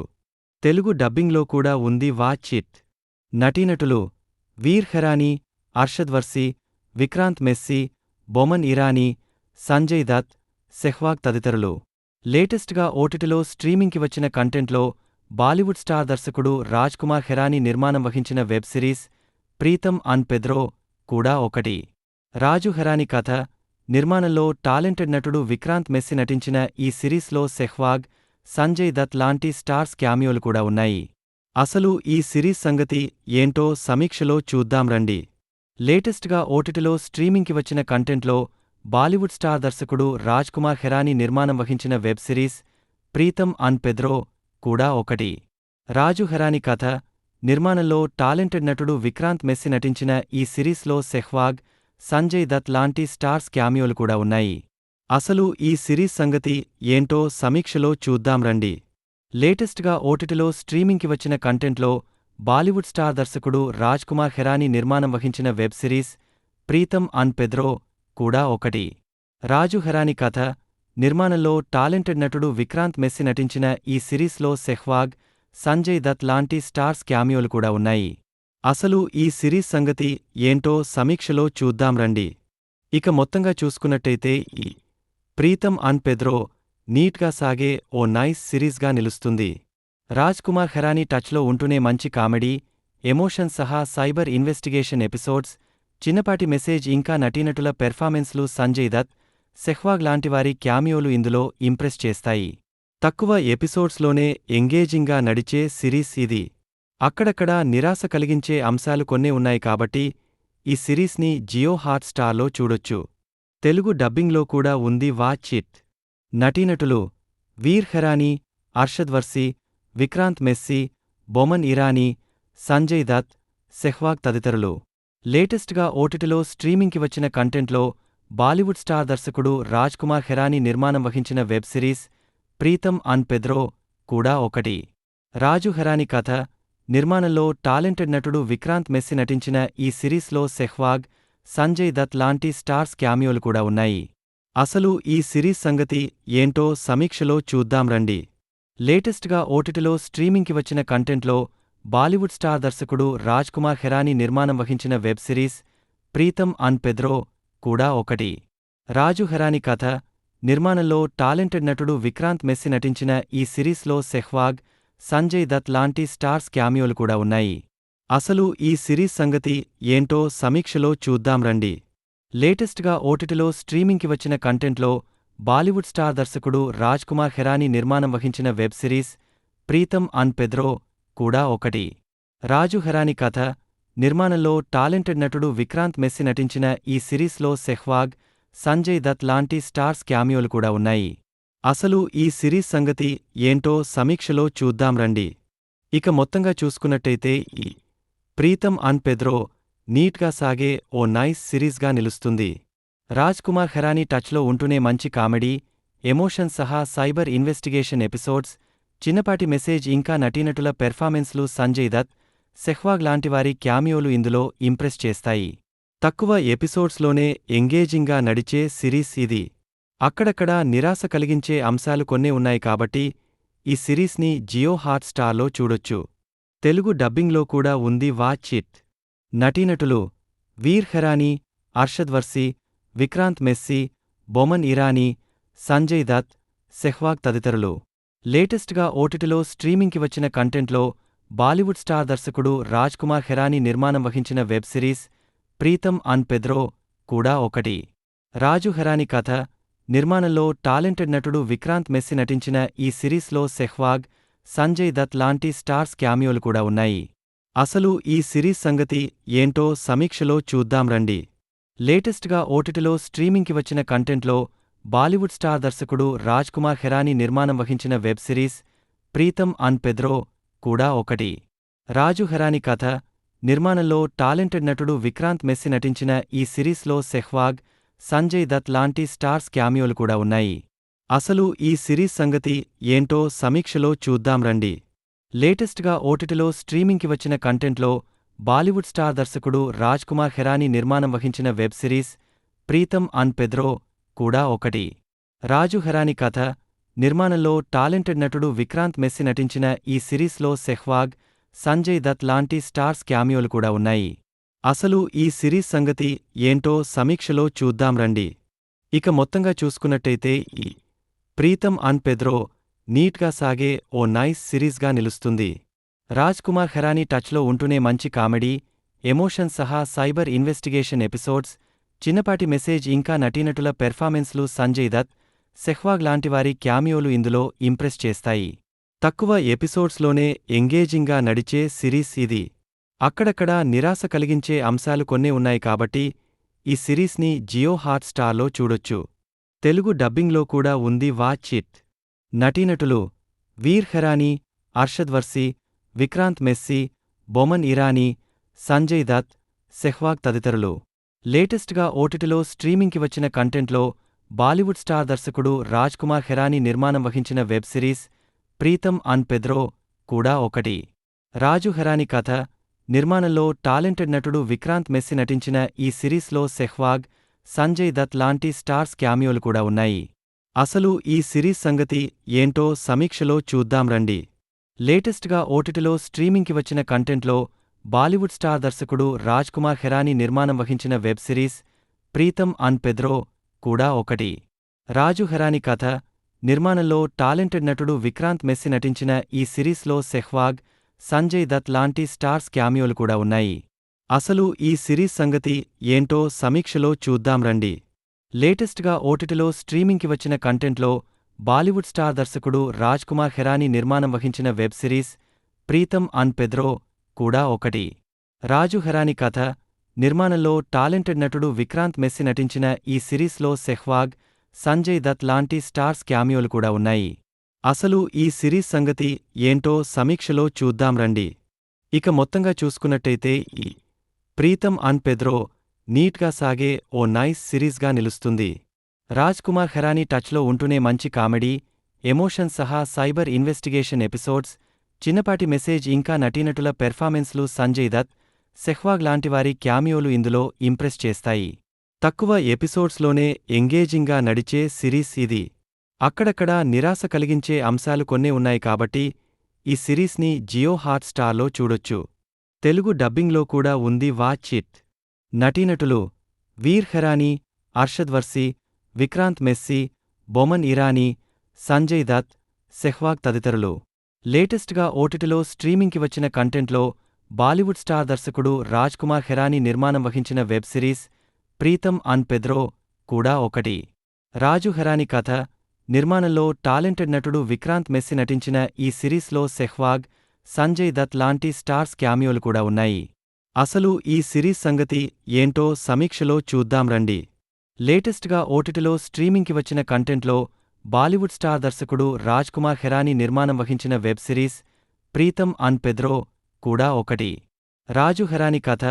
తెలుగు డబ్బింగ్లో కూడా ఉంది, వాచ్ ఇట్. నటీనటులు వీర్ హెరానీ, అర్షద్ వర్సీ, విక్రాంత్ మెస్సి, బొమన్ ఇరానీ, సంజయ్ దత్, సెహ్వాగ్ తదితరులు. లేటెస్ట్గా ఓటీటీలో స్ట్రీమింగ్కి వచ్చిన కంటెంట్లో బాలీవుడ్ స్టార్ దర్శకుడు రాజ్ కుమార్ హెరానీ నిర్మాణం వహించిన వెబ్ సిరీస్ ప్రీతం అన్ పెద్రో కూడా ఒకటి. రాజు హెరానీ కథ, నిర్మాణంలో టాలెంటెడ్ నటుడు విక్రాంత్ మెస్సి నటించిన ఈ సిరీస్లో సెహ్వాగ్, సంజయ్ దత్ లాంటి స్టార్స్ క్యామియోలు కూడా ఉన్నాయి. అసలు ఈ సిరీస్ సంగతి ఏంటో సమీక్షలో చూద్దాం రండి. లేటెస్ట్గా ఓటీటీలో స్ట్రీమింగ్కి వచ్చిన కంటెంట్లో బాలీవుడ్ స్టార్ దర్శకుడు రాజ్ కుమార్ హెరానీ నిర్మాణం వహించిన వెబ్ సిరీస్ ప్రీతం అన్ పెద్రో కూడా ఒకటి. రాజు హెరానీ కథ, నిర్మాణంలో టాలెంటెడ్ నటుడు విక్రాంత్ మెస్సి నటించిన ఈ సిరీస్లో సెహ్వాగ్, సంజయ్ దత్ లాంటి స్టార్స్ క్యామియోలు కూడా ఉన్నాయి. అసలు ఈ సిరీస్ సంగతి ఏంటో సమీక్షలో చూద్దాం రండి. లేటెస్ట్గా ఓటీటీలో స్ట్రీమింగ్కి వచ్చిన కంటెంట్లో బాలీవుడ్ స్టార్ దర్శకుడు రాజ్ కుమార్ హెరానీ నిర్మాణం వహించిన వెబ్ సిరీస్ ప్రీతం అన్ పెద్రో కూడా ఒకటి. రాజు హెరానీ కథ, నిర్మాణంలో టాలెంటెడ్ నటుడు విక్రాంత్ మెస్సి నటించిన ఈ సిరీస్లో సెహ్వాగ్, సంజయ్ దత్ లాంటి స్టార్స్ క్యామియోలు కూడా ఉన్నాయి. అసలు ఈ సిరీస్ సంగతి ఏంటో సమీక్షలో చూద్దాం రండి. ఇక మొత్తంగా చూసుకున్నట్టయితే ఈ ప్రీతం అన్ పెద్రో నీట్గా సాగే ఓ నైస్ సిరీస్గా నిలుస్తుంది. రాజ్ కుమార్ హెరానీ టచ్లో ఉంటూనే మంచి కామెడీ, ఎమోషన్ సహా సైబర్ ఇన్వెస్టిగేషన్ ఎపిసోడ్స్, చిన్నపాటి మెసేజ్ ఇంకా నటీనటుల పెర్ఫార్మెన్స్లు సంజయ్ దత్, సెహ్వాగ్ లాంటివారి క్యామియోలు ఇందులో ఇంప్రెస్ చేస్తాయి. తక్కువ ఎపిసోడ్స్లోనే ఎంగేజింగ్గా నడిచే సిరీస్ ఇది. అక్కడక్కడా నిరాశ కలిగించే అంశాలు కొన్నే ఉన్నాయి కాబట్టి ఈ సిరీస్ని జియో హాట్ స్టార్లో చూడొచ్చు. తెలుగు డబ్బింగ్లో కూడా ఉంది, వాచ్ ఇట్. నటీనటులు వీర్ హెరానీ, అర్షద్ వర్సీ, విక్రాంత్ మెస్సీ, బొమన్ ఇరానీ, సంజయ్ దత్, సెహ్వాగ్ తదితరులు. లేటెస్ట్గా ఓటీటీలో స్ట్రీమింగ్కి వచ్చిన కంటెంట్లో బాలీవుడ్ స్టార్ దర్శకుడు రాజ్ కుమార్ హెరానీ నిర్మాణం వహించిన web series Pritam and Pedro కూడా ఒకటి. రాజు హెరానీ కథ, నిర్మాణంలో టాలెంటెడ్ నటుడు విక్రాంత్ మెస్సీ నటించిన ఈ సిరీస్లో సెహ్వాగ్, సంజయ్ దత్ లాంటి స్టార్స్ క్యామియోలు కూడా ఉన్నాయి. అసలు ఈ సిరీస్ సంగతి ఏంటో సమీక్షలో చూద్దాం రండి. లేటెస్ట్గా ఓటీటీలో స్ట్రీమింగ్కి వచ్చిన కంటెంట్లో బాలీవుడ్ స్టార్ దర్శకుడు రాజ్ కుమార్ హెరానీ నిర్మాణం వహించిన web series Pritam and Pedro కూడా ఒకటి. రాజు హెరానీ కథ, నిర్మాణంలో టాలెంటెడ్ నటుడు విక్రాంత్ మెస్సీ నటించిన ఈ సిరీస్లో సెహ్వాగ్, సంజయ్ దత్ లాంటి స్టార్స్ క్యామియోలు కూడా ఉన్నాయి. అసలు ఈ సిరీస్ సంగతి ఏంటో సమీక్షలో చూద్దాం రండి. లేటెస్ట్గా ఓటీటీలో స్ట్రీమింగ్కి వచ్చిన కంటెంట్లో బాలీవుడ్ స్టార్ దర్శకుడు రాజ్ కుమార్ హెరానీ నిర్మాణం వహించిన web series Pritam and Pedro కూడా ఒకటి. రాజు హెరానీ కథ, నిర్మాణంలో టాలెంటెడ్ నటుడు విక్రాంత్ మెస్సీ నటించిన ఈ సిరీస్లో సెహ్వాగ్, సంజయ్ దత్ లాంటి స్టార్స్ క్యామియోలు కూడా ఉన్నాయి. అసలు ఈ సిరీస్ సంగతి ఏంటో సమీక్షలో చూద్దాం రండి. ఇక మొత్తంగా చూసుకున్నట్టయితే ఈ ప్రీతం అండ్ పెద్రో నీట్గా సాగే ఓ నైస్ సిరీస్గా నిలుస్తుంది. రాజ్ కుమార్ హెరానీ టచ్లో ఉంటూనే మంచి కామెడీ, ఎమోషన్ సహా సైబర్ ఇన్వెస్టిగేషన్ ఎపిసోడ్స్, చిన్నపాటి మెసేజ్ ఇంకా నటీనటుల పెర్ఫార్మెన్స్లు సంజయ్ దత్, సెహ్వాగ్ లాంటివారి క్యామియోలు ఇందులో ఇంప్రెస్ చేస్తాయి. తక్కువ ఎపిసోడ్స్లోనే ఎంగేజింగ్గా నడిచే సిరీస్ ఇది. అక్కడక్కడా నిరాశ కలిగించే అంశాలు కొన్నే ఉన్నాయి కాబట్టి ఈ సిరీస్ని జియో హాట్ స్టార్లో చూడొచ్చు. తెలుగు డబ్బింగ్లో కూడా ఉంది, వాచ్ ఇట్. నటీనటులు వీర్ హెరానీ, అర్షద్ వర్సీ, విక్రాంత్ మెస్సీ, బొమన్ ఇరానీ, సంజయ్ దత్, సెహ్వాగ్ తదితరులు. లేటెస్ట్గా ఓటీటీలో స్ట్రీమింగ్కి వచ్చిన కంటెంట్లో బాలీవుడ్ స్టార్ దర్శకుడు రాజ్ కుమార్ హెరానీ నిర్మాణం వహించిన web series Pritam and Pedro కూడా ఒకటి. రాజు హెరానీ కథ, నిర్మాణంలో టాలెంటెడ్ నటుడు విక్రాంత్ మెస్సీ నటించిన ఈ సిరీస్లో సెహ్వాగ్, సంజయ్ దత్ లాంటి స్టార్స్ క్యామియోలు కూడా ఉన్నాయి. అసలు ఈ సిరీస్ సంగతి ఏంటో సమీక్షలో చూద్దాం రండి. లేటెస్ట్గా ఓటీటీలో స్ట్రీమింగ్కి వచ్చిన కంటెంట్లో బాలీవుడ్ స్టార్ దర్శకుడు రాజ్ కుమార్ హెరానీ నిర్మాణం వహించిన web series Pritam and Pedro కూడా ఒకటి. రాజు హెరానీ కథ, నిర్మాణంలో టాలెంటెడ్ నటుడు విక్రాంత్ మెస్సీ నటించిన ఈ సిరీస్లో సెహ్వాగ్, సంజయ్ దత్ లాంటి స్టార్స్ క్యామియోలు కూడా ఉన్నాయి. అసలు ఈ సిరీస్ సంగతి ఏంటో సమీక్షలో చూద్దాం రండి. లేటెస్ట్గా ఓటీటీలో స్ట్రీమింగ్కి వచ్చిన కంటెంట్లో బాలీవుడ్ స్టార్ దర్శకుడు రాజ్ కుమార్ హెరానీ నిర్మాణం వహించిన web series Pritam and Pedro కూడా ఒకటి. రాజు హెరానీ కథ, నిర్మాణంలో టాలెంటెడ్ నటుడు విక్రాంత్ మెస్సీ నటించిన ఈ సిరీస్లో సెహ్వాగ్, సంజయ్ దత్ లాంటి స్టార్స్ క్యామియోలు కూడా ఉన్నాయి. అసలు ఈ సిరీస్ సంగతి ఏంటో సమీక్షలో చూద్దాం రండి. ఇక మొత్తంగా చూసుకున్నట్టయితే ఈ ప్రీతం అండ్ పెద్రో నీట్గా సాగే ఓ నైస్ సిరీస్గా నిలుస్తుంది. రాజ్ కుమార్ హెరానీ టచ్లో ఉంటూనే మంచి కామెడీ, ఎమోషన్ సహా సైబర్ ఇన్వెస్టిగేషన్ ఎపిసోడ్స్, చిన్నపాటి మెసేజ్ ఇంకా నటీనటుల పెర్ఫార్మెన్స్లు సంజయ్ దత్, సెహ్వాగ్ లాంటివారి క్యామియోలు ఇందులో ఇంప్రెస్ చేస్తాయి. తక్కువ ఎపిసోడ్స్లోనే ఎంగేజింగ్గా నడిచే సిరీస్ ఇది. అక్కడక్కడా నిరాశ కలిగించే అంశాలు కొన్నే ఉన్నాయి కాబట్టి ఈ సిరీస్ని జియో హాట్ స్టార్లో చూడొచ్చు. తెలుగు డబ్బింగ్లో కూడా ఉంది, వాచ్ ఇట్. నటీనటులు వీర్ హెరానీ, అర్షద్ వర్సీ, విక్రాంత్ మెస్సీ, బొమన్ ఇరానీ, సంజయ్ దత్, సెహ్వాగ్ తదితరులు. లేటెస్ట్గా ఓటీటీలో స్ట్రీమింగ్కి వచ్చిన కంటెంట్లో బాలీవుడ్ స్టార్ దర్శకుడు రాజ్ కుమార్ హెరానీ నిర్మాణం వహించిన web series Pritam and Pedro కూడా ఒకటి. రాజు హెరానీ కథ, నిర్మాణంలో టాలెంటెడ్ నటుడు విక్రాంత్ మెస్సీ నటించిన ఈ సిరీస్లో సెహ్వాగ్, సంజయ్ దత్ లాంటి స్టార్స్ క్యామియోలు కూడా ఉన్నాయి. అసలు ఈ సిరీస్ సంగతి ఏంటో సమీక్షలో చూద్దాం రండి. లేటెస్ట్గా ఓటీటీలో స్ట్రీమింగ్కి వచ్చిన కంటెంట్లో బాలీవుడ్ స్టార్ దర్శకుడు రాజ్ కుమార్ హెరానీ నిర్మాణం వహించిన web series Pritam and Pedro కూడా ఒకటి. రాజు హెరానీ కథ, నిర్మాణంలో టాలెంటెడ్ నటుడు విక్రాంత్ మెస్సీ నటించిన ఈ సిరీస్లో సెహ్వాగ్, సంజయ్ దత్ లాంటి స్టార్స్ క్యామియోలు కూడా ఉన్నాయి. అసలు ఈ సిరీస్ సంగతి ఏంటో సమీక్షలో చూద్దాం రండి. లేటెస్ట్గా ఓటీటీలో స్ట్రీమింగ్కి వచ్చిన కంటెంట్లో బాలీవుడ్ స్టార్ దర్శకుడు రాజ్ కుమార్ హెరానీ నిర్మాణం వహించిన web series Pritam and Pedro కూడా ఒకటి. రాజు హెరానీ కథ, నిర్మాణంలో టాలెంటెడ్ నటుడు విక్రాంత్ మెస్సీ నటించిన ఈ సిరీస్లో సెహ్వాగ్, సంజయ్ దత్ లాంటి స్టార్స్ క్యామియోలు కూడా ఉన్నాయి. అసలు ఈ సిరీస్ సంగతి ఏంటో సమీక్షలో చూద్దాం రండి. ఇక మొత్తంగా చూసుకున్నట్టయితే ఈ ప్రీతం అండ్ పెద్రో నీట్గా సాగే ఓ నైస్ సిరీస్గా నిలుస్తుంది. రాజ్ కుమార్ హెరానీ టచ్లో ఉంటూనే మంచి కామెడీ, ఎమోషన్ సహా సైబర్ ఇన్వెస్టిగేషన్ ఎపిసోడ్స్, చిన్నపాటి మెసేజ్ ఇంకా నటీనటుల పెర్ఫార్మెన్స్లు సంజయ్ దత్, సెహ్వాగ్ లాంటివారి క్యామియోలు ఇందులో ఇంప్రెస్ చేస్తాయి. తక్కువ ఎపిసోడ్స్లోనే ఎంగేజింగ్గా నడిచే సిరీస్ ఇది. అక్కడక్కడా నిరాశ కలిగించే అంశాలు కొన్నే ఉన్నాయి కాబట్టి ఈ సిరీస్ని జియో హాట్ స్టార్లో చూడొచ్చు. తెలుగు డబ్బింగ్లో కూడా ఉంది, వాచ్ ఇట్. నటీనటులు వీర్ హెరానీ, అర్షద్ వర్సి, విక్రాంత్ మెస్సీ, బొమన్ ఇరానీ, సంజయ్ దత్, సెహ్వాగ్ తదితరులు. లేటెస్ట్గా ఓటీటీలో స్ట్రీమింగ్కి వచ్చిన కంటెంట్లో బాలీవుడ్ స్టార్ దర్శకుడు రాజ్ కుమార్ హెరానీ నిర్మాణం వహించిన web series Pritam and Pedro కూడా ఒకటి. రాజు హెరానీ కథ, నిర్మాణంలో టాలెంటెడ్ నటుడు విక్రాంత్ మెస్సీ నటించిన ఈ సిరీస్లో సెహ్వాగ్, సంజయ్ దత్ లాంటి స్టార్స్ క్యామియోలు కూడా ఉన్నాయి. అసలు ఈ సిరీస్ సంగతి ఏంటో సమీక్షలో చూద్దాం రండి. లేటెస్ట్గా ఓటీటీలో స్ట్రీమింగ్కి వచ్చిన కంటెంట్లో బాలీవుడ్ స్టార్ దర్శకుడు రాజ్ కుమార్ హెరానీ నిర్మాణం వహించిన web series Pritam and Pedro కూడా ఒకటి. రాజు హెరానీ కథ,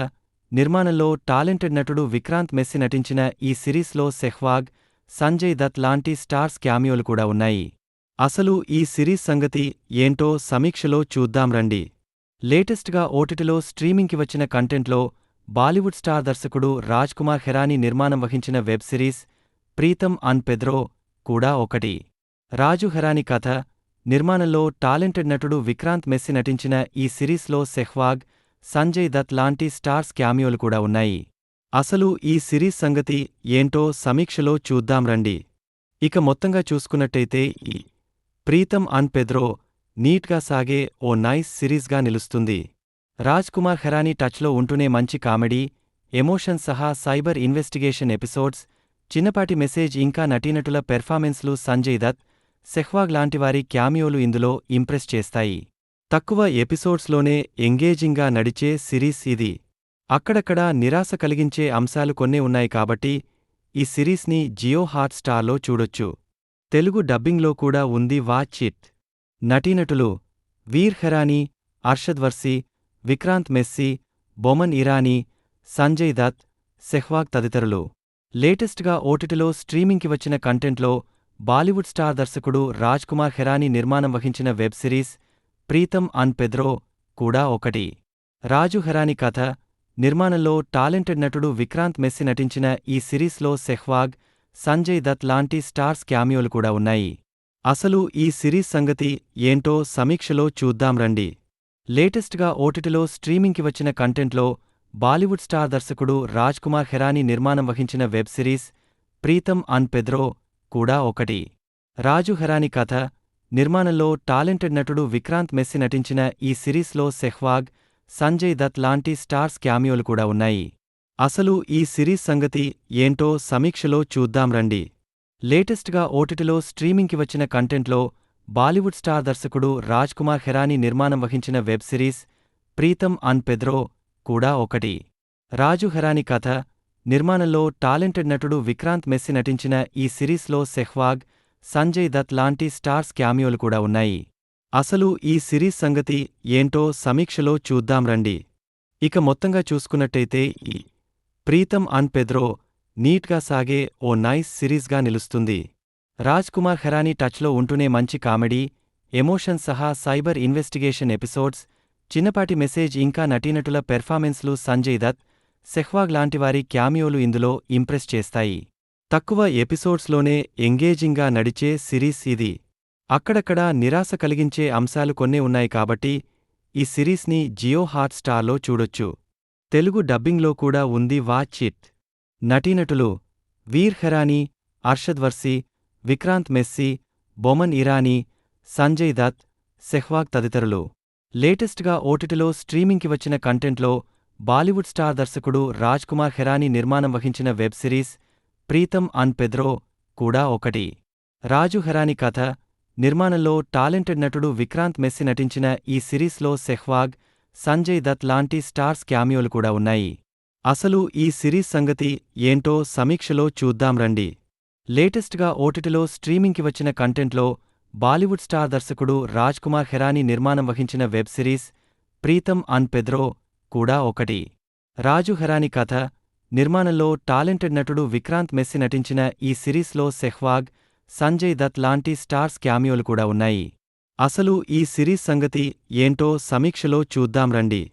నిర్మాణంలో టాలెంటెడ్ నటుడు విక్రాంత్ మెస్సీ నటించిన ఈ సిరీస్లో సెహ్వాగ్, సంజయ్ దత్ లాంటి స్టార్స్ క్యామియోలు కూడా ఉన్నాయి. అసలు ఈ సిరీస్ సంగతి ఏంటో సమీక్షలో చూద్దాం రండి. లేటెస్ట్గా ఓటీటీలో స్ట్రీమింగ్కి వచ్చిన కంటెంట్లో బాలీవుడ్ స్టార్ దర్శకుడు రాజ్ కుమార్ హెరానీ నిర్మాణం వహించిన web series Pritam and Pedro కూడా ఒకటి. రాజు హెరానీ కథ, నిర్మాణంలో టాలెంటెడ్ నటుడు విక్రాంత్ మెస్సీ నటించిన ఈ సిరీస్లో సెహ్వాగ్, సంజయ్ దత్ లాంటి స్టార్స్ క్యామియోలు కూడా ఉన్నాయి. అసలు ఈ సిరీస్ సంగతి ఏంటో సమీక్షలో చూద్దాం రండి. ఇక మొత్తంగా చూసుకున్నట్టయితే ఈ ప్రీతం అండ్ పెద్రో నీట్గా సాగే ఓ నైస్ సిరీస్గా నిలుస్తుంది. రాజ్ కుమార్ హెరానీ టచ్లో ఉంటూనే మంచి కామెడీ, ఎమోషన్ సహా సైబర్ ఇన్వెస్టిగేషన్ ఎపిసోడ్స్, చిన్నపాటి మెసేజ్ ఇంకా నటీనటుల పెర్ఫార్మెన్స్లు సంజయ్ దత్, సెహ్వాగ్ లాంటివారి క్యామియోలు ఇందులో ఇంప్రెస్ చేస్తాయి. తక్కువ ఎపిసోడ్స్లోనే ఎంగేజింగ్గా నడిచే సిరీస్ ఇది. అక్కడక్కడా నిరాశ కలిగించే అంశాలు కొన్నే ఉన్నాయి కాబట్టి ఈ సిరీస్ని జియో హాట్ స్టార్లో చూడొచ్చు. తెలుగు డబ్బింగ్లో కూడా ఉంది, వాచ్ ఇట్. నటీనటులు వీర్ హెరానీ, అర్షద్ వర్సి, విక్రాంత్ మెస్సీ, బొమన్ ఇరానీ, సంజయ్ దత్, సెహ్వాగ్ తదితరులు. లేటెస్ట్గా ఓటీటీలో స్ట్రీమింగ్కి వచ్చిన కంటెంట్లో బాలీవుడ్ స్టార్ దర్శకుడు రాజ్ కుమార్ హెరానీ నిర్మాణం వహించిన web series Pritam and Pedro కూడా ఒకటి. రాజు హెరానీ కథ, నిర్మాణంలో టాలెంటెడ్ నటుడు విక్రాంత్ మెస్సీ నటించిన ఈ సిరీస్లో సెహ్వాగ్, సంజయ్ దత్ లాంటి స్టార్స్ క్యామియోలు కూడా ఉన్నాయి. అసలు ఈ సిరీస్ సంగతి ఏంటో సమీక్షలో చూద్దాం రండి. లేటెస్ట్గా ఓటీటీలో స్ట్రీమింగ్కి వచ్చిన కంటెంట్లో బాలీవుడ్ స్టార్ దర్శకుడు రాజ్ కుమార్ హెరానీ నిర్మాణం వహించిన web series Pritam and Pedro కూడా ఒకటి. రాజు హెరానీ కథ, నిర్మాణంలో టాలెంటెడ్ నటుడు విక్రాంత్ మెస్సీ నటించిన ఈ సిరీస్లో సెహ్వాగ్, సంజయ్ దత్ లాంటి స్టార్స్ క్యామియోలు కూడా ఉన్నాయి. అసలు ఈ సిరీస్ సంగతి ఏంటో సమీక్షలో చూద్దాం రండి. లేటెస్ట్గా ఓటీటీలో స్ట్రీమింగ్కి వచ్చిన కంటెంట్లో బాలీవుడ్ స్టార్ దర్శకుడు రాజ్ కుమార్ హెరానీ నిర్మాణం వహించిన web series Pritam and Pedro కూడా ఒకటి. రాజు హెరానీ కథ, నిర్మాణంలో టాలెంటెడ్ నటుడు విక్రాంత్ మెస్సీ నటించిన ఈ సిరీస్లో సెహ్వాగ్, సంజయ్ దత్ లాంటి స్టార్స్ క్యామియోలు కూడా ఉన్నాయి. అసలు ఈ సిరీస్ సంగతి ఏంటో సమీక్షలో చూద్దాం రండి. ఇక మొత్తంగా చూసుకున్నట్టయితే ఈ ప్రీతం అండ్ పెద్రో నీట్గా సాగే ఓ నైస్ సిరీస్గా నిలుస్తుంది. రాజ్ కుమార్ హెరానీ టచ్లో ఉంటూనే మంచి కామెడీ, ఎమోషన్ సహా సైబర్ ఇన్వెస్టిగేషన్ ఎపిసోడ్స్, చిన్నపాటి మెసేజ్ ఇంకా నటీనటుల పెర్ఫార్మెన్స్లు సంజయ్ దత్, సెహ్వాగ్ లాంటివారి క్యామియోలు ఇందులో ఇంప్రెస్ చేస్తాయి. తక్కువ ఎపిసోడ్స్లోనే ఎంగేజింగ్గా నడిచే సిరీస్ ఇది. అక్కడక్కడా నిరాశ కలిగించే అంశాలు కొన్నే ఉన్నాయి కాబట్టి ఈ సిరీస్ని జియో హాట్ స్టార్లో చూడొచ్చు. తెలుగు డబ్బింగ్లో కూడా ఉంది, వాచ్ ఇట్. నటీనటులు వీర్ హెరానీ, అర్షద్ వర్సి, విక్రాంత్ మెస్సీ, బొమన్ ఇరానీ, సంజయ్ దత్, సెహ్వాగ్ తదితరులు. లేటెస్ట్గా ఓటీటీలో స్ట్రీమింగ్కి వచ్చిన కంటెంట్లో బాలీవుడ్ స్టార్ దర్శకుడు రాజ్ కుమార్ హెరానీ నిర్మాణం వహించిన web series Pritam and Pedro కూడా ఒకటి. రాజు హెరానీ కథ, నిర్మాణంలో టాలెంటెడ్ నటుడు విక్రాంత్ మెస్సీ నటించిన ఈ సిరీస్లో సెహ్వాగ్, సంజయ్ దత్ లాంటి స్టార్స్ క్యామియోలు కూడా ఉన్నాయి. అసలు ఈ సిరీస్ సంగతి ఏంటో సమీక్షలో చూద్దాం రండి. లేటెస్ట్గా ఓటీటీలో స్ట్రీమింగ్కి వచ్చిన కంటెంట్లో బాలీవుడ్ స్టార్ దర్శకుడు రాజ్ కుమార్ హెరానీ నిర్మాణం వహించిన web series Pritam and Pedro కూడా ఒకటి. రాజు హెరానీ కథ, నిర్మాణంలో టాలెంటెడ్ నటుడు విక్రాంత్ మెస్సీ నటించిన ఈ సిరీస్లో సెహ్వాగ్, సంజయ్ దత్ లాంటి స్టార్స్ క్యామియోలు కూడా ఉన్నాయి. అసలు ఈ సిరీస్ సంగతి ఏంటో సమీక్షలో చూద్దాం రండి.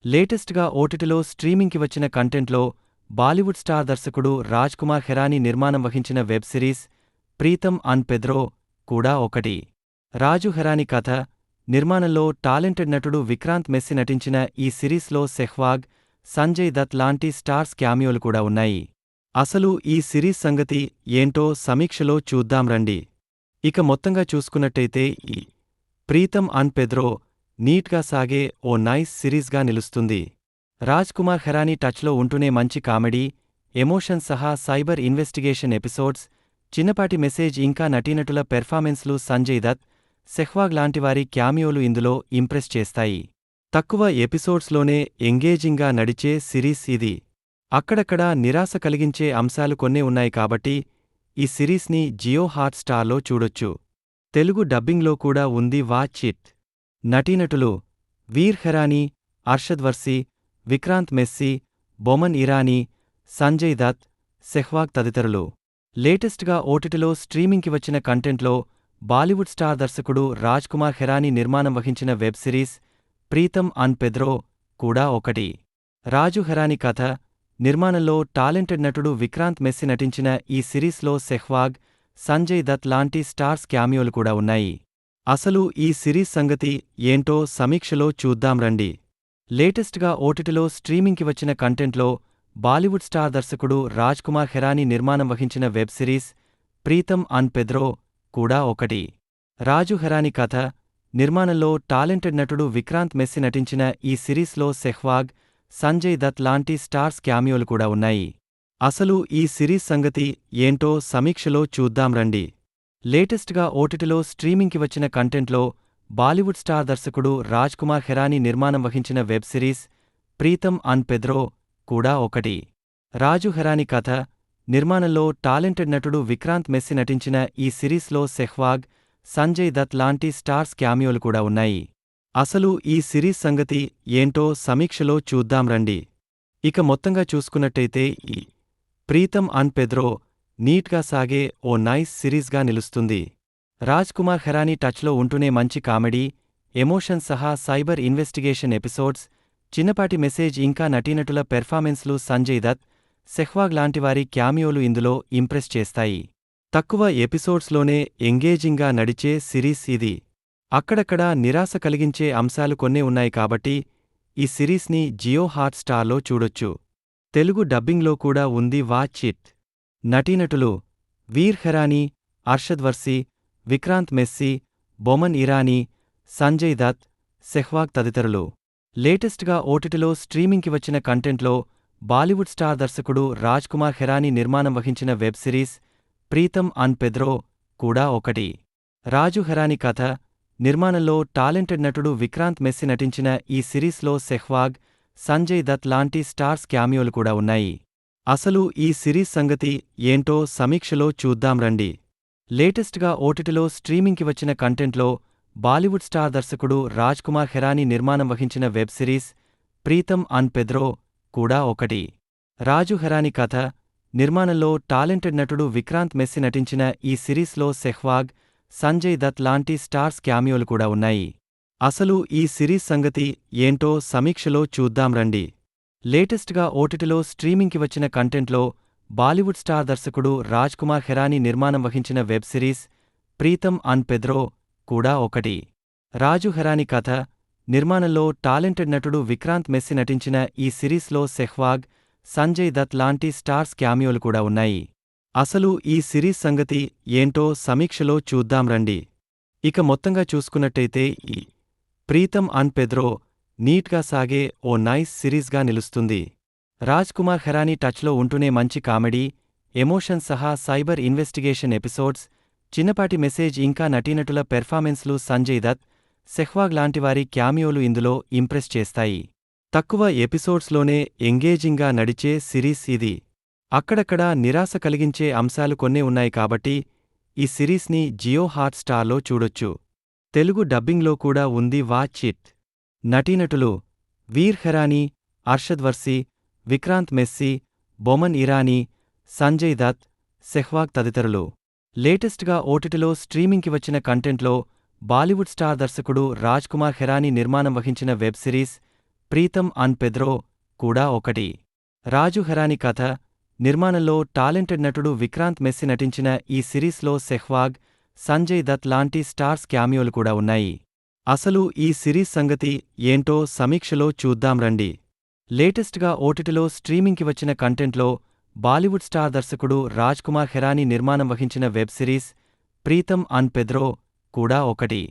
లేటెస్ట్గా ఓటీటీలో స్ట్రీమింగ్కి వచ్చిన కంటెంట్లో బాలీవుడ్ స్టార్ దర్శకుడు రాజ్ కుమార్ హెరానీ నిర్మాణం వహించిన web series Pritam and Pedro కూడా ఒకటి. రాజు హెరానీ కథ, నిర్మాణంలో టాలెంటెడ్ నటుడు విక్రాంత్ మెస్సీ నటించిన ఈ సిరీస్లో సెహ్వాగ్, సంజయ్ దత్ లాంటి స్టార్స్ క్యామియోలు కూడా ఉన్నాయి. అసలు ఈ సిరీస్ సంగతి ఏంటో సమీక్షలో చూద్దాం రండి. ఇక మొత్తంగా చూసుకున్నట్టయితే ఈ ప్రీతం అండ్ పెద్రో నీట్గా సాగే ఓ నైస్ సిరీస్గా నిలుస్తుంది. రాజ్ కుమార్ హెరానీ టచ్లో ఉంటూనే మంచి కామెడీ, ఎమోషన్ సహా సైబర్ ఇన్వెస్టిగేషన్ ఎపిసోడ్స్, చిన్నపాటి మెసేజ్ ఇంకా నటీనటుల పెర్ఫార్మెన్స్లు సంజయ్ దత్, సెహ్వాగ్ లాంటివారి క్యామియోలు ఇందులో ఇంప్రెస్ చేస్తాయి. తక్కువ ఎపిసోడ్స్లోనే ఎంగేజింగ్గా నడిచే సిరీస్ ఇది. అక్కడక్కడా నిరాశ కలిగించే అంశాలు కొన్నే ఉన్నాయి కాబట్టి ఈ సిరీస్ని జియో హాట్ స్టార్లో చూడొచ్చు. తెలుగు డబ్బింగ్లో కూడా ఉంది, వాచ్ ఇట్. నటీనటులు వీర్ హెరానీ, అర్షద్ వర్సీ, విక్రాంత్ మెస్సీ, బొమన్ ఇరానీ, సంజయ్ దత్, సెహ్వాగ్ తదితరులు. లేటెస్ట్గా ఓటీటీలో స్ట్రీమింగ్కి వచ్చిన కంటెంట్లో బాలీవుడ్ స్టార్ దర్శకుడు రాజ్ కుమార్ హెరానీ నిర్మాణం వహించిన web series Pritam and Pedro కూడా ఒకటి. రాజు హెరానీ కథ, నిర్మాణంలో టాలెంటెడ్ నటుడు విక్రాంత్ మెస్సీ నటించిన ఈ సిరీస్లో సెహ్వాగ్, సంజయ్ దత్ లాంటి స్టార్స్ క్యామియోలు కూడా ఉన్నాయి. అసలు ఈ సిరీస్ సంగతి ఏంటో సమీక్షలో చూద్దాం రండి. లేటెస్ట్గా ఓటీటీలో స్ట్రీమింగ్కి వచ్చిన కంటెంట్లో బాలీవుడ్ స్టార్ దర్శకుడు రాజ్ కుమార్ హెరానీ నిర్మాణం వహించిన web series Pritam and Pedro కూడా ఒకటి. రాజు హెరానీ కథ, నిర్మాణంలో టాలెంటెడ్ నటుడు విక్రాంత్ మెస్సీ నటించిన ఈ సిరీస్లో సెహ్వాగ్, సంజయ్ దత్ లాంటి స్టార్స్ క్యామియోలు కూడా ఉన్నాయి. అసలు ఈ సిరీస్ సంగతి ఏంటో సమీక్షలో చూద్దాం రండి. లేటెస్ట్గా ఓటీటీలో స్ట్రీమింగ్కి వచ్చిన కంటెంట్లో బాలీవుడ్ స్టార్ దర్శకుడు రాజ్ కుమార్ హెరానీ నిర్మాణం వహించిన web series Pritam and Pedro కూడా ఒకటి. రాజు హెరానీ కథ, నిర్మాణంలో టాలెంటెడ్ నటుడు విక్రాంత్ మెస్సీ నటించిన ఈ సిరీస్లో సెహ్వాగ్, సంజయ్ దత్ లాంటి స్టార్స్ క్యామియోలు కూడా ఉన్నాయి. అసలు ఈ సిరీస్ సంగతి ఏంటో సమీక్షలో చూద్దాం రండి. ఇక మొత్తంగా చూసుకున్నట్టయితే ఈ ప్రీతం అండ్ పెద్రో నీట్గా సాగే ఓ నైస్ సిరీస్గా నిలుస్తుంది. రాజ్ కుమార్ హెరానీ టచ్లో ఉంటూనే మంచి కామెడీ, ఎమోషన్ సహా సైబర్ ఇన్వెస్టిగేషన్ ఎపిసోడ్స్, చిన్నపాటి మెసేజ్ ఇంకా నటీనటుల పెర్ఫార్మెన్స్లు సంజయ్ దత్, సెహ్వాగ్ లాంటివారి క్యామియోలు ఇందులో ఇంప్రెస్ చేస్తాయి. తక్కువ ఎపిసోడ్స్లోనే ఎంగేజింగ్గా నడిచే సిరీస్ ఇది. అక్కడక్కడా నిరాశ కలిగించే అంశాలు కొన్నే ఉన్నాయి కాబట్టి ఈ సిరీస్ని జియో హాట్ స్టార్లో చూడొచ్చు. తెలుగు డబ్బింగ్లో కూడా ఉంది, వాచ్ ఇట్. నటీనటులు వీర్ హెరానీ, అర్షద్ వర్సీ, విక్రాంత్ మెస్సీ, బొమన్ ఇరానీ, సంజయ్ దత్, సెహ్వాగ్ తదితరులు. లేటెస్ట్గా ఓటీటీలో స్ట్రీమింగ్కి వచ్చిన కంటెంట్లో బాలీవుడ్ స్టార్ దర్శకుడు రాజ్ కుమార్ హెరానీ నిర్మాణం వహించిన web series Pritam and Pedro కూడా ఒకటి. రాజు హెరానీ కథ, నిర్మాణంలో టాలెంటెడ్ నటుడు విక్రాంత్ మెస్సీ నటించిన ఈ సిరీస్లో సెహ్వాగ్, సంజయ్ దత్ లాంటి స్టార్స్ క్యామియోలు కూడా ఉన్నాయి. అసలు ఈ సిరీస్ సంగతి ఏంటో సమీక్షలో చూద్దాం రండి. లేటెస్ట్గా ఓటీటీలో స్ట్రీమింగ్కి వచ్చిన కంటెంట్లో బాలీవుడ్ స్టార్ దర్శకుడు రాజ్ కుమార్ హెరానీ నిర్మాణం వహించిన web series Pritam and Pedro కూడా ఒకటి. రాజు హెరానీ కథ, నిర్మాణంలో టాలెంటెడ్ నటుడు విక్రాంత్ మెస్సీ నటించిన ఈ సిరీస్లో సెహ్వాగ్, సంజయ్ దత్ లాంటి స్టార్స్ క్యామియోలు కూడా ఉన్నాయి. అసలు ఈ సిరీస్ సంగతి ఏంటో సమీక్షలో చూద్దాం రండి. లేటెస్ట్గా ఓటీటీలో స్ట్రీమింగ్కి వచ్చిన కంటెంట్లో బాలీవుడ్ స్టార్ దర్శకుడు రాజ్ కుమార్ హెరానీ నిర్మాణం వహించిన web series Pritam and Pedro కూడా ఒకటి. రాజు హెరానీ కథ, నిర్మాణంలో టాలెంటెడ్ నటుడు విక్రాంత్ మెస్సీ నటించిన ఈ సిరీస్లో సెహ్వాగ్, సంజయ్ దత్ లాంటి స్టార్స్ క్యామియోలు కూడా ఉన్నాయి. అసలు ఈ సిరీస్ సంగతి ఏంటో సమీక్షలో చూద్దాం రండి. ఇక మొత్తంగా చూసుకున్నట్టయితే ఈ ప్రీతం అండ్ పెద్రో నీట్గా సాగే ఓ నైస్ సిరీస్గా నిలుస్తుంది. రాజ్ కుమార్ హెరానీ టచ్లో ఉంటూనే మంచి కామెడీ, ఎమోషన్ సహా సైబర్ ఇన్వెస్టిగేషన్ ఎపిసోడ్స్, చిన్నపాటి మెసేజ్ ఇంకా నటీనటుల పెర్ఫార్మెన్స్లు సంజయ్ దత్, సెహ్వాగ్ లాంటివారి క్యామియోలు ఇందులో ఇంప్రెస్ చేస్తాయి. తక్కువ ఎపిసోడ్స్లోనే ఎంగేజింగ్గా నడిచే సిరీస్ ఇది. అక్కడక్కడా నిరాశ కలిగించే అంశాలు కొన్నే ఉన్నాయి కాబట్టి ఈ సిరీస్ని జియో హాట్‌స్టార్‌లో చూడొచ్చు. తెలుగు డబ్బింగ్లో కూడా ఉంది. Watch it. నటీనటులు వీర్ ఖరానీ, అర్షద్ వర్సీ, విక్రాంత్ మెస్సీ, బొమన్ ఇరానీ, సంజయ్ దత్, సెహ్వాగ్ తదితరులు. లేటెస్ట్గా ఓటీటీలో స్ట్రీమింగ్కి వచ్చిన కంటెంట్లో బాలీవుడ్ స్టార్ దర్శకుడు రాజ్ కుమార్ ఖెరానీ నిర్మాణం వహించిన వెబ్ సిరీస్ ప్రీతం అన్ పెద్రో కూడా ఒకటి. రాజు ఖెరానీ కథ, నిర్మాణంలో టాలెంటెడ్ నటుడు విక్రాంత్ మెస్సీ నటించిన ఈ సిరీస్లో సెహ్వాగ్, సంజయ్ దత్ లాంటి స్టార్స్ క్యామియోలు కూడా ఉన్నాయి. అసలు ఈ సిరీస్ సంగతి ఏంటో సమీక్షలో చూద్దాం రండి. లేటెస్ట్గా ఓటీటీలో స్ట్రీమింగ్కి వచ్చిన కంటెంట్లో బాలీవుడ్ స్టార్ దర్శకుడు రాజ్ కుమార్ ఖెరానీ నిర్మాణం వహించిన వెబ్ సిరీస్ ప్రీతం అన్ పెద్రో కూడా ఒకటి.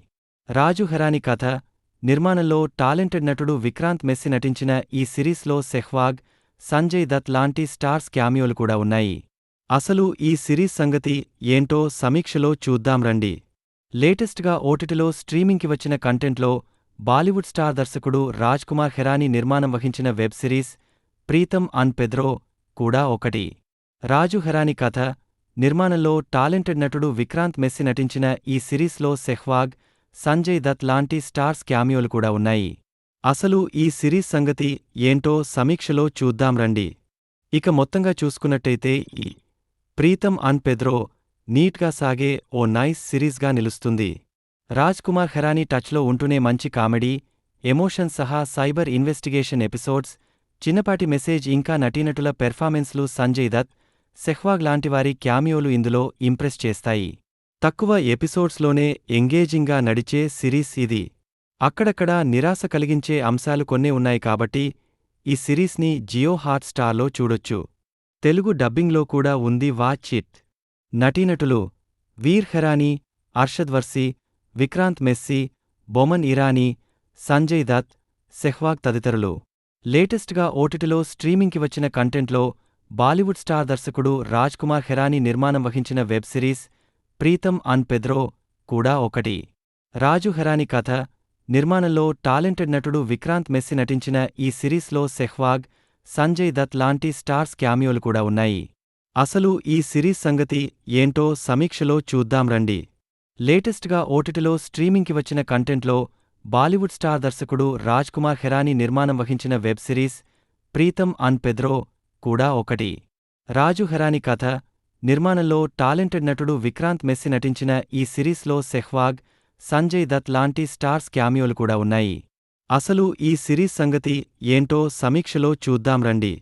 రాజు ఖెరానీ కథ, నిర్మాణంలో టాలెంటెడ్ నటుడు విక్రాంత్ మెస్సీ నటించిన ఈ సిరీస్లో సెహ్వాగ్, సంజయ్ దత్ లాంటి స్టార్స్ క్యామియోలు కూడా ఉన్నాయి. అసలు ఈ సిరీస్ సంగతి ఏంటో సమీక్షలో చూద్దాం రండి. లేటెస్ట్గా ఓటీటీలో స్ట్రీమింగ్కి వచ్చిన కంటెంట్లో బాలీవుడ్ స్టార్ దర్శకుడు రాజ్ కుమార్ ఖెరానీ నిర్మాణం వహించిన వెబ్ సిరీస్ ప్రీతం అన్ పెద్రో కూడా ఒకటి. రాజు ఖెరానీ కథ, నిర్మాణంలో టాలెంటెడ్ నటుడు విక్రాంత్ మెస్సీ నటించిన ఈ సిరీస్లో సెహ్వాగ్, సంజయ్ దత్ లాంటి స్టార్స్ క్యామియోలు కూడా ఉన్నాయి. అసలు ఈ సిరీస్ సంగతి ఏంటో సమీక్షలో చూద్దాం రండి. ఇక మొత్తంగా చూసుకున్నట్టయితే ఈ ప్రీతం అన్ పెద్రో నీట్గా సాగే ఓ నైస్ సిరీస్గా నిలుస్తుంది. రాజ్ కుమార్ ఖెరానీ టచ్లో ఉంటూనే మంచి కామెడీ, ఎమోషన్ సహా సైబర్ ఇన్వెస్టిగేషన్ ఎపిసోడ్స్, చిన్నపాటి మెసేజ్ ఇంకా నటీనటుల పెర్ఫార్మెన్స్లు సంజయ్ దత్, సెహ్వాగ్ లాంటివారి క్యామియోలు ఇందులో ఇంప్రెస్ చేస్తాయి. తక్కువ ఎపిసోడ్స్లోనే ఎంగేజింగ్గా నడిచే సిరీస్ ఇది. అక్కడక్కడా నిరాశ కలిగించే అంశాలు కొన్నే ఉన్నాయి కాబట్టి ఈ సిరీస్ని జియో హాట్‌స్టార్‌లో చూడొచ్చు. తెలుగు డబ్బింగ్లో కూడా ఉంది. Watch it. నటీనటులు వీర్ ఖెరానీ, అర్షద్ వర్సీ, విక్రాంత్ మెస్సీ, బొమన్ ఇరానీ, సంజయ్ దత్, సెహ్వాగ్ తదితరులు. లేటెస్ట్గా ఓటీటీలో స్ట్రీమింగ్కి వచ్చిన కంటెంట్లో బాలీవుడ్ స్టార్ దర్శకుడు రాజ్ కుమార్ ఖెరానీ నిర్మాణం వహించిన వెబ్ సిరీస్ ప్రీతం అన్ పెద్రో కూడా ఒకటి. రాజు ఖెరానీ కథ, నిర్మాణంలో టాలెంటెడ్ నటుడు విక్రాంత్ మెస్సీ నటించిన ఈ సిరీస్లో సెహ్వాగ్, సంజయ్ దత్ లాంటి స్టార్స్ క్యామియోలు కూడా ఉన్నాయి. అసలు ఈ సిరీస్ సంగతి ఏంటో సమీక్షలో చూద్దాం రండి. లేటెస్ట్గా ఓటీటీలో స్ట్రీమింగ్కి వచ్చిన కంటెంట్లో బాలీవుడ్ స్టార్ దర్శకుడు రాజ్ కుమార్ ఖెరానీ నిర్మాణం వహించిన వెబ్ సిరీస్ ప్రీతం అన్ పెద్రో కూడా ఒకటి. రాజు ఖెరానీ కథ, నిర్మాణంలో టాలెంటెడ్ నటుడు విక్రాంత్ మెస్సీ నటించిన ఈ సిరీస్లో సెహ్వాగ్, సంజయ్ దత్ లాంటి స్టార్స్ క్యామియోలు కూడా ఉన్నాయి. అసలు ఈ సిరీస్ సంగతి ఏంటో సమీక్షలో చూద్దాం రండి.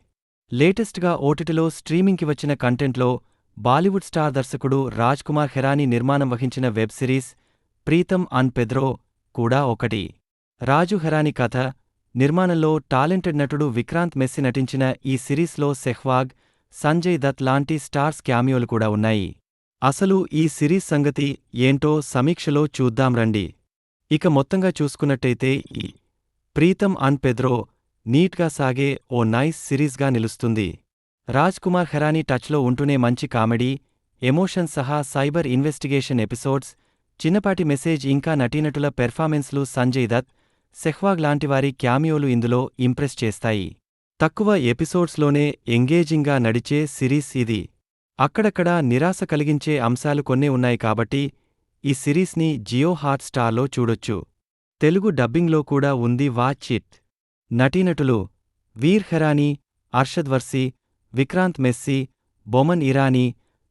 లేటెస్ట్గా ఓటీటీలో స్ట్రీమింగ్కి వచ్చిన కంటెంట్లో బాలీవుడ్ స్టార్ దర్శకుడు రాజ్ కుమార్ ఖెరానీ నిర్మాణం వహించిన వెబ్ సిరీస్ ప్రీతం అన్ పెద్రో కూడా ఒకటి. రాజు ఖెరానీ కథ, నిర్మాణంలో టాలెంటెడ్ నటుడు విక్రాంత్ మెస్సీ నటించిన ఈ సిరీస్లో సెహ్వాగ్, సంజయ్ దత్ లాంటి స్టార్స్ క్యామియోలు కూడా ఉన్నాయి. అసలు ఈ సిరీస్ సంగతి ఏంటో సమీక్షలో చూద్దాం రండి. ఇక మొత్తంగా చూసుకున్నట్టయితే ఈ ప్రీతం అన్ పెద్రో నీట్గా సాగే ఓ నైస్ సిరీస్గా నిలుస్తుంది. రాజ్ కుమార్ ఖెరానీ టచ్లో ఉంటూనే మంచి కామెడీ, ఎమోషన్ సహా సైబర్ ఇన్వెస్టిగేషన్ ఎపిసోడ్స్, చిన్నపాటి మెసేజ్ ఇంకా నటీనటుల పెర్ఫార్మెన్స్లు సంజయ్ దత్, సెహ్వాగ్ లాంటివారి క్యామియోలు ఇందులో ఇంప్రెస్ చేస్తాయి. తక్కువ ఎపిసోడ్స్లోనే ఎంగేజింగ్గా నడిచే సిరీస్ ఇది. అక్కడక్కడా నిరాశ కలిగించే అంశాలు కొన్నే ఉన్నాయి కాబట్టి ఈ సిరీస్ని జియో హాట్‌స్టార్‌లో చూడొచ్చు. తెలుగు డబ్బింగ్లో కూడా ఉంది. Watch it. నటీనటులు వీర్ ఖెరానీ, అర్షద్ వర్సీ, విక్రాంత్ మెస్సీ, బొమన్ ఇరానీ,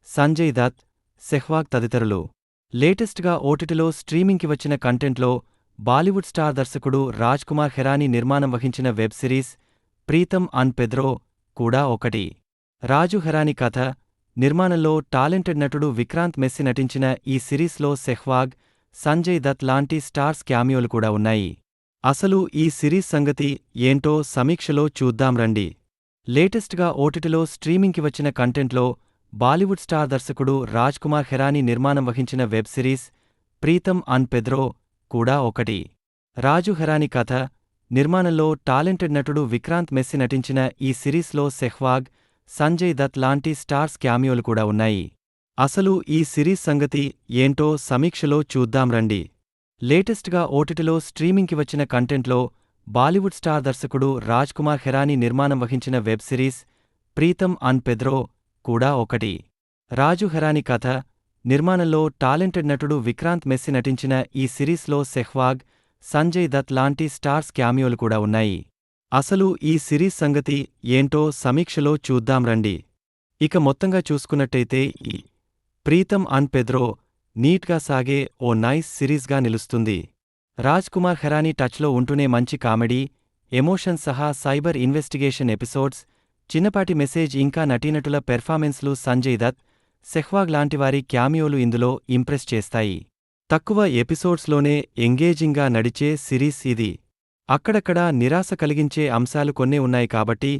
సంజయ్ దత్, సెహ్వాగ్ తదితరులు. లేటెస్ట్గా ఓటీటీలో స్ట్రీమింగ్కి వచ్చిన కంటెంట్లో బాలీవుడ్ స్టార్ దర్శకుడు రాజ్ కుమార్ ఖెరానీ నిర్మాణం వహించిన వెబ్ సిరీస్ ప్రీతం అన్ పెద్రో కూడా ఒకటి. రాజు ఖెరానీ కథ, నిర్మాణంలో టాలెంటెడ్ నటుడు విక్రాంత్ మెస్సీ నటించిన ఈ సిరీస్లో సెహ్వాగ్, సంజయ్ దత్ లాంటి స్టార్స్ క్యామియోలు కూడా ఉన్నాయి. అసలు ఈ సిరీస్ సంగతి ఏంటో సమీక్షలో చూద్దాం రండి. లేటెస్ట్గా ఓటీటీలో స్ట్రీమింగ్కి వచ్చిన కంటెంట్లో బాలీవుడ్ స్టార్ దర్శకుడు రాజ్ కుమార్ ఖెరానీ నిర్మాణం వహించిన వెబ్ సిరీస్ ప్రీతం అన్ పెద్రో కూడా ఒకటి. రాజు ఖెరానీ కథ, నిర్మాణంలో టాలెంటెడ్ నటుడు విక్రాంత్ మెస్సీ నటించిన ఈ సిరీస్లో సెహ్వాగ్, సంజయ్ దత్ లాంటి స్టార్స్ క్యామియోలు కూడా ఉన్నాయి. అసలు ఈ సిరీస్ సంగతి ఏంటో సమీక్షలో చూద్దాం రండి. లేటెస్ట్గా ఓటీటీలో స్ట్రీమింగ్కి వచ్చిన కంటెంట్లో బాలీవుడ్ స్టార్ దర్శకుడు రాజ్ కుమార్ ఖెరానీ నిర్మాణం వహించిన వెబ్ సిరీస్ ప్రీతం అన్ పెద్రో కూడా ఒకటి. రాజు ఖెరానీ కథ, నిర్మాణంలో టాలెంటెడ్ నటుడు విక్రాంత్ మెస్సి నటించిన ఈ సిరీస్లో సెహ్వాగ్, సంజయ్ దత్ లాంటి స్టార్స్ క్యామియోలు కూడా ఉన్నాయి. అసలు ఈ సిరీస్ సంగతి ఏంటో సమీక్షలో చూద్దాం రండి. ఇక మొత్తంగా చూసుకున్నట్టయితే ఈ ప్రీతం అన్ పెద్రో నీట్గా సాగే ఓ నైస్ సిరీస్గా నిలుస్తుంది. రాజ్ కుమార్ హెరానీ టచ్లో ఉంటూనే మంచి కామెడీ, ఎమోషన్ సహా సైబర్ ఇన్వెస్టిగేషన్ ఎపిసోడ్స్, చిన్నపాటి మెసేజ్ ఇంకా నటీనటుల పెర్ఫార్మెన్స్లు సంజయ్ దత్, సెహ్వాగ్ లాంటివారి క్యామియోలు ఇందులో ఇంప్రెస్ చేస్తాయి. తక్కువ ఎపిసోడ్స్లోనే ఎంగేజింగ్గా నడిచే సిరీస్ ఇది. అక్కడక్కడా నిరాశ కలిగించే అంశాలు కొన్నే ఉన్నాయి కాబట్టి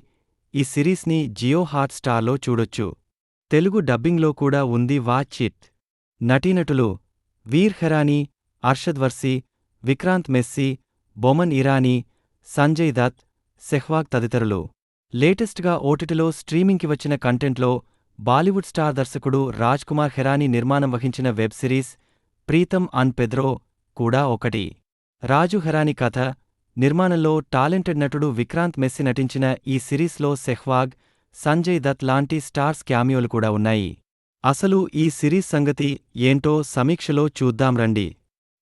ఈ సిరీస్ని జియో హాట్ స్టార్లో చూడొచ్చు. తెలుగు డబ్బింగ్లో కూడా ఉంది, వాచ్ ఇట్. నటీనటులు వీర్ హెరానీ, అర్షద్ వర్సి, విక్రాంత్ మెస్సి, బొమన్ ఇరానీ, సంజయ్ దత్, సెహ్వాగ్ తదితరులు. లేటెస్ట్గా ఓటీటీలో స్ట్రీమింగ్కి వచ్చిన కంటెంట్లో బాలీవుడ్ స్టార్ దర్శకుడు రాజ్ కుమార్ హెరానీ నిర్మాణం వహించిన వెబ్ సిరీస్ ప్రీతం అన్ పెద్రో కూడా ఒకటి. రాజు హెరానీ కథ, నిర్మాణంలో టాలెంటెడ్ నటుడు విక్రాంత్ మెస్సి నటించిన ఈ సిరీస్లో సెహ్వాగ్, సంజయ్ దత్ లాంటి స్టార్స్ క్యామియోలు కూడా ఉన్నాయి. అసలు ఈ సిరీస్ సంగతి ఏంటో సమీక్షలో చూద్దాం రండి.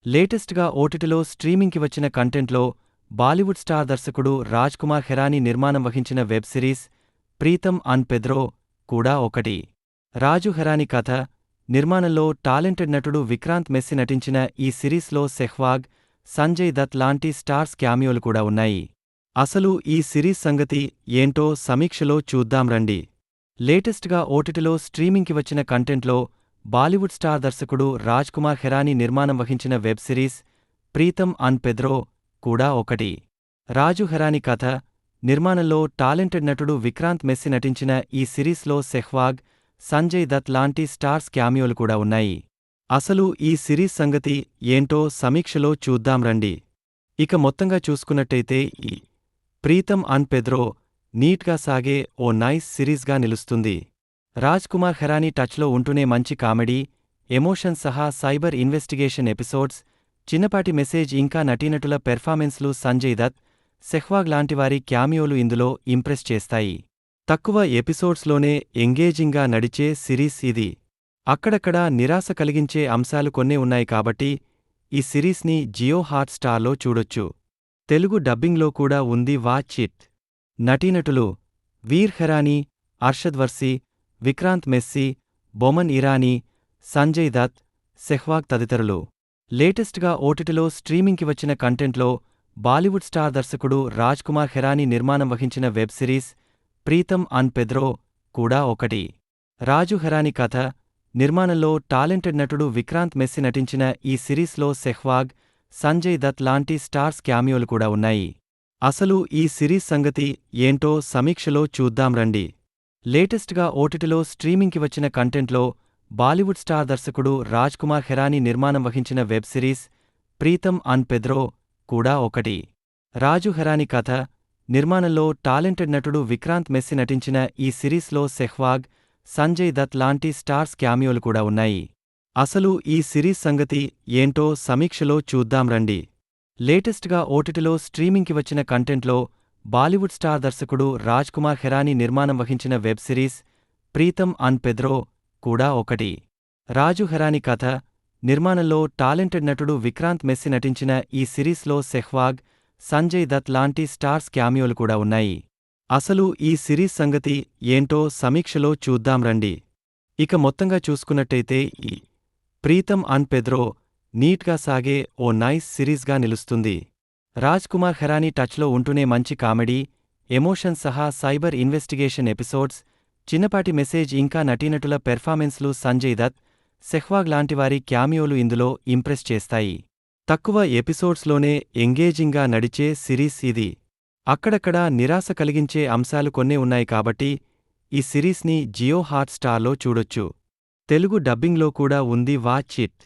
లేటెస్ట్గా ఓటీటీలో స్ట్రీమింగ్కి వచ్చిన కంటెంట్లో బాలీవుడ్ స్టార్ దర్శకుడు రాజ్ కుమార్ హెరానీ నిర్మాణం వహించిన వెబ్ సిరీస్ ప్రీతం అన్ పెద్రో కూడా ఒకటి. రాజు హెరానీ కథ, నిర్మాణంలో టాలెంటెడ్ నటుడు విక్రాంత్ మెస్సి నటించిన ఈ సిరీస్లో సెహ్వాగ్, సంజయ్ దత్ లాంటి స్టార్స్ క్యామియోలు కూడా ఉన్నాయి. అసలు ఈ సిరీస్ సంగతి ఏంటో సమీక్షలో చూద్దాం రండి. లేటెస్ట్గా ఓటీటీలో స్ట్రీమింగ్కి వచ్చిన కంటెంట్లో బాలీవుడ్ స్టార్ దర్శకుడు రాజ్ కుమార్ హెరానీ నిర్మాణం వహించిన వెబ్ సిరీస్ ప్రీతం అన్ పెద్రో కూడా ఒకటి. రాజు హెరానీ కథ, నిర్మాణంలో టాలెంటెడ్ నటుడు విక్రాంత్ మెస్సి నటించిన ఈ సిరీస్లో సెహ్వాగ్, సంజయ్ దత్ లాంటి స్టార్స్ క్యామియోలు కూడా ఉన్నాయి. అసలు ఈ సిరీస్ సంగతి ఏంటో సమీక్షలో చూద్దాం రండి. ఇక మొత్తంగా చూసుకున్నట్టయితే ఈ ప్రీతం అన్ పెద్రో నీట్గా సాగే ఓ నైస్ సిరీస్గా నిలుస్తుంది. రాజ్ కుమార్ హెరానీ టచ్లో ఉంటూనే మంచి కామెడీ, ఎమోషన్ సహా సైబర్ ఇన్వెస్టిగేషన్ ఎపిసోడ్స్, చిన్నపాటి మెసేజ్ ఇంకా నటీనటుల పెర్ఫార్మెన్స్లు సంజయ్ దత్, సెహ్వాగ్ లాంటివారి క్యామియోలు ఇందులో ఇంప్రెస్ చేస్తాయి. తక్కువ ఎపిసోడ్స్లోనే ఎంగేజింగ్గా నడిచే సిరీస్ ఇది. అక్కడక్కడా నిరాశ కలిగించే అంశాలు కొన్నే ఉన్నాయి కాబట్టి ఈ సిరీస్ని జియో హాట్ స్టార్లో చూడొచ్చు. తెలుగు డబ్బింగ్లో కూడా ఉంది, వాచ్ ఇట్. నటీనటులు వీర్ హెరానీ, అర్షద్ వర్సి, విక్రాంత్ మెస్సి, బొమన్ ఇరానీ, సంజయ్ దత్, సెహ్వాగ్ తదితరులు. లేటెస్ట్గా ఓటీటీలో స్ట్రీమింగ్కి వచ్చిన కంటెంట్లో బాలీవుడ్ స్టార్ దర్శకుడు రాజ్ కుమార్ హెరానీ నిర్మాణం వహించిన వెబ్ సిరీస్ ప్రీతం అన్ పెద్రో కూడా ఒకటి. రాజు హెరానీ కథ, నిర్మాణంలో టాలెంటెడ్ నటుడు విక్రాంత్ మెస్సి నటించిన ఈ సిరీస్లో సెహ్వాగ్, సంజయ్ దత్ లాంటి స్టార్స్ క్యామియోలు కూడా ఉన్నాయి. అసలు ఈ సిరీస్ సంగతి ఏంటో సమీక్షలో చూద్దాం రండి. లేటెస్ట్గా ఓటీటీలో స్ట్రీమింగ్కి వచ్చిన కంటెంట్లో బాలీవుడ్ స్టార్ దర్శకుడు రాజ్ కుమార్ హెరానీ నిర్మాణం వహించిన వెబ్ సిరీస్ ప్రీతం అన్ పెద్రో కూడా ఒకటి. రాజు హెరానీ కథ, నిర్మాణంలో టాలెంటెడ్ నటుడు విక్రాంత్ మెస్సి నటించిన ఈ సిరీస్లో సెహ్వాగ్, సంజయ్ దత్ లాంటి స్టార్స్ క్యామియోలు కూడా ఉన్నాయి. అసలు ఈ సిరీస్ సంగతి ఏంటో సమీక్షలో చూద్దాం రండి. లేటెస్ట్గా ఓటీటీలో స్ట్రీమింగ్కి వచ్చిన కంటెంట్లో బాలీవుడ్ స్టార్ దర్శకుడు రాజ్ కుమార్ హెరానీ నిర్మాణం వహించిన వెబ్ సిరీస్ ప్రీతం అన్ పెద్రో కూడా ఒకటి. రాజు హెరానీ కథ, నిర్మాణంలో టాలెంటెడ్ నటుడు విక్రాంత్ మెస్సి నటించిన ఈ సిరీస్లో సెహ్వాగ్, సంజయ్ దత్ లాంటి స్టార్స్ క్యామియోలు కూడా ఉన్నాయి. అసలు ఈ సిరీస్ సంగతి ఏంటో సమీక్షలో చూద్దాం రండి. ఇక మొత్తంగా చూసుకున్నట్టయితే ఈ ప్రీతం అన్ పెద్రో నీట్గా సాగే ఓ నైస్ సిరీస్గా నిలుస్తుంది. రాజ్ కుమార్ హెరానీ టచ్లో ఉంటూనే మంచి కామెడీ, ఎమోషన్ సహా సైబర్ ఇన్వెస్టిగేషన్ ఎపిసోడ్స్, చిన్నపాటి మెసేజ్ ఇంకా నటీనటుల పెర్ఫార్మెన్స్లు సంజయ్ దత్, సెహ్వాగ్ లాంటివారి క్యామియోలు ఇందులో ఇంప్రెస్ చేస్తాయి. తక్కువ ఎపిసోడ్స్లోనే ఎంగేజింగ్గా నడిచే సిరీస్ ఇది. అక్కడక్కడా నిరాశ కలిగించే అంశాలు కొన్నే ఉన్నాయి కాబట్టి ఈ సిరీస్ని జియో హాట్ స్టార్లో చూడొచ్చు. తెలుగు డబ్బింగ్లో కూడా ఉంది, వాచ్ ఇట్.